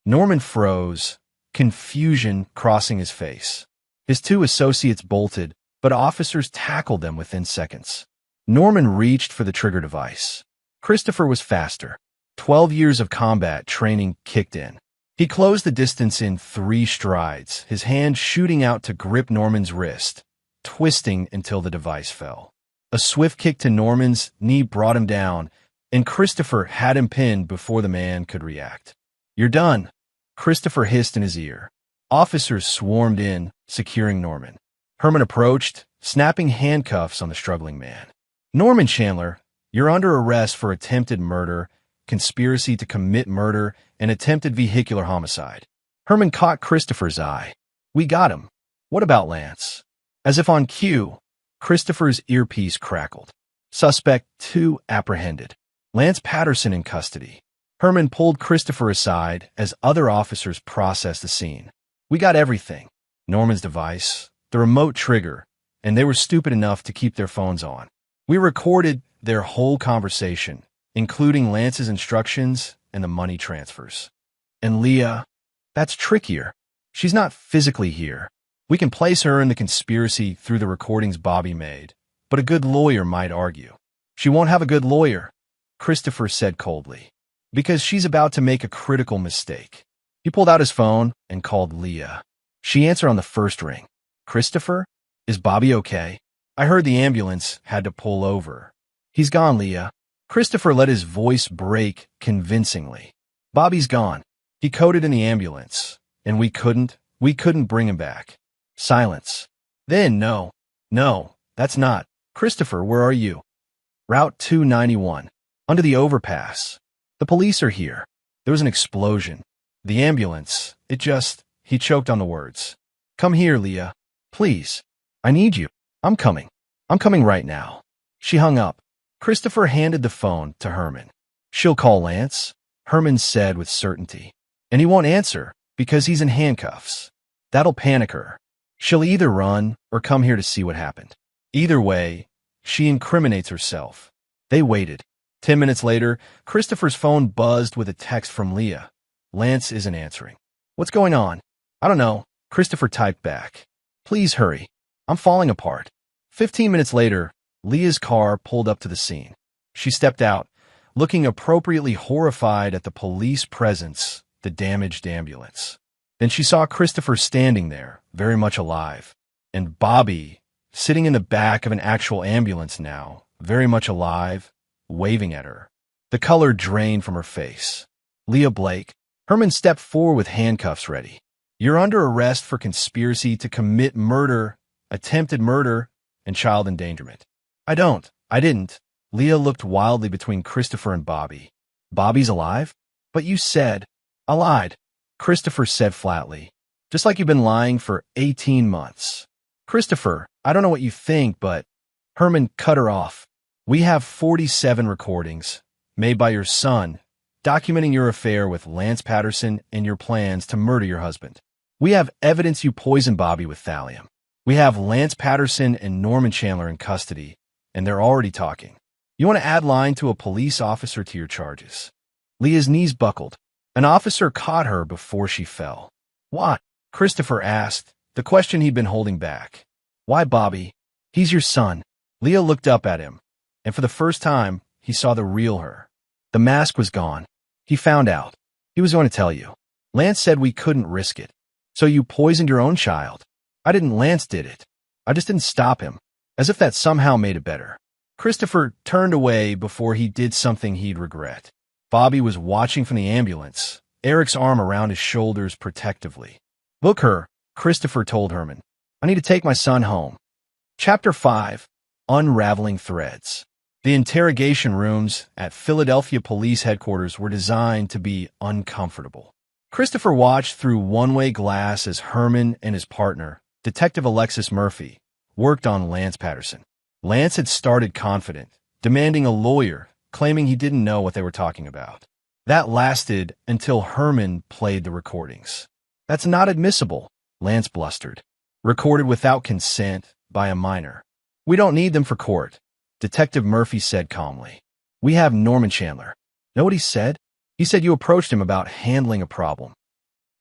Norman froze, confusion crossing his face. His 2 associates bolted, but officers tackled them within seconds. Norman reached for the trigger device. Christopher was faster. 12 years of combat training kicked in. He closed the distance in 3 strides, his hand shooting out to grip Norman's wrist, twisting until the device fell. A swift kick to Norman's knee brought him down, and Christopher had him pinned before the man could react. You're done, Christopher hissed in his ear. Officers swarmed in, securing Norman. Herman approached, snapping handcuffs on the struggling man. Norman Chandler, you're under arrest for attempted murder, conspiracy to commit murder, and attempted vehicular homicide. Herman caught Christopher's eye. We got him. What about Lance? As if on cue, Christopher's earpiece crackled. Suspect 2 apprehended. Lance Patterson in custody. Herman pulled Christopher aside as other officers processed the scene. We got everything. Norman's device, the remote trigger, and they were stupid enough to keep their phones on. We recorded their whole conversation, including Lance's instructions and the money transfers. And Leah, that's trickier. She's not physically here. We can place her in the conspiracy through the recordings Bobby made, but a good lawyer might argue. She won't have a good lawyer, Christopher said coldly, because she's about to make a critical mistake. He pulled out his phone and called Leah. She answered on the first ring. Christopher, is Bobby okay? I heard the ambulance had to pull over. He's gone, Leah. Christopher let his voice break convincingly. Bobby's gone. He coded in the ambulance, and we couldn't bring him back. Silence. Then, no, that's not. Christopher, where are you? Route 291. Under the overpass. The police are here. There was an explosion. The ambulance, he choked on the words. Come here, Leah. Please. I need you. I'm coming right now. She hung up. Christopher handed the phone to Herman. She'll call Lance, Herman said with certainty. And he won't answer because he's in handcuffs. That'll panic her. She'll either run or come here to see what happened. Either way, she incriminates herself. They waited. 10 minutes later, Christopher's phone buzzed with a text from Leah. Lance isn't answering. What's going on? I don't know. Christopher typed back. Please hurry. I'm falling apart. 15 minutes later, Leah's car pulled up to the scene. She stepped out, looking appropriately horrified at the police presence, the damaged ambulance. Then she saw Christopher standing there, very much alive, and Bobby, sitting in the back of an actual ambulance now, very much alive, waving at her. The color drained from her face. Leah Blake. Herman stepped forward with handcuffs ready. You're under arrest for conspiracy to commit murder, attempted murder, and child endangerment. I didn't. Leah looked wildly between Christopher and Bobby. Bobby's alive? But you said. I lied, Christopher said flatly. Just like you've been lying for 18 months. Christopher, I don't know what you think, but... Herman cut her off. We have 47 recordings, made by your son, documenting your affair with Lance Patterson and your plans to murder your husband. We have evidence you poisoned Bobby with thallium. We have Lance Patterson and Norman Chandler in custody, and they're already talking. You want to add lying to a police officer to your charges. Leah's knees buckled. An officer caught her before she fell. Why? Christopher asked, the question he'd been holding back. Why Bobby? He's your son. Leah looked up at him, and for the first time, he saw the real her. The mask was gone. He found out. He was going to tell you. Lance said we couldn't risk it. So you poisoned your own child. I didn't. Lance did it. I just didn't stop him. As if that somehow made it better. Christopher turned away before he did something he'd regret. Bobby was watching from the ambulance, Eric's arm around his shoulders protectively. Book her, Christopher told Herman. I need to take my son home. Chapter 5. Unraveling Threads. The interrogation rooms at Philadelphia Police Headquarters were designed to be uncomfortable. Christopher watched through one-way glass as Herman and his partner, Detective Alexis Murphy, worked on Lance Patterson. Lance had started confident, demanding a lawyer, claiming he didn't know what they were talking about. That lasted until Herman played the recordings. That's not admissible, Lance blustered. Recorded without consent by a minor. We don't need them for court, Detective Murphy said calmly. We have Norman Chandler. Know what he said? He said you approached him about handling a problem.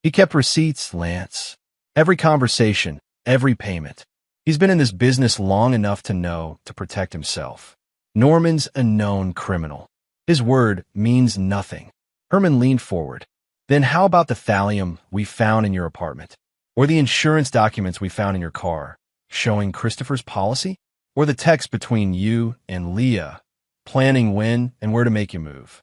He kept receipts, Lance. Every conversation, every payment. He's been in this business long enough to know to protect himself. Norman's a known criminal. His word means nothing. Herman leaned forward. Then how about the thallium we found in your apartment? Or the insurance documents we found in your car, showing Christopher's policy? Or the text between you and Leah, planning when and where to make you move?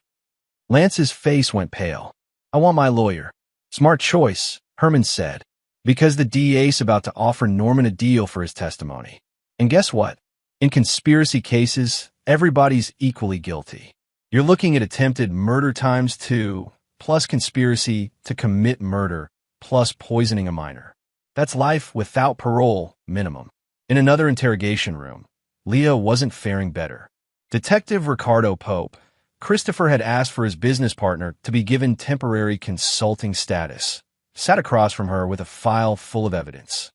Lance's face went pale. I want my lawyer. Smart choice, Herman said, because the DA's about to offer Norman a deal for his testimony. And guess what? In conspiracy cases, everybody's equally guilty. You're looking at attempted murder times 2, plus conspiracy to commit murder, plus poisoning a minor. That's life without parole, minimum. In another interrogation room, Leah wasn't faring better. Detective Ricardo Pope, Christopher had asked for his business partner to be given temporary consulting status, sat across from her with a file full of evidence.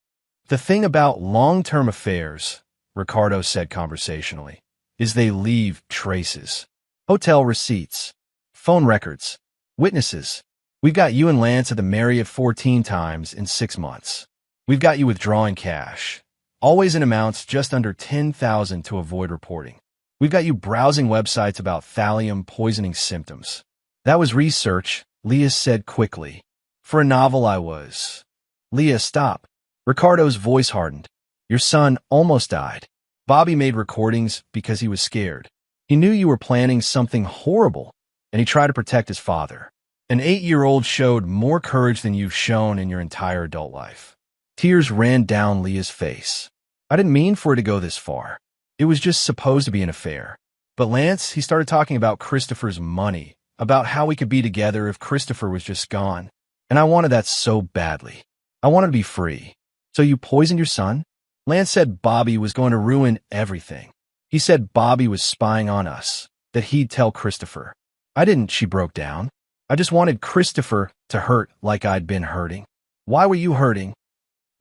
The thing about long-term affairs, Ricardo said conversationally, is they leave traces. Hotel receipts, phone records, witnesses. We've got you and Lance at the Marriott 14 times in 6 months. We've got you withdrawing cash, always in amounts just under $10,000 to avoid reporting. We've got you browsing websites about thallium poisoning symptoms. That was research, Leah said quickly. For a novel I was. Leah, stop. Ricardo's voice hardened. Your son almost died. Bobby made recordings because he was scared. He knew you were planning something horrible, and he tried to protect his father. An 8-year-old showed more courage than you've shown in your entire adult life. Tears ran down Leah's face. I didn't mean for it to go this far. It was just supposed to be an affair. But Lance, he started talking about Christopher's money, about how we could be together if Christopher was just gone. And I wanted that so badly. I wanted to be free. So you poisoned your son? Lance said Bobby was going to ruin everything. He said Bobby was spying on us, that he'd tell Christopher. I didn't, she broke down. I just wanted Christopher to hurt like I'd been hurting. Why were you hurting?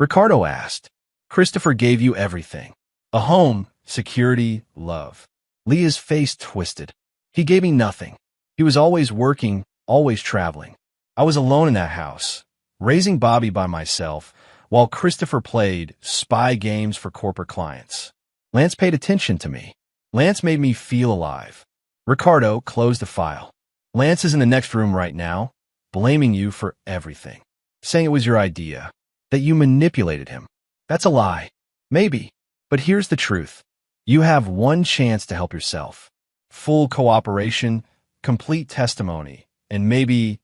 Ricardo asked. Christopher gave you everything. A home, security, love. Leah's face twisted. He gave me nothing. He was always working, always traveling. I was alone in that house, raising Bobby by myself, while Christopher played spy games for corporate clients. Lance paid attention to me. Lance made me feel alive. Ricardo closed the file. Lance is in the next room right now, blaming you for everything, saying it was your idea, that you manipulated him. That's a lie. Maybe. But here's the truth. You have one chance to help yourself. full cooperation, complete testimony, and maybe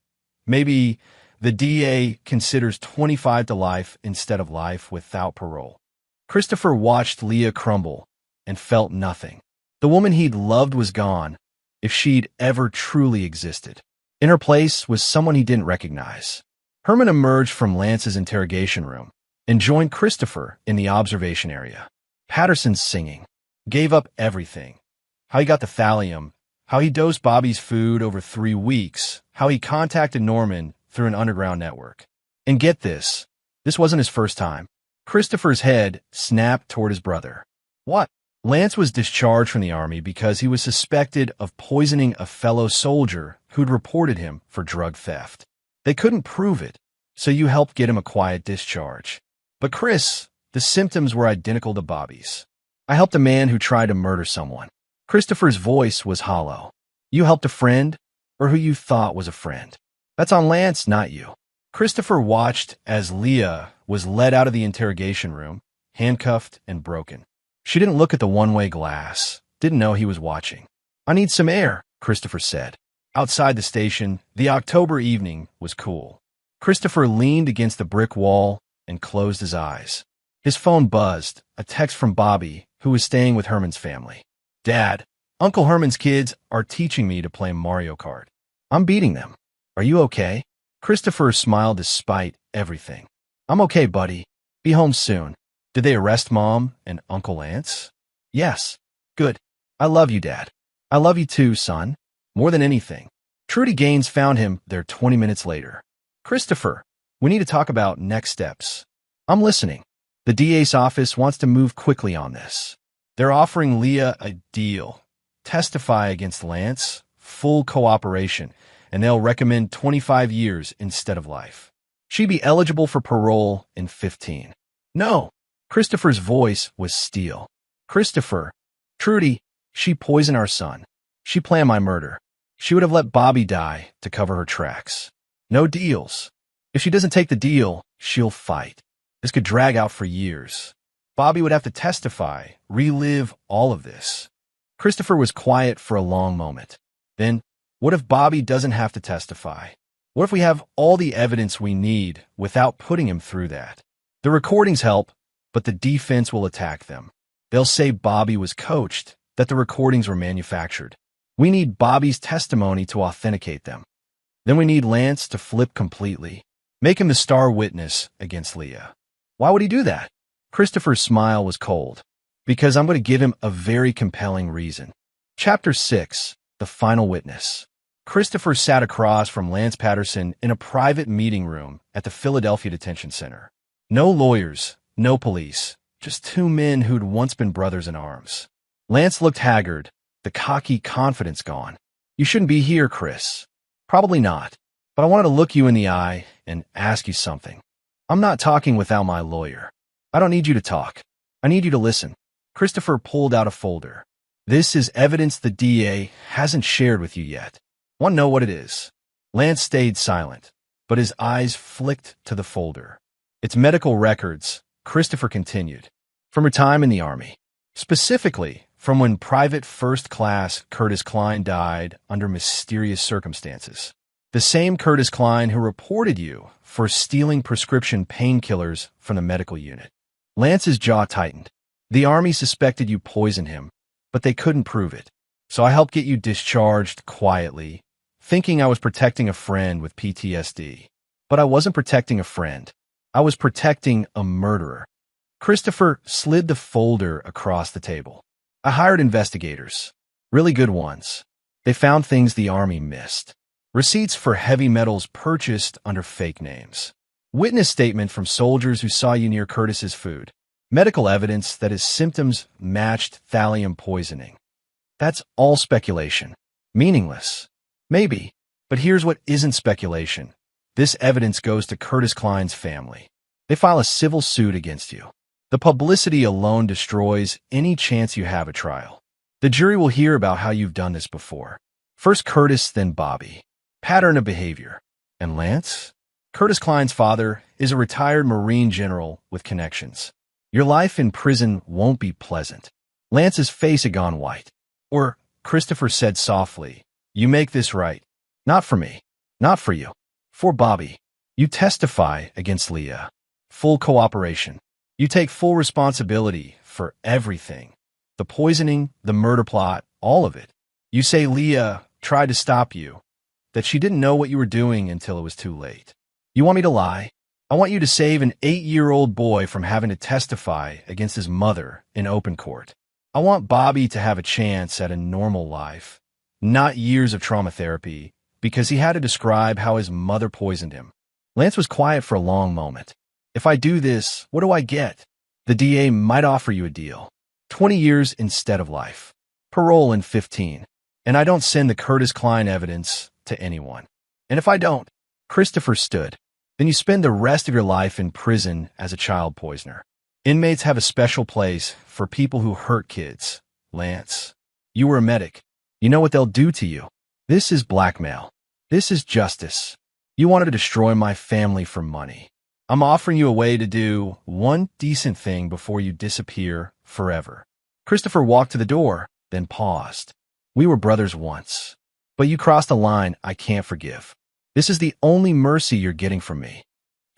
the DA considers 25 to life instead of life without parole. Christopher watched Leah crumble and felt nothing. The woman he'd loved was gone, if she'd ever truly existed. In her place was someone he didn't recognize. Herman emerged from Lance's interrogation room and joined Christopher in the observation area. Patterson's singing. Gave up everything. How he got the thallium, how he dosed Bobby's food over 3 weeks, how he contacted Norman through an underground network. And get this wasn't his first time. Christopher's head snapped toward his brother. What? Lance was discharged from the army because he was suspected of poisoning a fellow soldier who'd reported him for drug theft. They couldn't prove it, so you helped get him a quiet discharge. But Chris, the symptoms were identical to Bobby's. I helped a man who tried to murder someone. Christopher's voice was hollow. You helped a friend, or who you thought was a friend. That's on Lance, not you. Christopher watched as Leah was led out of the interrogation room, handcuffed and broken. She didn't look at the one-way glass, didn't know he was watching. I need some air, Christopher said. Outside the station, the October evening was cool. Christopher leaned against the brick wall and closed his eyes. His phone buzzed, a text from Bobby, who was staying with Herman's family. Dad, Uncle Herman's kids are teaching me to play Mario Kart. I'm beating them. Are you okay? Christopher smiled despite everything. I'm okay, buddy. Be home soon. Did they arrest Mom and Uncle Lance? Yes. Good. I love you, Dad. I love you too, son. More than anything. Trudy Gaines found him there 20 minutes later. Christopher, we need to talk about next steps. I'm listening. The DA's office wants to move quickly on this. They're offering Leah a deal. Testify against Lance, full cooperation, and they'll recommend 25 years instead of life. She'd be eligible for parole in 15. No. Christopher's voice was steel. Christopher, Trudy, she poisoned our son. She planned my murder. She would have let Bobby die to cover her tracks. No deals. If she doesn't take the deal, she'll fight. This could drag out for years. Bobby would have to testify, relive all of this. Christopher was quiet for a long moment. Then, what if Bobby doesn't have to testify? What if we have all the evidence we need without putting him through that? The recordings help, but the defense will attack them. They'll say Bobby was coached, that the recordings were manufactured. We need Bobby's testimony to authenticate them. Then we need Lance to flip completely. Make him the star witness against Leah. Why would he do that? Christopher's smile was cold. Because I'm going to give him a very compelling reason. Chapter 6, The Final Witness. Christopher sat across from Lance Patterson in a private meeting room at the Philadelphia Detention Center. No lawyers, no police, just 2 men who'd once been brothers in arms. Lance looked haggard, the cocky confidence gone. You shouldn't be here, Chris. Probably not. But I wanted to look you in the eye and ask you something. I'm not talking without my lawyer. I don't need you to talk. I need you to listen. Christopher pulled out a folder. This is evidence the DA hasn't shared with you yet. Want to know what it is? Lance stayed silent, but his eyes flicked to the folder. It's medical records, Christopher continued, from her time in the Army. Specifically, from when Private First Class Curtis Klein died under mysterious circumstances. The same Curtis Klein who reported you for stealing prescription painkillers from the medical unit. Lance's jaw tightened. The Army suspected you poisoned him, but they couldn't prove it. So I helped get you discharged quietly, thinking I was protecting a friend with PTSD. But I wasn't protecting a friend. I was protecting a murderer. Christopher slid the folder across the table. I hired investigators. Really good ones. They found things the Army missed. Receipts for heavy metals purchased under fake names. Witness statement from soldiers who saw you near Curtis's food. Medical evidence that his symptoms matched thallium poisoning. That's all speculation. Meaningless. Maybe. But here's what isn't speculation. This evidence goes to Curtis Klein's family. They file a civil suit against you. The publicity alone destroys any chance you have a trial. The jury will hear about how you've done this before. First Curtis, then Bobby. Pattern of behavior. And Lance? Curtis Klein's father is a retired Marine general with connections. Your life in prison won't be pleasant. Lance's face had gone white. Or Christopher said softly. You make this right. Not for me. Not for you. For Bobby. You testify against Leah. Full cooperation. You take full responsibility for everything. The poisoning, the murder plot, all of it. You say Leah tried to stop you, that she didn't know what you were doing until it was too late. You want me to lie? I want you to save an 8-year-old boy from having to testify against his mother in open court. I want Bobby to have a chance at a normal life, not years of trauma therapy, because he had to describe how his mother poisoned him. Lance was quiet for a long moment. If I do this, what do I get? The DA might offer you a deal. 20 years instead of life. Parole in 15. And I don't send the Curtis Klein evidence to anyone. And if I don't, Christopher stood. Then you spend the rest of your life in prison as a child poisoner. Inmates have a special place for people who hurt kids. Lance, you were a medic. You know what they'll do to you. This is blackmail. This is justice. You wanted to destroy my family for money. I'm offering you a way to do one decent thing before you disappear forever. Christopher walked to the door, then paused. We were brothers once. But you crossed a line I can't forgive. This is the only mercy you're getting from me.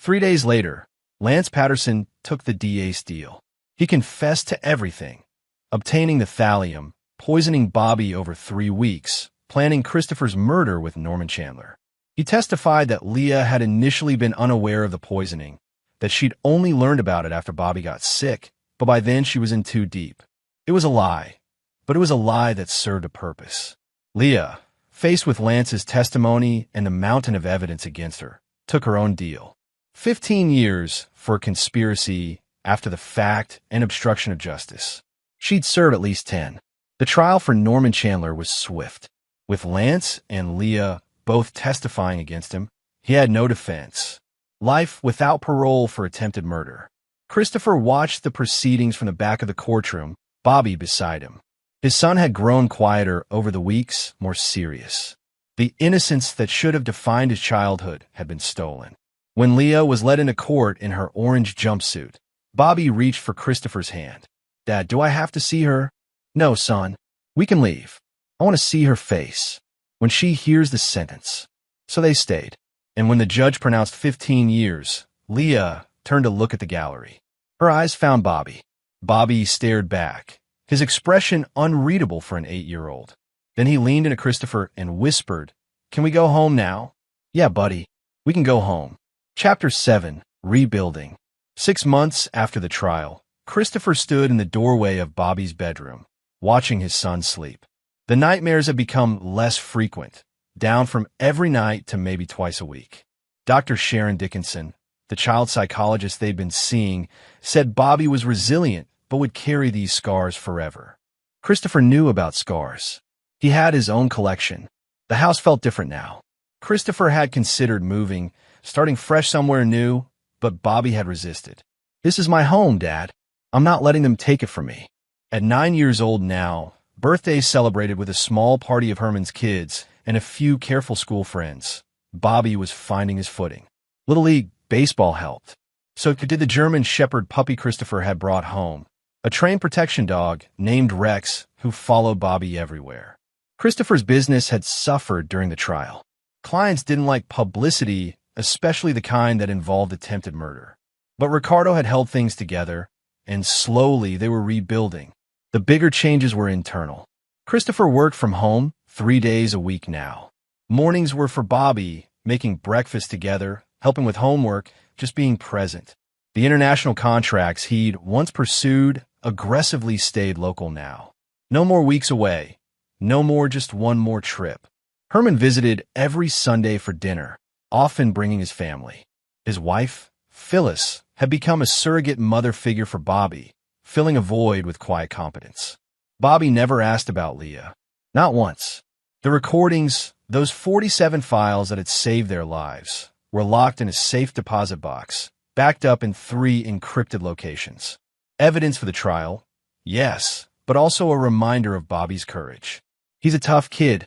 3 days later, Lance Patterson took the DA's deal. He confessed to everything. Obtaining the thallium, poisoning Bobby over 3 weeks, planning Christopher's murder with Norman Chandler. He testified that Leah had initially been unaware of the poisoning, that she'd only learned about it after Bobby got sick, but by then she was in too deep. It was a lie, but it was a lie that served a purpose. Leah, faced with Lance's testimony and the mountain of evidence against her, took her own deal. 15 years for conspiracy after the fact and obstruction of justice. She'd serve at least 10. The trial for Norman Chandler was swift. With Lance and Leah both testifying against him, he had no defense. Life without parole for attempted murder. Christopher watched the proceedings from the back of the courtroom, Bobby beside him. His son had grown quieter over the weeks, more serious. The innocence that should have defined his childhood had been stolen. When Leah was led into court in her orange jumpsuit, Bobby reached for Christopher's hand. Dad, do I have to see her? No, son. We can leave. I want to see her face when she hears the sentence. So they stayed. And when the judge pronounced 15 years, Leah turned to look at the gallery. Her eyes found Bobby. Bobby stared back, his expression unreadable for an 8-year-old. Then he leaned into Christopher and whispered, Can we go home now? Yeah, buddy. We can go home. Chapter 7, Rebuilding. 6 months after the trial, Christopher stood in the doorway of Bobby's bedroom, watching his son sleep. The nightmares had become less frequent, down from every night to maybe twice a week. Dr. Sharon Dickinson, the child psychologist they'd been seeing, said Bobby was resilient but would carry these scars forever. Christopher knew about scars. He had his own collection. The house felt different now. Christopher had considered moving, starting fresh somewhere new, but Bobby had resisted. This is my home, Dad. I'm not letting them take it from me. At 9 years old now, birthdays celebrated with a small party of Herman's kids and a few careful school friends, Bobby was finding his footing. Little League baseball helped. So did the German Shepherd puppy Christopher had brought home, a trained protection dog named Rex who followed Bobby everywhere. Christopher's business had suffered during the trial. Clients didn't like publicity, especially the kind that involved attempted murder. But Ricardo had held things together, and slowly they were rebuilding. The bigger changes were internal. Christopher worked from home 3 days a week now. Mornings were for Bobby, making breakfast together, helping with homework, just being present. The international contracts he'd once pursued aggressively stayed local now. No more weeks away. No more just one more trip. Herman visited every Sunday for dinner, often bringing his family. His wife, Phyllis, had become a surrogate mother figure for Bobby, filling a void with quiet competence. Bobby never asked about Leah. Not once. The recordings, those 47 files that had saved their lives, were locked in a safe deposit box, backed up in 3 encrypted locations. Evidence for the trial? Yes, but also a reminder of Bobby's courage. He's a tough kid,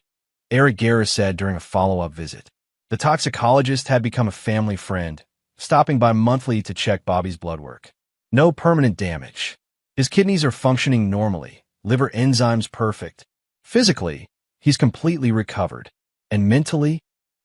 Eric Guerra said during a follow-up visit. The toxicologist had become a family friend, stopping by monthly to check Bobby's blood work. No permanent damage. His kidneys are functioning normally, liver enzymes perfect. Physically, he's completely recovered. And mentally,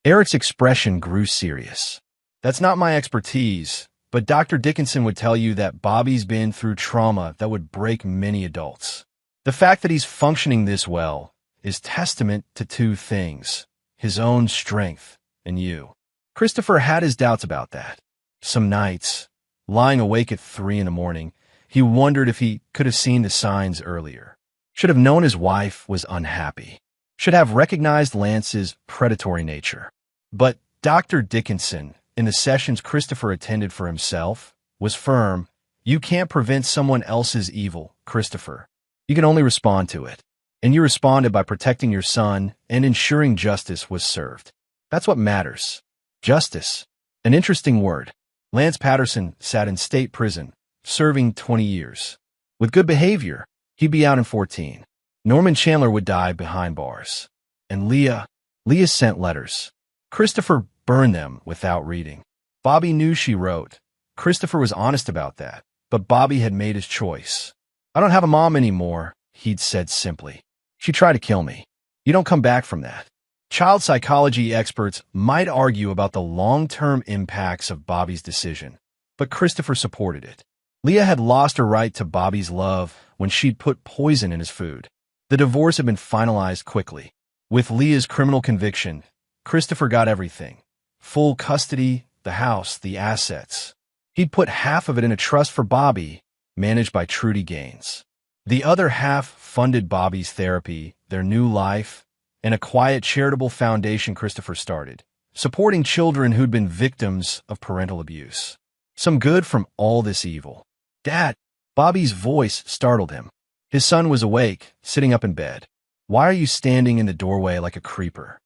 Eric's expression grew serious. That's not my expertise, but Dr. Dickinson would tell you that Bobby's been through trauma that would break many adults. The fact that he's functioning this well is testament to two things: his own strength and you. Christopher had his doubts about that. Some nights, lying awake at 3 in the morning, he wondered if he could have seen the signs earlier. Should have known his wife was unhappy. Should have recognized Lance's predatory nature. But Dr. Dickinson, in the sessions Christopher attended for himself, was firm. You can't prevent someone else's evil, Christopher. You can only respond to it. And you responded by protecting your son and ensuring justice was served. That's what matters. Justice. An interesting word. Lance Patterson sat in state prison, serving 20 years. With good behavior, he'd be out in 14. Norman Chandler would die behind bars. And Leah sent letters. Christopher burned them without reading. Bobby knew she wrote. Christopher was honest about that, but Bobby had made his choice. I don't have a mom anymore, he'd said simply. She tried to kill me. You don't come back from that. Child psychology experts might argue about the long-term impacts of Bobby's decision, but Christopher supported it. Leah had lost her right to Bobby's love when she'd put poison in his food. The divorce had been finalized quickly. With Leah's criminal conviction, Christopher got everything. Full custody, the house, the assets. He'd put half of it in a trust for Bobby, managed by Trudy Gaines. The other half funded Bobby's therapy, their new life, and a quiet charitable foundation Christopher started, supporting children who'd been victims of parental abuse. Some good from all this evil. Dad! Bobby's voice startled him. His son was awake, sitting up in bed. Why are you standing in the doorway like a creeper?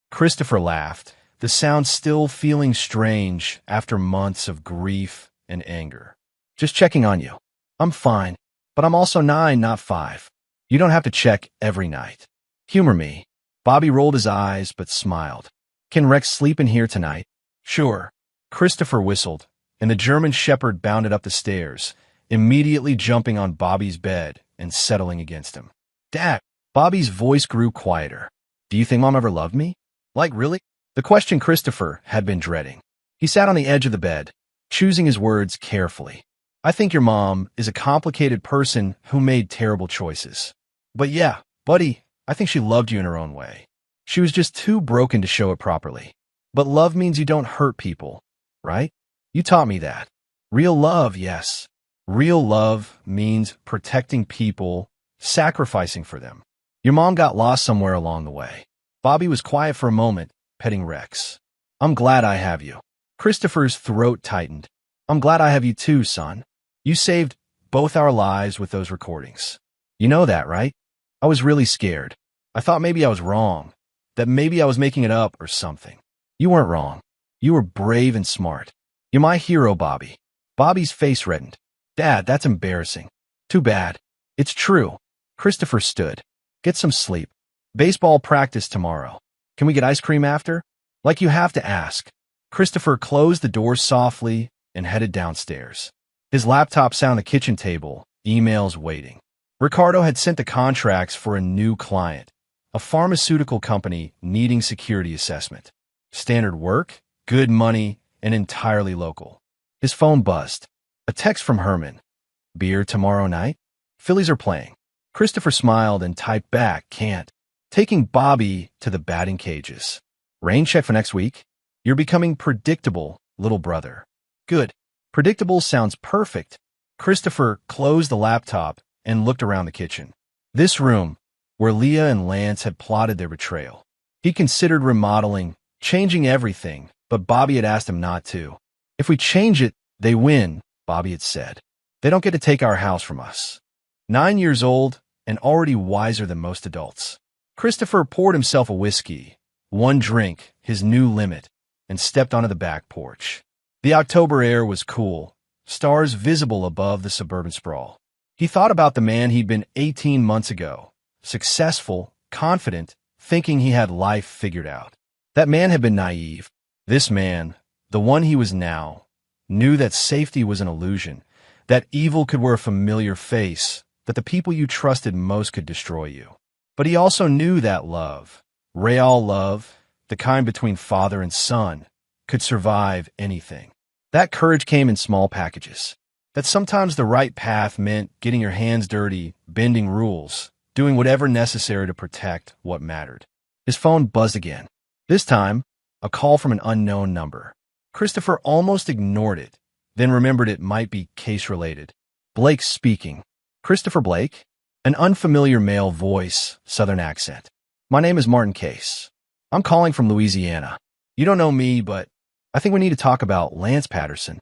Christopher laughed, the sound still feeling strange after months of grief and anger. Just checking on you. I'm fine, but I'm also 9, not 5. You don't have to check every night. Humor me. Bobby rolled his eyes but smiled. Can Rex sleep in here tonight? Sure. Christopher whistled, and the German shepherd bounded up the stairs, immediately jumping on Bobby's bed and settling against him. Dad! Bobby's voice grew quieter. Do you think Mom ever loved me? Like, really? The question Christopher had been dreading. He sat on the edge of the bed, choosing his words carefully. I think your mom is a complicated person who made terrible choices. But yeah, buddy, I think she loved you in her own way. She was just too broken to show it properly. But love means you don't hurt people, right? You taught me that. Real love, yes. Real love means protecting people, sacrificing for them. Your mom got lost somewhere along the way. Bobby was quiet for a moment, petting Rex. I'm glad I have you. Christopher's throat tightened. I'm glad I have you too, son. You saved both our lives with those recordings. You know that, right? I was really scared. I thought maybe I was wrong, that maybe I was making it up or something. You weren't wrong. You were brave and smart. You're my hero, Bobby. Bobby's face reddened. Dad, that's embarrassing. Too bad. It's true. Christopher stood. Get some sleep. Baseball practice tomorrow. Can we get ice cream after? Like you have to ask. Christopher closed the door softly and headed downstairs. His laptop sat on the kitchen table, emails waiting. Ricardo had sent the contracts for a new client, a pharmaceutical company needing security assessment. Standard work, good money, and entirely local. His phone buzzed. A text from Herman. Beer tomorrow night? Phillies are playing. Christopher smiled and typed back, can't. Taking Bobby to the batting cages. Rain check for next week? You're becoming predictable, little brother. Good. Predictable sounds perfect. Christopher closed the laptop and looked around the kitchen. This room, where Leah and Lance had plotted their betrayal. He considered remodeling, changing everything, but Bobby had asked him not to. If we change it, they win, Bobby had said. They don't get to take our house from us. 9 years old and already wiser than most adults. Christopher poured himself a whiskey, one drink, his new limit, and stepped onto the back porch. The October air was cool, stars visible above the suburban sprawl. He thought about the man he'd been 18 months ago, successful, confident, thinking he had life figured out. That man had been naive. This man, the one he was now, knew that safety was an illusion, that evil could wear a familiar face, that the people you trusted most could destroy you. But he also knew that love, real love, the kind between father and son, could survive anything. That courage came in small packages. That sometimes the right path meant getting your hands dirty, bending rules, doing whatever necessary to protect what mattered. His phone buzzed again. This time, a call from an unknown number. Christopher almost ignored it, then remembered it might be case-related. Blake speaking. Christopher Blake? An unfamiliar male voice, southern accent. My name is Martin Case. I'm calling from Louisiana. You don't know me, but I think we need to talk about Lance Patterson.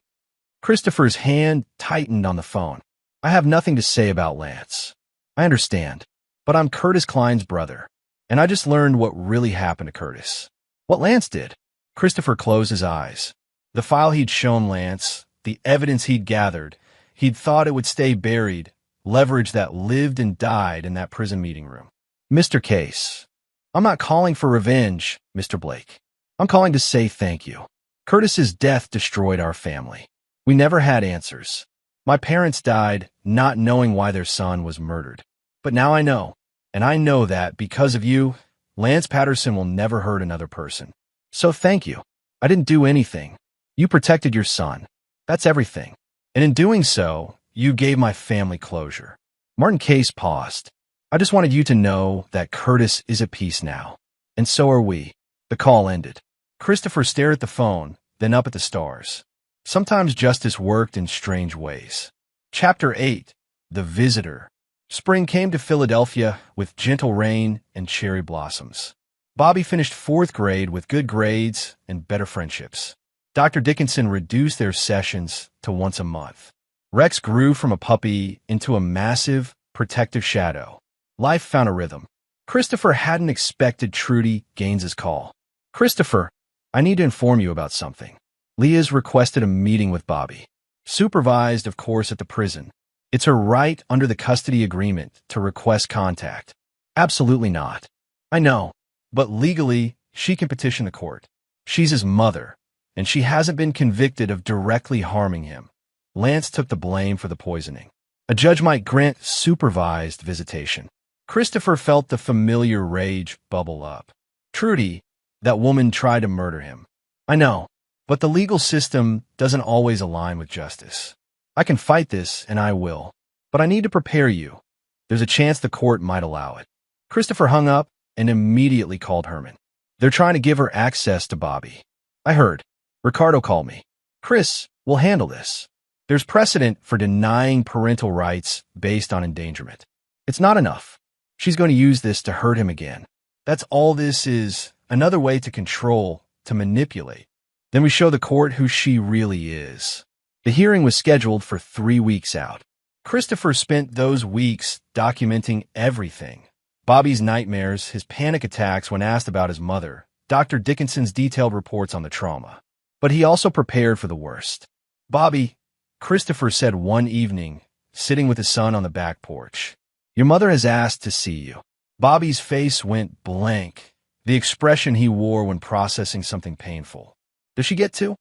Christopher's hand tightened on the phone. I have nothing to say about Lance. I understand, but I'm Curtis Klein's brother, and I just learned what really happened to Curtis. What Lance did. Christopher closed his eyes. The file he'd shown Lance, the evidence he'd gathered, he'd thought it would stay buried, leverage that lived and died in that prison meeting room. Mr. Case, I'm not calling for revenge, Mr. Blake. I'm calling to say thank you. Curtis's death destroyed our family. We never had answers. My parents died not knowing why their son was murdered. But now I know, and I know that because of you, Lance Patterson will never hurt another person. So thank you. I didn't do anything. You protected your son. That's everything. And in doing so, you gave my family closure. Martin Case paused. I just wanted you to know that Curtis is at peace now. And so are we. The call ended. Christopher stared at the phone, then up at the stars. Sometimes justice worked in strange ways. Chapter 8. The Visitor. Spring came to Philadelphia with gentle rain and cherry blossoms. Bobby finished 4th grade with good grades and better friendships. Dr. Dickinson reduced their sessions to once a month. Rex grew from a puppy into a massive, protective shadow. Life found a rhythm. Christopher hadn't expected Trudy Gaines's call. Christopher, I need to inform you about something. Leah's requested a meeting with Bobby. Supervised, of course, at the prison. It's her right under the custody agreement to request contact. Absolutely not. I know, but legally, she can petition the court. She's his mother, and she hasn't been convicted of directly harming him. Lance took the blame for the poisoning. A judge might grant supervised visitation. Christopher felt the familiar rage bubble up. Trudy, that woman tried to murder him. I know. But the legal system doesn't always align with justice. I can fight this, and I will. But I need to prepare you. There's a chance the court might allow it. Christopher hung up and immediately called Herman. They're trying to give her access to Bobby. I heard. Ricardo called me. Chris, we'll handle this. There's precedent for denying parental rights based on endangerment. It's not enough. She's going to use this to hurt him again. That's all this is, another way to control, to manipulate. Then we show the court who she really is. The hearing was scheduled for 3 weeks out. Christopher spent those weeks documenting everything. Bobby's nightmares, his panic attacks when asked about his mother, Dr. Dickinson's detailed reports on the trauma. But he also prepared for the worst. Bobby, Christopher said one evening, sitting with his son on the back porch, your mother has asked to see you. Bobby's face went blank, the expression he wore when processing something painful. Does she get to?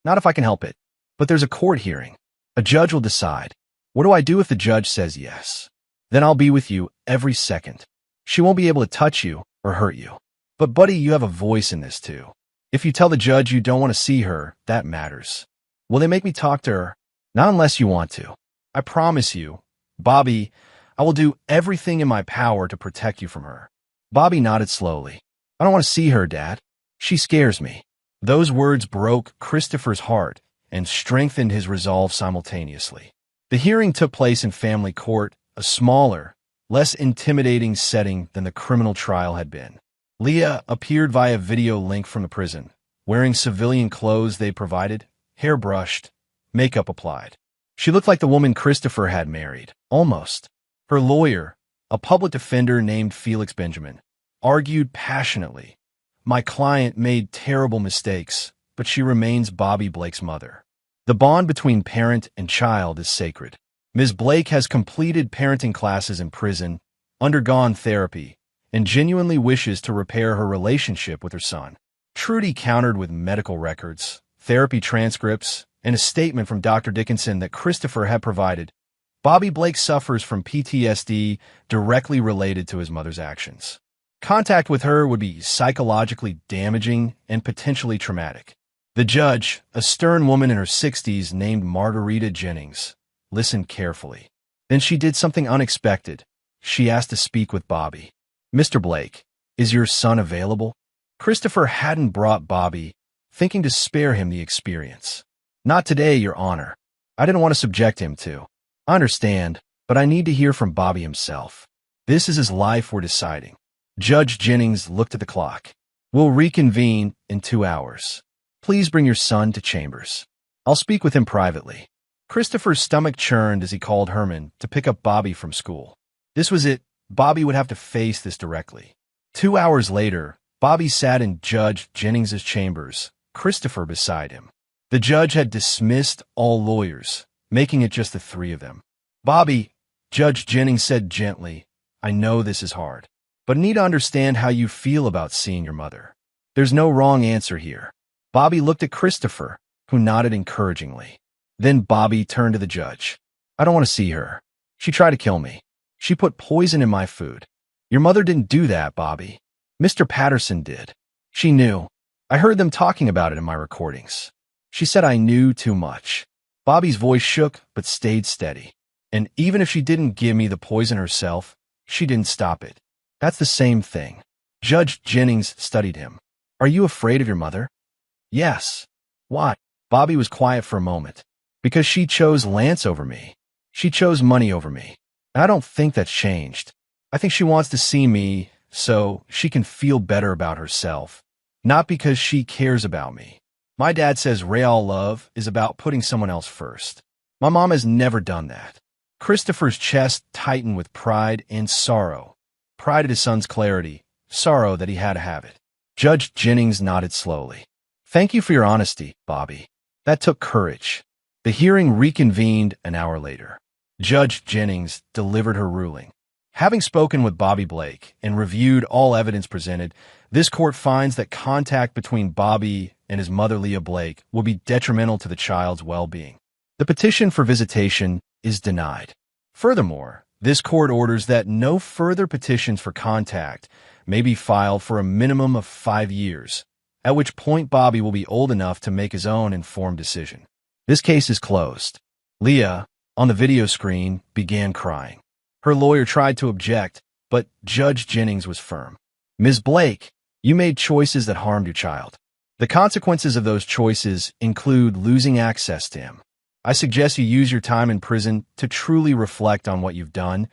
Not if I can help it. But there's a court hearing. A judge will decide. What do I do if the judge says yes? Then I'll be with you every second. She won't be able to touch you or hurt you. But buddy, you have a voice in this too. If you tell the judge you don't want to see her, that matters. Will they make me talk to her? Not unless you want to. I promise you, Bobby, I will do everything in my power to protect you from her. Bobby nodded slowly. I don't want to see her, Dad. She scares me. Those words broke Christopher's heart and strengthened his resolve simultaneously. The hearing took place in family court, a smaller, less intimidating setting than the criminal trial had been. Leah appeared via video link from the prison, wearing civilian clothes they provided, hair brushed, makeup applied. She looked like the woman Christopher had married, almost. Her lawyer, a public defender named Felix Benjamin, argued passionately. My client made terrible mistakes, but she remains Bobby Blake's mother. The bond between parent and child is sacred. Ms. Blake has completed parenting classes in prison, undergone therapy, and genuinely wishes to repair her relationship with her son. Trudy countered with medical records, therapy transcripts, and a statement from Dr. Dickinson that Christopher had provided. Bobby Blake suffers from PTSD directly related to his mother's actions. Contact with her would be psychologically damaging and potentially traumatic. The judge, a stern woman in her 60s named Margarita Jennings, listened carefully. Then she did something unexpected. She asked to speak with Bobby. "Mr. Blake, is your son available?" Christopher hadn't brought Bobby, thinking to spare him the experience. "Not today, Your Honor. I didn't want to subject him to." "I understand, but I need to hear from Bobby himself. This is his life we're deciding." Judge Jennings looked at the clock. "We'll reconvene in 2 hours. Please bring your son to chambers. I'll speak with him privately." Christopher's stomach churned as he called Herman to pick up Bobby from school. This was it. Bobby would have to face this directly. 2 hours later, Bobby sat in Judge Jennings' chambers, Christopher beside him. The judge had dismissed all lawyers, making it just the three of them. "Bobby," Judge Jennings said gently, "I know this is hard, but I need to understand how you feel about seeing your mother. There's no wrong answer here." Bobby looked at Christopher, who nodded encouragingly. Then Bobby turned to the judge. "I don't want to see her. She tried to kill me. She put poison in my food." "Your mother didn't do that, Bobby. Mr. Patterson did. She knew. I heard them talking about it in my recordings. She said I knew too much." Bobby's voice shook but stayed steady. "And even if she didn't give me the poison herself, she didn't stop it. That's the same thing." Judge Jennings studied him. "Are you afraid of your mother?" "Yes." "Why?" Bobby was quiet for a moment. "Because she chose Lance over me. She chose money over me. And I don't think that's changed. I think she wants to see me so she can feel better about herself, not because she cares about me. My dad says real love is about putting someone else first. My mom has never done that." Christopher's chest tightened with pride and sorrow. Pride at his son's clarity, sorrow that he had to have it. Judge Jennings nodded slowly. "Thank you for your honesty, Bobby. That took courage." The hearing reconvened an hour later. Judge Jennings delivered her ruling. Having spoken with Bobby Blake and reviewed all evidence presented, this court finds that contact between Bobby and his mother, Leah Blake, will be detrimental to the child's well-being. The petition for visitation is denied. Furthermore, this court orders that no further petitions for contact may be filed for a minimum of 5 years, at which point Bobby will be old enough to make his own informed decision. This case is closed. Leah, on the video screen, began crying. Her lawyer tried to object, but Judge Jennings was firm. "Ms. Blake, you made choices that harmed your child. The consequences of those choices include losing access to him. I suggest you use your time in prison to truly reflect on what you've done,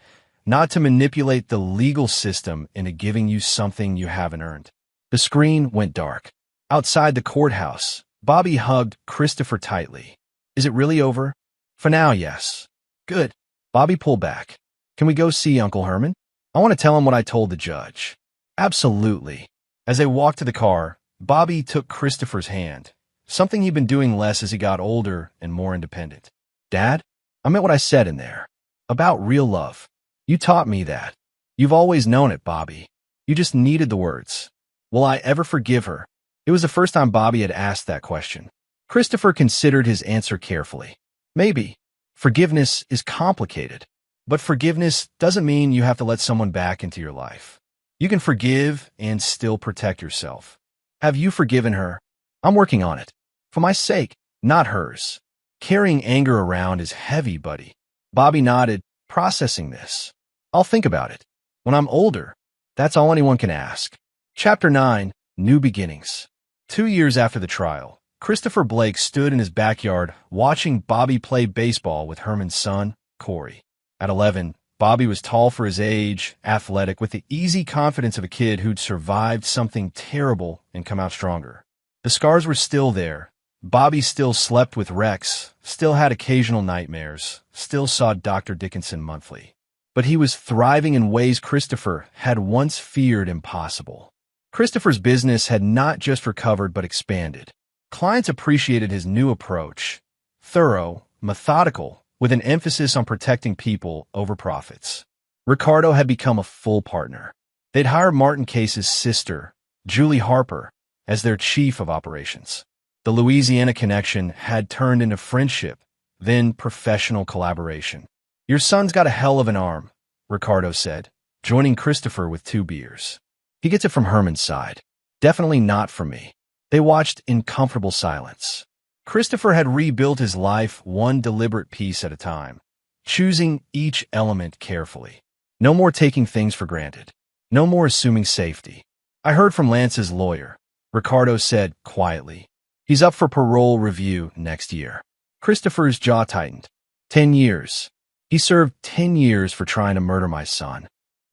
not to manipulate the legal system into giving you something you haven't earned." The screen went dark. Outside the courthouse, Bobby hugged Christopher tightly. "Is it really over?" "For now, yes." "Good." Bobby pulled back. "Can we go see Uncle Herman? I want to tell him what I told the judge." "Absolutely." As they walked to the car, Bobby took Christopher's hand, something he'd been doing less as he got older and more independent. "Dad, I meant what I said in there. About real love. You taught me that. You've always known it, Bobby. You just needed the words. Will I ever forgive her?" It was the first time Bobby had asked that question. Christopher considered his answer carefully. "Maybe. Forgiveness is complicated. But forgiveness doesn't mean you have to let someone back into your life. You can forgive and still protect yourself." "Have you forgiven her?" "I'm working on it. For my sake, not hers. Carrying anger around is heavy, buddy." Bobby nodded, processing this. "I'll think about it. When I'm older, that's all anyone can ask." Chapter 9, New Beginnings. 2 years after the trial, Christopher Blake stood in his backyard watching Bobby play baseball with Herman's son, Corey. At 11, Bobby was tall for his age, athletic, with the easy confidence of a kid who'd survived something terrible and come out stronger. The scars were still there. Bobby still slept with Rex, still had occasional nightmares, still saw Dr. Dickinson monthly. But he was thriving in ways Christopher had once feared impossible. Christopher's business had not just recovered but expanded. Clients appreciated his new approach, thorough, methodical, with an emphasis on protecting people over profits. Ricardo had become a full partner. They'd hired Martin Case's sister, Julie Harper, as their chief of operations. The Louisiana connection had turned into friendship, then professional collaboration. Your son's got a hell of an arm, Ricardo said, joining Christopher with 2 beers. He gets it from Herman's side. Definitely not from me. They watched in comfortable silence. Christopher had rebuilt his life one deliberate piece at a time, choosing each element carefully. No more taking things for granted. No more assuming safety. I heard from Lance's lawyer, Ricardo said quietly. He's up for parole review next year. Christopher's jaw tightened. 10 years. He served 10 years for trying to murder my son.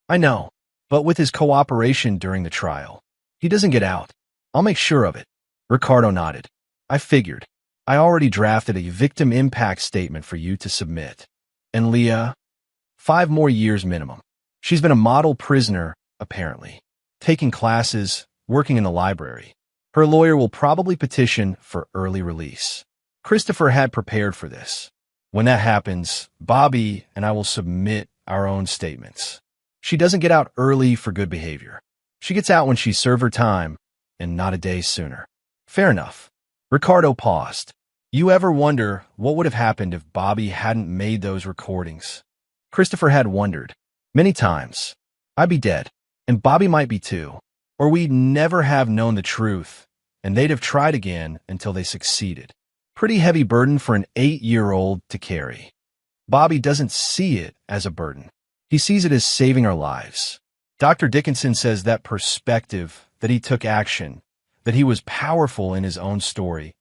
I know, but with his cooperation during the trial, he doesn't get out. I'll make sure of it. Ricardo nodded. I figured. I already drafted a victim impact statement for you to submit. And Leah? 5 more years minimum. She's been a model prisoner, apparently. Taking classes, working in the library. Her lawyer will probably petition for early release. Christopher had prepared for this. When that happens, Bobby and I will submit our own statements. She doesn't get out early for good behavior. She gets out when she served her time, and not a day sooner. Fair enough. Ricardo paused. You ever wonder what would have happened if Bobby hadn't made those recordings? Christopher had wondered. Many times. I'd be dead, and Bobby might be too. Or we'd never have known the truth, and they'd have tried again until they succeeded. Pretty heavy burden for an 8-year-old to carry. Bobby doesn't see it as a burden. He sees it as saving our lives. Dr. Dickinson says that perspective, that he took action, that he was powerful in his own story,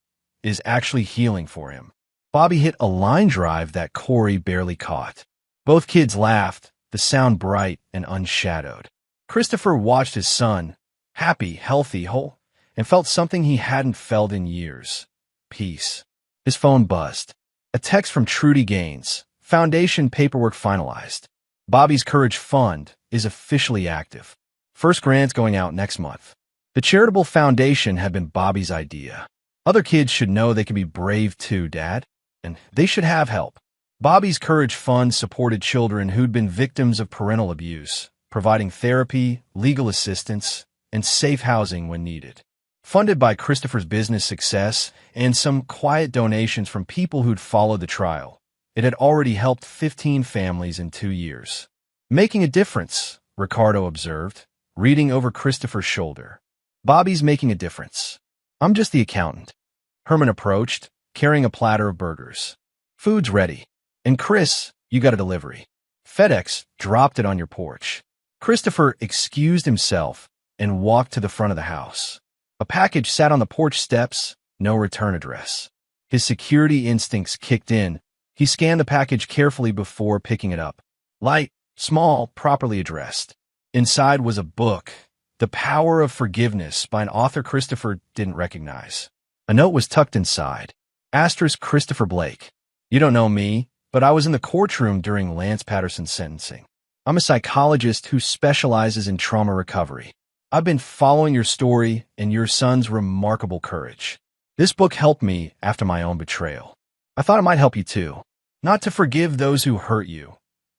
is actually healing for him. Bobby hit a line drive that Corey barely caught. Both kids laughed, the sound bright and unshadowed. Christopher watched his son, happy, healthy, whole, and felt something he hadn't felt in years. Peace. His phone buzzed. A text from Trudy Gaines. Foundation paperwork finalized. Bobby's Courage Fund is officially active. First grant's going out next month. The charitable foundation had been Bobby's idea. Other kids should know they can be brave too, Dad, and they should have help. Bobby's Courage Fund supported children who'd been victims of parental abuse, providing therapy, legal assistance, and safe housing when needed. Funded by Christopher's business success and some quiet donations from people who'd followed the trial, it had already helped 15 families in 2 years. Making a difference, Ricardo observed, reading over Christopher's shoulder. Bobby's making a difference. I'm just the accountant. Herman approached, carrying a platter of burgers. Food's ready. And Chris, you got a delivery. FedEx dropped it on your porch. Christopher excused himself and walked to the front of the house. A package sat on the porch steps, no return address. His security instincts kicked in. He scanned the package carefully before picking it up. Light, small, properly addressed. Inside was a book, The Power of Forgiveness, by an author Christopher didn't recognize. A note was tucked inside. Asterisk Christopher Blake. You don't know me, but I was in the courtroom during Lance Patterson's sentencing. I'm a psychologist who specializes in trauma recovery. I've been following your story and your son's remarkable courage. This book helped me after my own betrayal. I thought it might help you too. Not to forgive those who hurt you.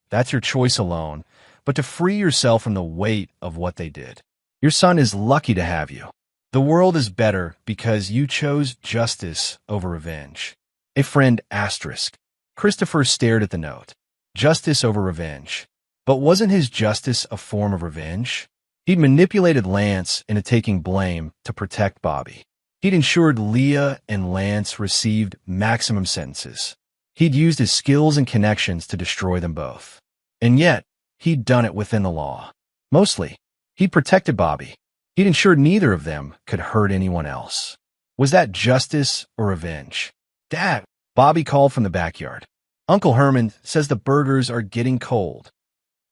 That's your choice alone, but to free yourself from the weight of what they did. Your son is lucky to have you. The world is better because you chose justice over revenge. A friend asterisk. Christopher stared at the note. Justice over revenge. But wasn't his justice a form of revenge? He'd manipulated Lance into taking blame to protect Bobby. He'd ensured Leah and Lance received maximum sentences. He'd used his skills and connections to destroy them both. And yet, he'd done it within the law. Mostly, he'd protected Bobby. He'd ensured neither of them could hurt anyone else. Was that justice or revenge? Dad, Bobby called from the backyard. Uncle Herman says the burgers are getting cold.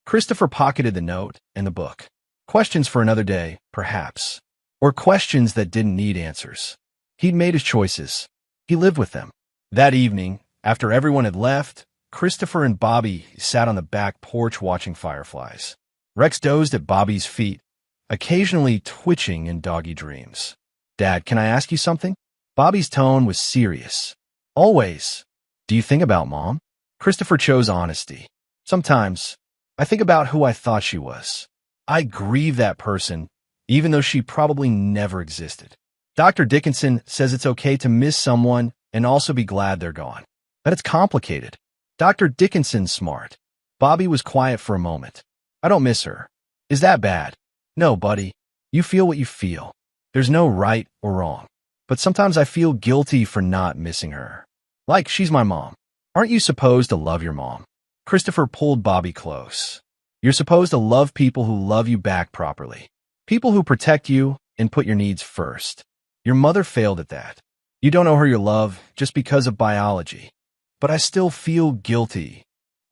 Christopher pocketed the note and the book. Questions for another day, perhaps. Or questions that didn't need answers. He'd made his choices. He lived with them. That evening, after everyone had left, Christopher and Bobby sat on the back porch watching fireflies. Rex dozed at Bobby's feet, occasionally twitching in doggy dreams. Dad, can I ask you something? Bobby's tone was serious. Always. Do you think about Mom? Christopher chose honesty. Sometimes, I think about who I thought she was. I grieve that person, even though she probably never existed. Dr. Dickinson says it's okay to miss someone and also be glad they're gone. But it's complicated. Dr. Dickinson's smart. Bobby was quiet for a moment. I don't miss her. Is that bad? No, buddy. You feel what you feel. There's no right or wrong. But sometimes I feel guilty for not missing her. Like she's my mom. Aren't you supposed to love your mom? Christopher pulled Bobby close. You're supposed to love people who love you back properly. People who protect you and put your needs first. Your mother failed at that. You don't owe her your love just because of biology. But I still feel guilty.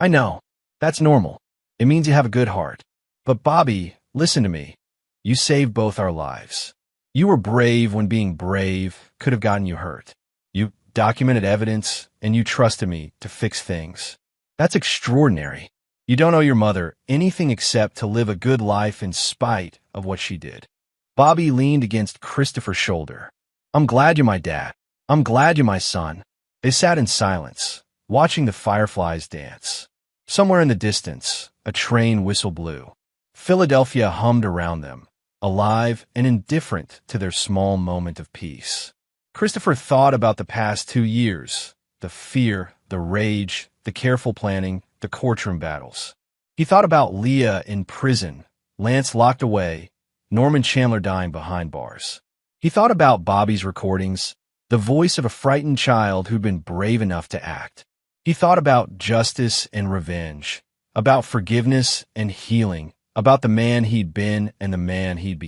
I know. That's normal. It means you have a good heart. But Bobby, listen to me. You saved both our lives. You were brave when being brave could have gotten you hurt. You documented evidence, and you trusted me to fix things. That's extraordinary. You don't owe your mother anything except to live a good life in spite of what she did. Bobby leaned against Christopher's shoulder. I'm glad you're my dad. I'm glad you're my son. They sat in silence, watching the fireflies dance. Somewhere in the distance, a train whistle blew. Philadelphia hummed around them, alive and indifferent to their small moment of peace. Christopher thought about the past 2 years, the fear, the rage, the careful planning, the courtroom battles. He thought about Leah in prison, Lance locked away, Norman Chandler dying behind bars. He thought about Bobby's recordings, the voice of a frightened child who'd been brave enough to act. He thought about justice and revenge, about forgiveness and healing, about the man he'd been and the man he'd become.